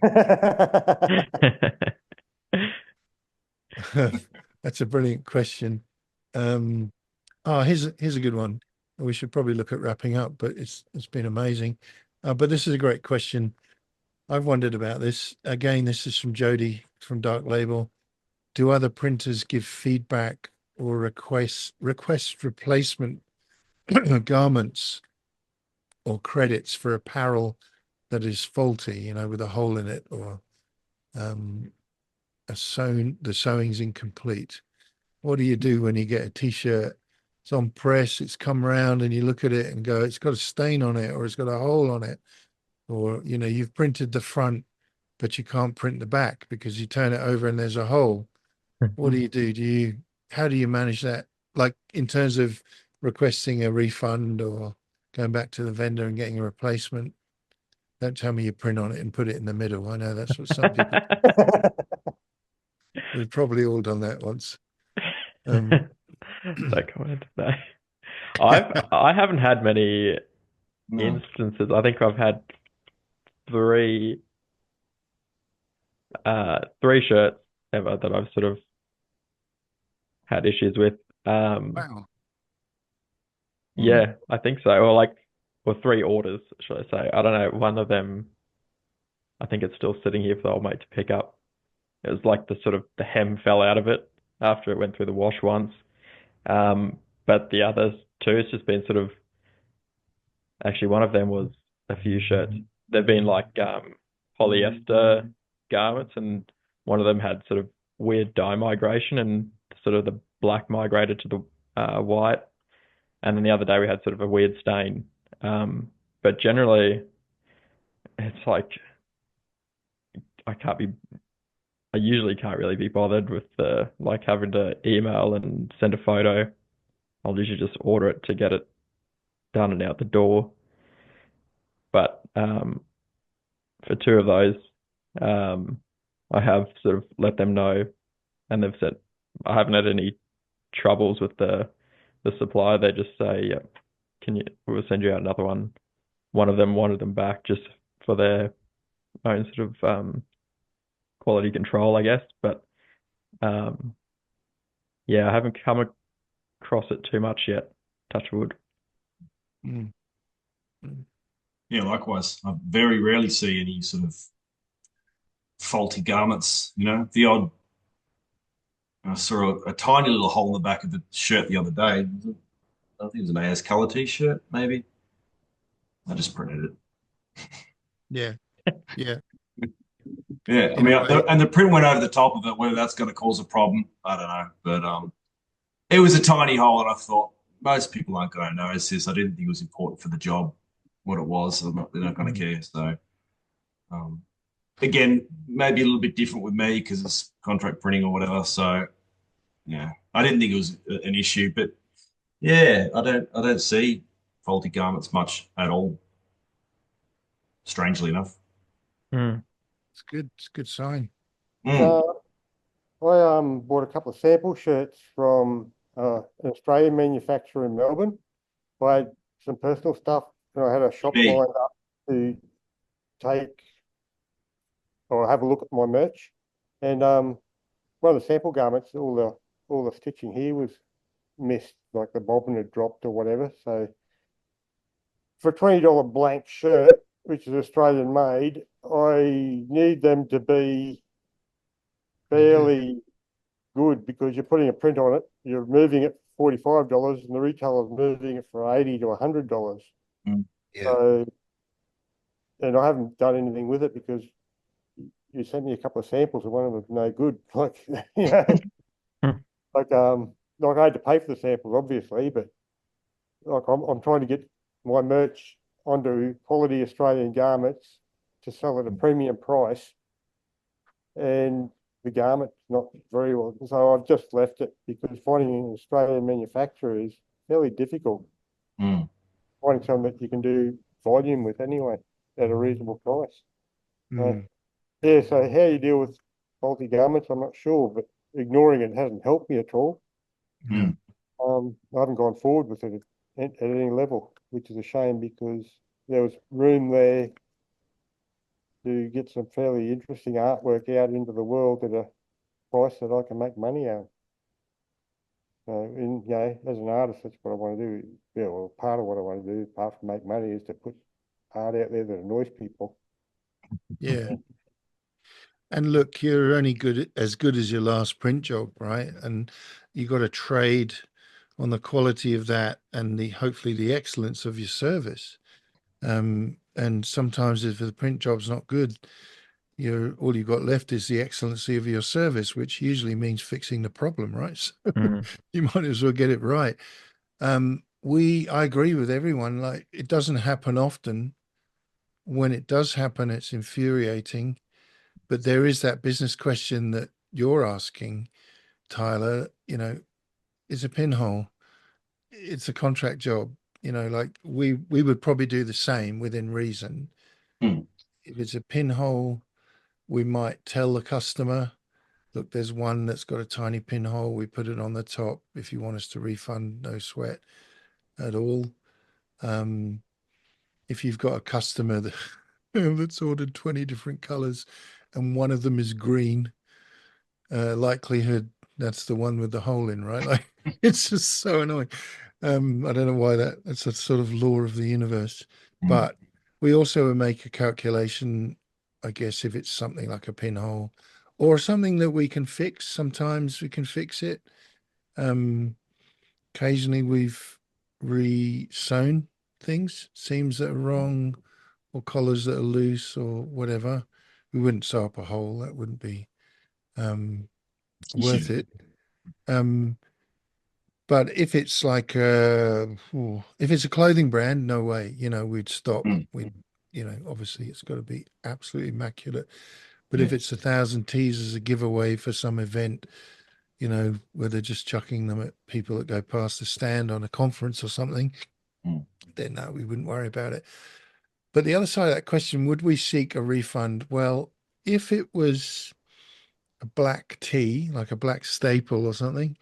That's a brilliant question. Here's a good one. We should probably look at wrapping up, but it's been amazing. But this is a great question. I've wondered about this. Again, this is from Jody from Dark Label. Do other printers give feedback or request replacement garments or credits for apparel that is faulty, with a hole in it, or the sewing's incomplete? What do you do when you get a t-shirt, it's on press, it's come around, and you look at it and go, it's got a stain on it, or it's got a hole on it, or you've printed the front but you can't print the back because you turn it over and there's a hole? What do you do? How do you manage that? Like, in terms of requesting a refund or going back to the vendor and getting a replacement? Don't tell me you print on it and put it in the middle. I know that's what some people. We've probably all done that once. No comment. No. I haven't had many instances. I think I've had three shirts ever that I've sort of had issues with. Wow. Yeah, I think so. Or three orders, should I say? I don't know. One of them, I think it's still sitting here for the old mate to pick up. It was like the hem fell out of it after it went through the wash once. But the others two, it's just been actually one of them was a few shirts. They've been like polyester garments, and one of them had sort of weird dye migration, and sort of the black migrated to the white. And then the other day we had sort of a weird stain. But generally, it's like I usually can't really be bothered with having to email and send a photo. I'll usually just order it to get it done and out the door. But for two of those, I have sort of let them know, and they've said I haven't had any troubles with the supplier. They just say, yeah, we'll send you out another one. One of them wanted them back just for their own sort of quality control, I guess. But yeah, I haven't come across it too much yet. Touch wood. Yeah, likewise. I very rarely see any sort of faulty garments. I saw a tiny little hole in the back of the shirt the other day. I think it was an AS Color t-shirt, maybe. I just printed it. Yeah. Yeah, I mean, and the print went over the top of it. Whether that's going to cause a problem, I don't know. But it was a tiny hole, and I thought most people aren't going to notice this. I didn't think it was important for the job, what it was. So they're not going to care. So, again, maybe a little bit different with me because it's contract printing or whatever. So, yeah, I didn't think it was an issue. But yeah, I don't see faulty garments much at all. Strangely enough. It's good. It's a good sign. I bought a couple of sample shirts from an Australian manufacturer in Melbourne. I had some personal stuff, and I had a shop lined up to take or have a look at my merch. And one of the sample garments, all the stitching here was missed, like the bobbin had dropped or whatever. So for a $20 blank shirt, which is Australian made, I need them to be fairly good because you're putting a print on it, you're moving it for $45 and the retailer's moving it for $80 to $100. Yeah. So, and I haven't done anything with it because you sent me a couple of samples and one of them was no good. Like, you know, like I had to pay for the samples, obviously, but like I'm trying to get my merch onto quality Australian garments to sell at a premium price, and the garment's not very well. So I've just left it because finding an Australian manufacturer is fairly difficult. Finding something that you can do volume with anyway at a reasonable price. Yeah, so how you deal with faulty garments, I'm not sure, but ignoring it hasn't helped me at all. I haven't gone forward with it at any level, which is a shame because there was room there to get some fairly interesting artwork out into the world at a price that I can make money out. So, you know, as an artist, that's what I want to do. Yeah, well, part of what I want to do, apart from make money, is to put art out there that annoys people. Yeah. And look, you're only good as your last print job, right? And you got to trade on the quality of that and the hopefully the excellence of your service. And sometimes if the print job's not good, all you've got left is the excellency of your service, which usually means fixing the problem, right? So you might as well get it right. I agree with everyone. Like, it doesn't happen often. When it does happen, it's infuriating. But there is that business question that you're asking, Tyler. You know, it's a pinhole. It's a contract job. You know, like we would probably do the same within reason. If it's a pinhole, we might tell the customer, look, there's one that's got a tiny pinhole. We put it on the top. If you want us to refund, no sweat at all. If you've got a customer that that's ordered 20 different colors and one of them is green, likelihood that's the one with the hole in, right? Like, it's just so annoying. I don't know why that's a sort of law of the universe. But we also make a calculation, I guess, if it's something like a pinhole or something that we can fix. Sometimes we can fix it. Occasionally we've re-sewn things, seams that are wrong or collars that are loose or whatever. We wouldn't sew up a hole. That wouldn't be worth it. But if it's like if it's a clothing brand, no way. You know, we'd stop. Obviously it's got to be absolutely immaculate. But if it's 1,000 tees as a giveaway for some event, you know, where they're just chucking them at people that go past the stand on a conference or something, then no, we wouldn't worry about it. But the other side of that question, would we seek a refund? Well, if it was a black tee, like a black staple or something,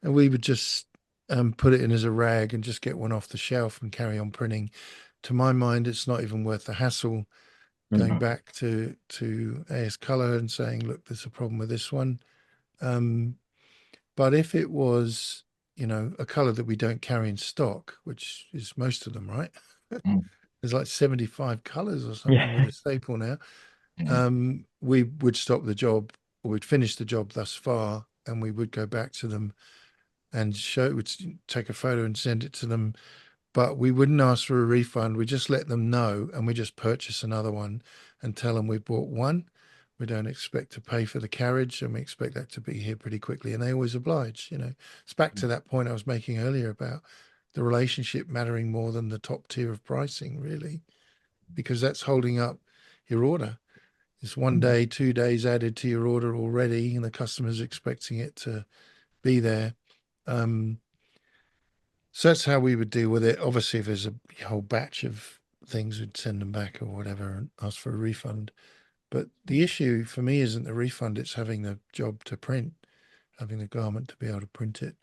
and we would just put it in as a rag and just get one off the shelf and carry on printing, to my mind, it's not even worth the hassle going back to AS Color and saying, look, there's a problem with this one. But if it was, you know, a color that we don't carry in stock, which is most of them, right? There's like 75 colors or something with a staple now. We would stop the job, or we'd finish the job thus far, and we would go back to them and would take a photo and send it to them. But we wouldn't ask for a refund. We just let them know, and we just purchase another one and tell them we bought one. We don't expect to pay for the carriage, and we expect that to be here pretty quickly. And they always oblige. You know, it's back to that point I was making earlier about the relationship mattering more than the top tier of pricing, really, because that's holding up your order. It's 1 day, 2 days added to your order already, and the customer's expecting it to be there. So that's how we would deal with it. Obviously, if there's a whole batch of things, we'd send them back or whatever and ask for a refund. But the issue for me isn't the refund, it's having the job to print, having the garment to be able to print it.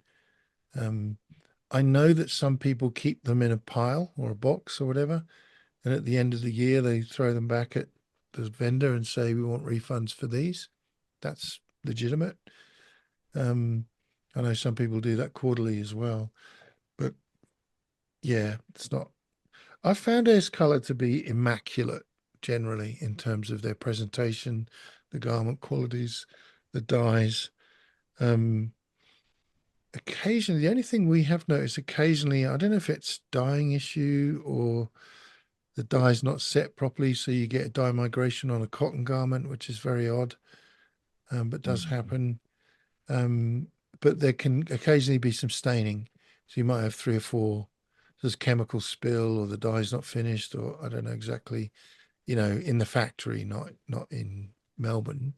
I know that some people keep them in a pile or a box or whatever, and at the end of the year, they throw them back at the vendor and say we want refunds for these. That's legitimate. I know some people do that quarterly as well, but yeah, it's not. I found Air's Colour to be immaculate generally in terms of their presentation, the garment qualities, the dyes. Occasionally, the only thing we have noticed occasionally, I don't know if it's dyeing issue or the dye's not set properly, so you get a dye migration on a cotton garment, which is very odd, but does happen. But there can occasionally be some staining. So you might have 3 or 4, there's chemical spill or the dye's not finished, or I don't know exactly, in the factory, not in Melbourne.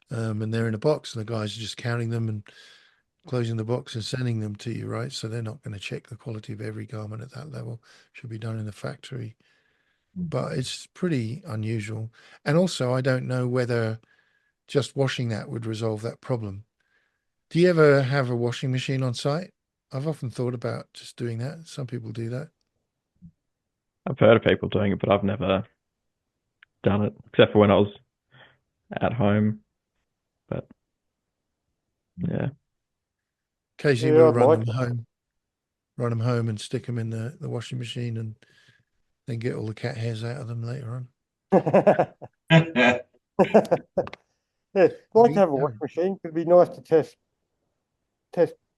And they're in a box and the guys are just counting them and closing the box and sending them to you, right? So they're not going to check the quality of every garment at that level. Should be done in the factory. But it's pretty unusual. And also, I don't know whether just washing that would resolve that problem. Do you ever have a washing machine on site? I've often thought about just doing that. Some people do that. I've heard of people doing it, but I've never done it, except for when I was at home. But yeah. Occasionally Yeah, we'll I'd like run them home and stick them in the washing machine and then get all the cat hairs out of them later on. to. Yeah, I'd like to have a washing machine. It'd be nice to test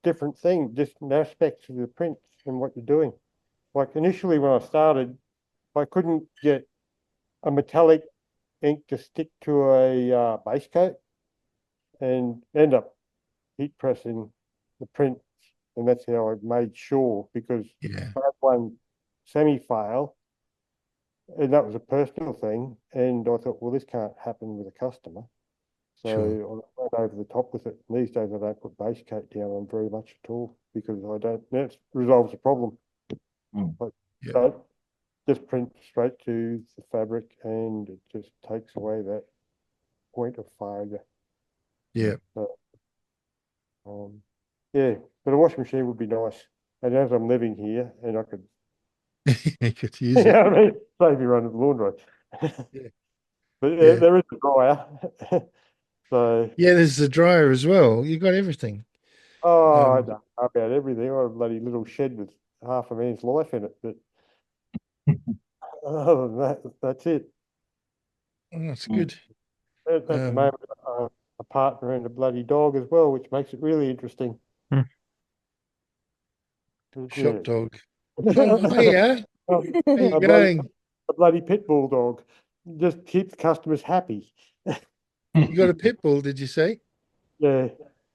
different things, different aspects of the prints and what you're doing. Like initially when I started, I couldn't get a metallic ink to stick to a base coat and end up heat pressing the prints. And that's how I made sure, because Yeah. I had one semi-fail and that was a personal thing. And I thought, well, this can't happen with a customer. So Sure. I went over the top with it. And these days I don't put base coat down on very much at all because that resolves the problem. But Yeah. don't just print straight to the fabric and it just takes away that point of failure. Yeah. So, yeah, but a washing machine would be nice. And as I'm living here and I could, You could you use know it. what I mean, save me running the laundry. Yeah. But Yeah. there is a dryer. So, Yeah, there's the dryer as well. You got everything. I Um, don't know about everything. I have a bloody little shed with half a man's life in it. But other than that, that's it. that's good. At the moment, a partner and a bloody dog as well, which makes it really interesting. Hmm. Shop Yeah. dog. Oh, hiya. How you A bloody, going? a bloody pit bull dog just keeps customers happy. You got a pit bull, did you say? Yeah,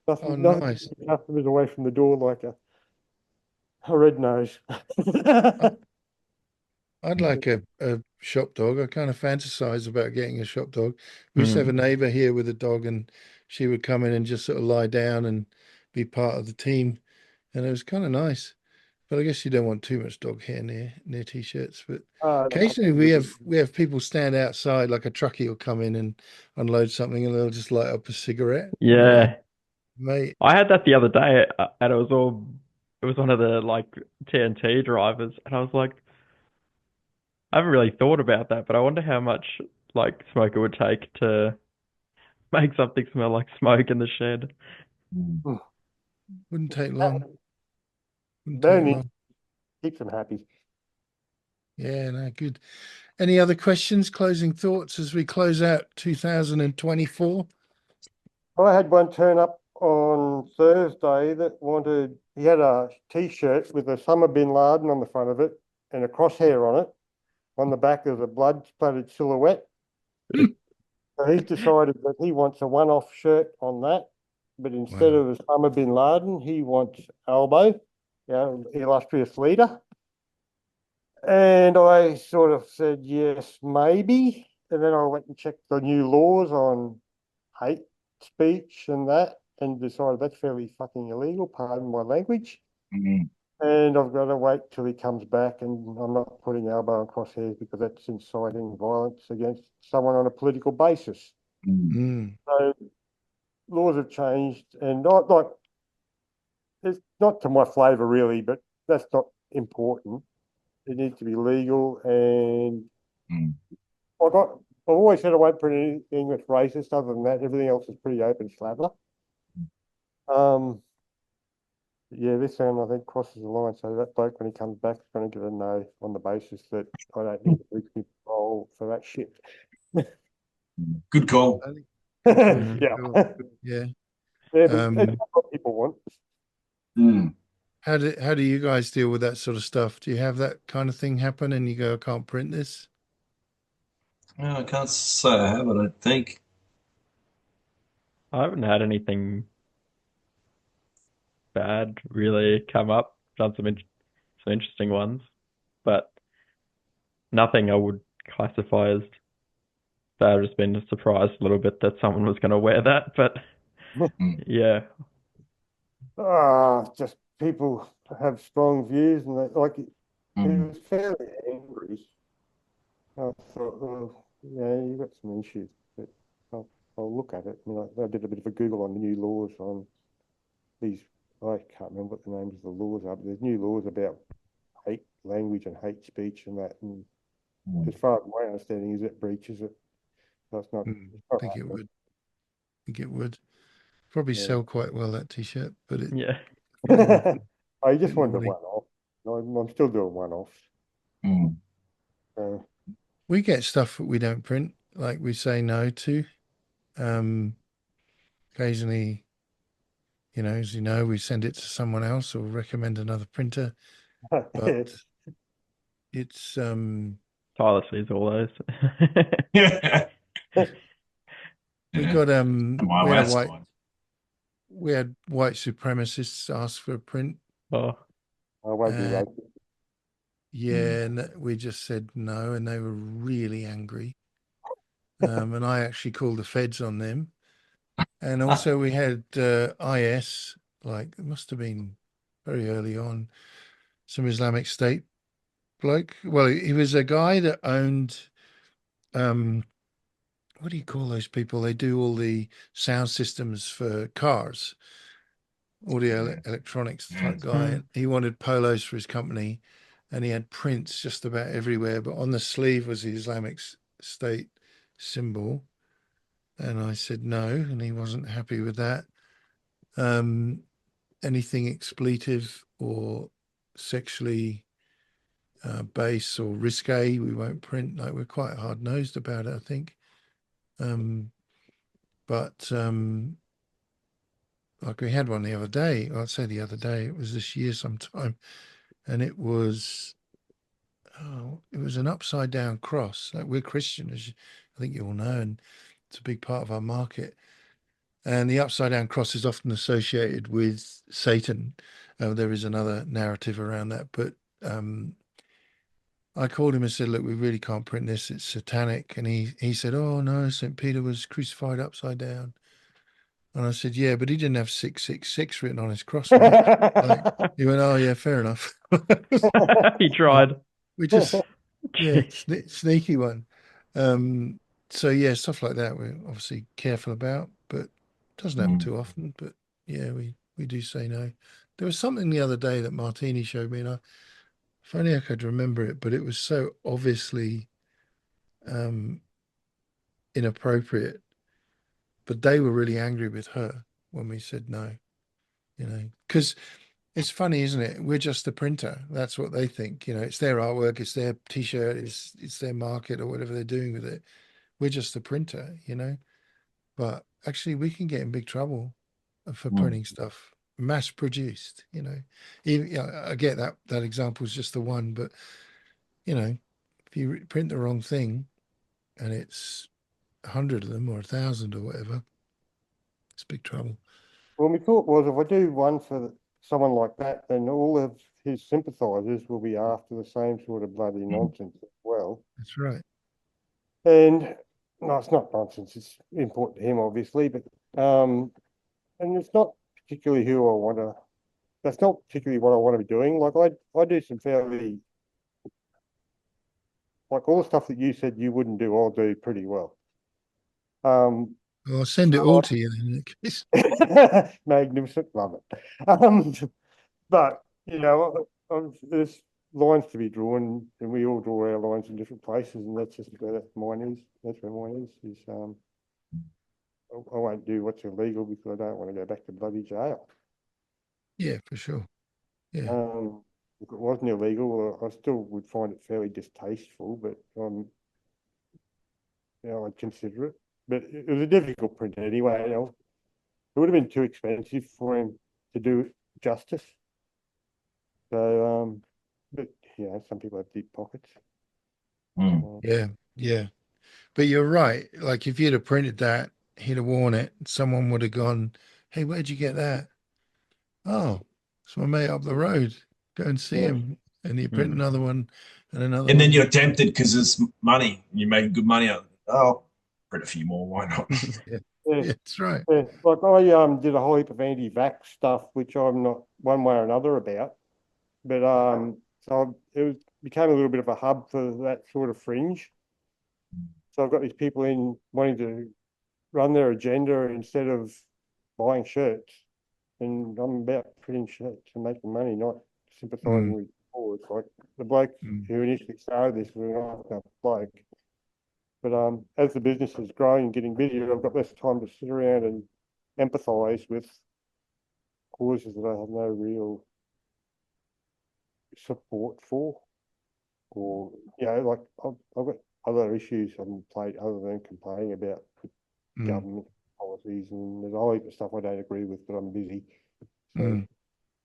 Oh, nothing nice. keeps customers away from the door like a red nose. I'd like a shop dog. I kind of fantasize about getting a shop dog. We used to have a Mm. neighbor here with a dog, and she would come in and just sort of lie down and be part of the team. And it was kind of nice. But I guess you don't want too much dog hair near t-shirts. But No, occasionally we have people stand outside, like a truckie will come in and unload something, and they'll just light up a cigarette. And you're like, Yeah. mate, I had that the other day, and it was one of the like TNT drivers, and I was like, I haven't really thought about that, but I wonder how much like smoke it would take to make something smell like smoke in the shed. wouldn't take long. Wouldn't that take only long. keeps them happy. Yeah, no, good. Any other questions, closing thoughts as we close out 2024? I had one turn up on Thursday that he had a t-shirt with Osama bin Laden on the front of it and a crosshair on it. On the back there's a blood splattered silhouette. So he's decided that he wants a one-off shirt on that, but instead Wow. of Osama bin Laden, he wants Albo, illustrious leader. And I sort of said, yes, maybe. And then I went and checked the new laws on hate speech and that, and decided that's fairly fucking illegal, pardon my language. And I've got to wait till he comes back, and I'm not putting Albo on crosshairs because that's inciting violence against someone on a political basis. Mm. So laws have changed, and not like it's not to my flavour really, but that's not important. It needs to be legal, and always said I won't print anything that's racist. Other than that, everything else is pretty open slather. Yeah, this one I think crosses the line. So that bloke, when he comes back, is going to get a no on the basis that I don't think the Blues can roll for that shit. Good call. I think Mhm. Yeah. yeah. Yeah, but it's not what people want. Mm. How do you guys deal with that sort of stuff? Do you have that kind of thing happen and you go, I can't print this? Well, I can't say I have, I don't think. I haven't had anything bad really come up. Done some interesting ones, but nothing I would classify as bad. I've just been surprised a little bit that someone was going to wear that, but Mm. yeah. Just people have strong views, and they, like he Mm. was fairly angry. I thought, well, yeah, you've got some issues, but I'll look at it. I did a bit of a Google on the new laws on these. I can't remember what the names of the laws are, but there's new laws about hate language and hate speech and that. And as Mm. far as my understanding is, it breaches it. So it's I not think it happening. would. I think it would. Probably Yeah. sell quite well, that t-shirt, but it Yeah. I just bit wanted a naughty. one-off. I'm still doing one-offs. Mm. We get stuff that we don't print, like we say no to. Occasionally, as you know, we send it to someone else or recommend another printer, but it's Tyler sees all those. Yeah. we Yeah. got Wow, that's fine. we had white supremacists ask for a print. Oh, I won't be And racist. yeah, and we just said no, and they were really angry. And I actually called the feds on them. And also we had IS, like it must have been very early on, some Islamic State bloke. Well, he was a guy that owned what do you call those people? They do all the sound systems for cars, audio electronics Yeah. type guy. And he wanted polos for his company, and he had prints just about everywhere. But on the sleeve was the Islamic State symbol, and I said no, and he wasn't happy with that. Anything expletive or sexually base or risque, we won't print. Like we're quite hard nosed about it, I think. But like we had one the other day. I'd say the other day. It was this year sometime, and it was an upside down cross. Like we're Christian, as I think you all know, and it's a big part of our market. And the upside down cross is often associated with Satan. There is another narrative around that, but I called him and said, "Look, we really can't print this. It's satanic." And he said, "Oh no, St. Peter was crucified upside down." And I said, "Yeah, but he didn't have 666 written on his cross, mate." Like he went, "Oh yeah, fair enough." he tried. We just sneaky one. So yeah, stuff like that we're obviously careful about, but doesn't happen Mm. too often. But yeah, we do say no. There was something the other day that Martini showed me, and if only I could remember it, but it was so obviously um, inappropriate. But they were really angry with her when we said no, because it's funny, isn't it? We're just the printer. That's what they think. It's their artwork, it's their t-shirt, it's their market or whatever they're doing with it. We're just the printer. But actually we can get in big trouble for Mm. printing stuff mass produced. Even I get that example is just the one, but if you print the wrong thing and it's 100 of them or 1,000 or whatever, it's big trouble. Well, my thought was if I do one for someone like that, then all of his sympathisers will be after the same sort of bloody nonsense as well. That's right. And no, it's not nonsense. It's important to him, obviously, but and it's not particularly who I want to. That's not particularly what I want to be doing. Like I do some fairly like all the stuff that you said you wouldn't do. I'll do pretty well. Well, I'll send it all to you then in that case. Magnificent, love it. But there's lines to be drawn, and we all draw our lines in different places, and that's just where mine is. That's where mine is. I won't do what's illegal because I don't want to go back to bloody jail. Yeah, for sure. Yeah. If it wasn't illegal, I still would find it fairly distasteful, but I'd consider it. But it was a difficult print anyway. It would have been too expensive for him to do justice. So, but some people have deep pockets. Yeah. But you're right. Like if you'd have printed that, he'd have worn it. Someone would have gone, "Hey, where'd you get that?" "Oh, it's my mate up the road. Go and see him." And you print another one and another And then one. you're tempted because it's money. You're making good money out of it. Oh, print a few more. Why not? Yeah, Yeah, that's right. yeah. Like I did a whole heap of anti-vax stuff, which I'm not one way or another about. But so became a little bit of a hub for that sort of fringe. So I've got these people in wanting to run their agenda instead of buying shirts. And I'm about printing shirts and making money, not sympathising with cause. Like the bloke who initially started this was a nice bloke. But as the business is growing and getting busier, I've got less time to sit around and empathise with causes that I have no real support for. Or, like I've got other issues on the plate other than complaining about government policies, and there's a whole heap of stuff I don't agree with, but I'm busy. So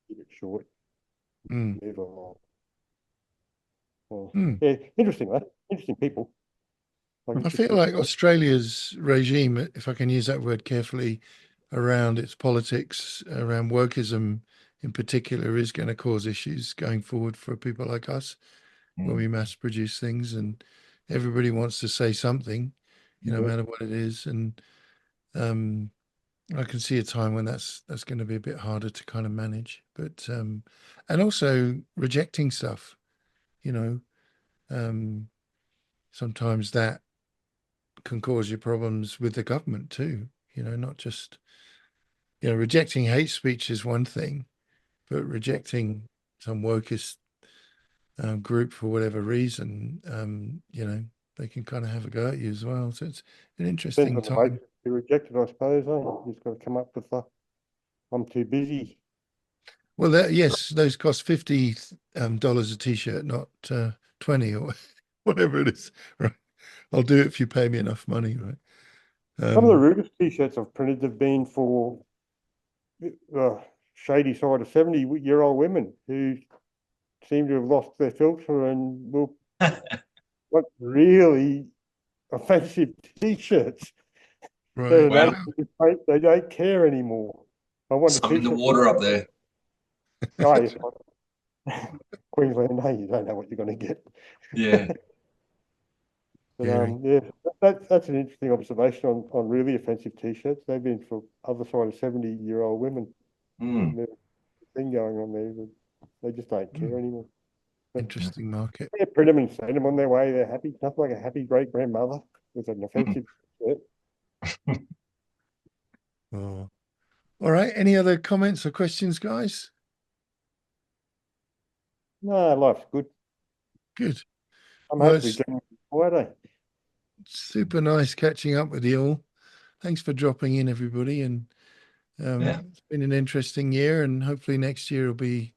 keep it short, move along. Yeah, interesting, mate. Interesting people. I feel like Australia's regime, if I can use that word carefully, around its politics, around wokeism in particular, is going to cause issues going forward for people like us when we mass produce things, and everybody wants to say something, no matter what it is. And I can see a time when that's going to be a bit harder to kind of manage. But and also rejecting stuff, sometimes that can cause you problems with the government too. Not just rejecting hate speech is one thing, but rejecting some wokest group for whatever reason, they can kind of have a go at you as well. So it's an interesting depends on the way time. to reject it, I suppose. You just got to come up with I'm too busy. Well, yes, those cost $50 a t-shirt, not 20 or whatever it is. Right. I'll do it if you pay me enough money, right? Some of the rudest t-shirts I've printed have been for the shady side of 70-year-old women who seem to have lost their filter and will like really offensive t-shirts. Right. Wow. They don't care anymore. I want a Something in the t-shirt. water up there. Oh, yes. Queensland, no, you don't know what you're going to get. Yeah. But yeah, that's an interesting observation on really offensive t-shirts. They've been for other side of 70-year-old women. There's a thing going on there. They just don't care anymore. But Interesting market. yeah, print them and send them on their way. They're happy. Nothing like a happy great grandmother with an offensive shirt. Oh. All right. Any other comments or questions, guys? No, life's good. Good. I'm Well, hopefully it's getting Friday. super nice catching up with you all. Thanks for dropping in, everybody. And it's been an interesting year, and hopefully next year will be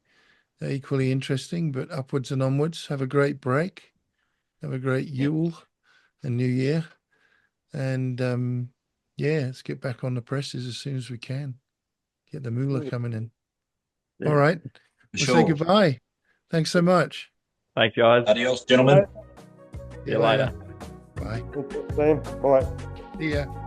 equally interesting, but upwards and onwards. Have a great break. Have a great Yule and New Year. And let's get back on the presses as soon as we can. Get the moolah coming in. Yeah. All right. We'll say goodbye. Thanks so much. Thanks, guys. Adios, gentlemen. See you later. Bye. Bye. See ya.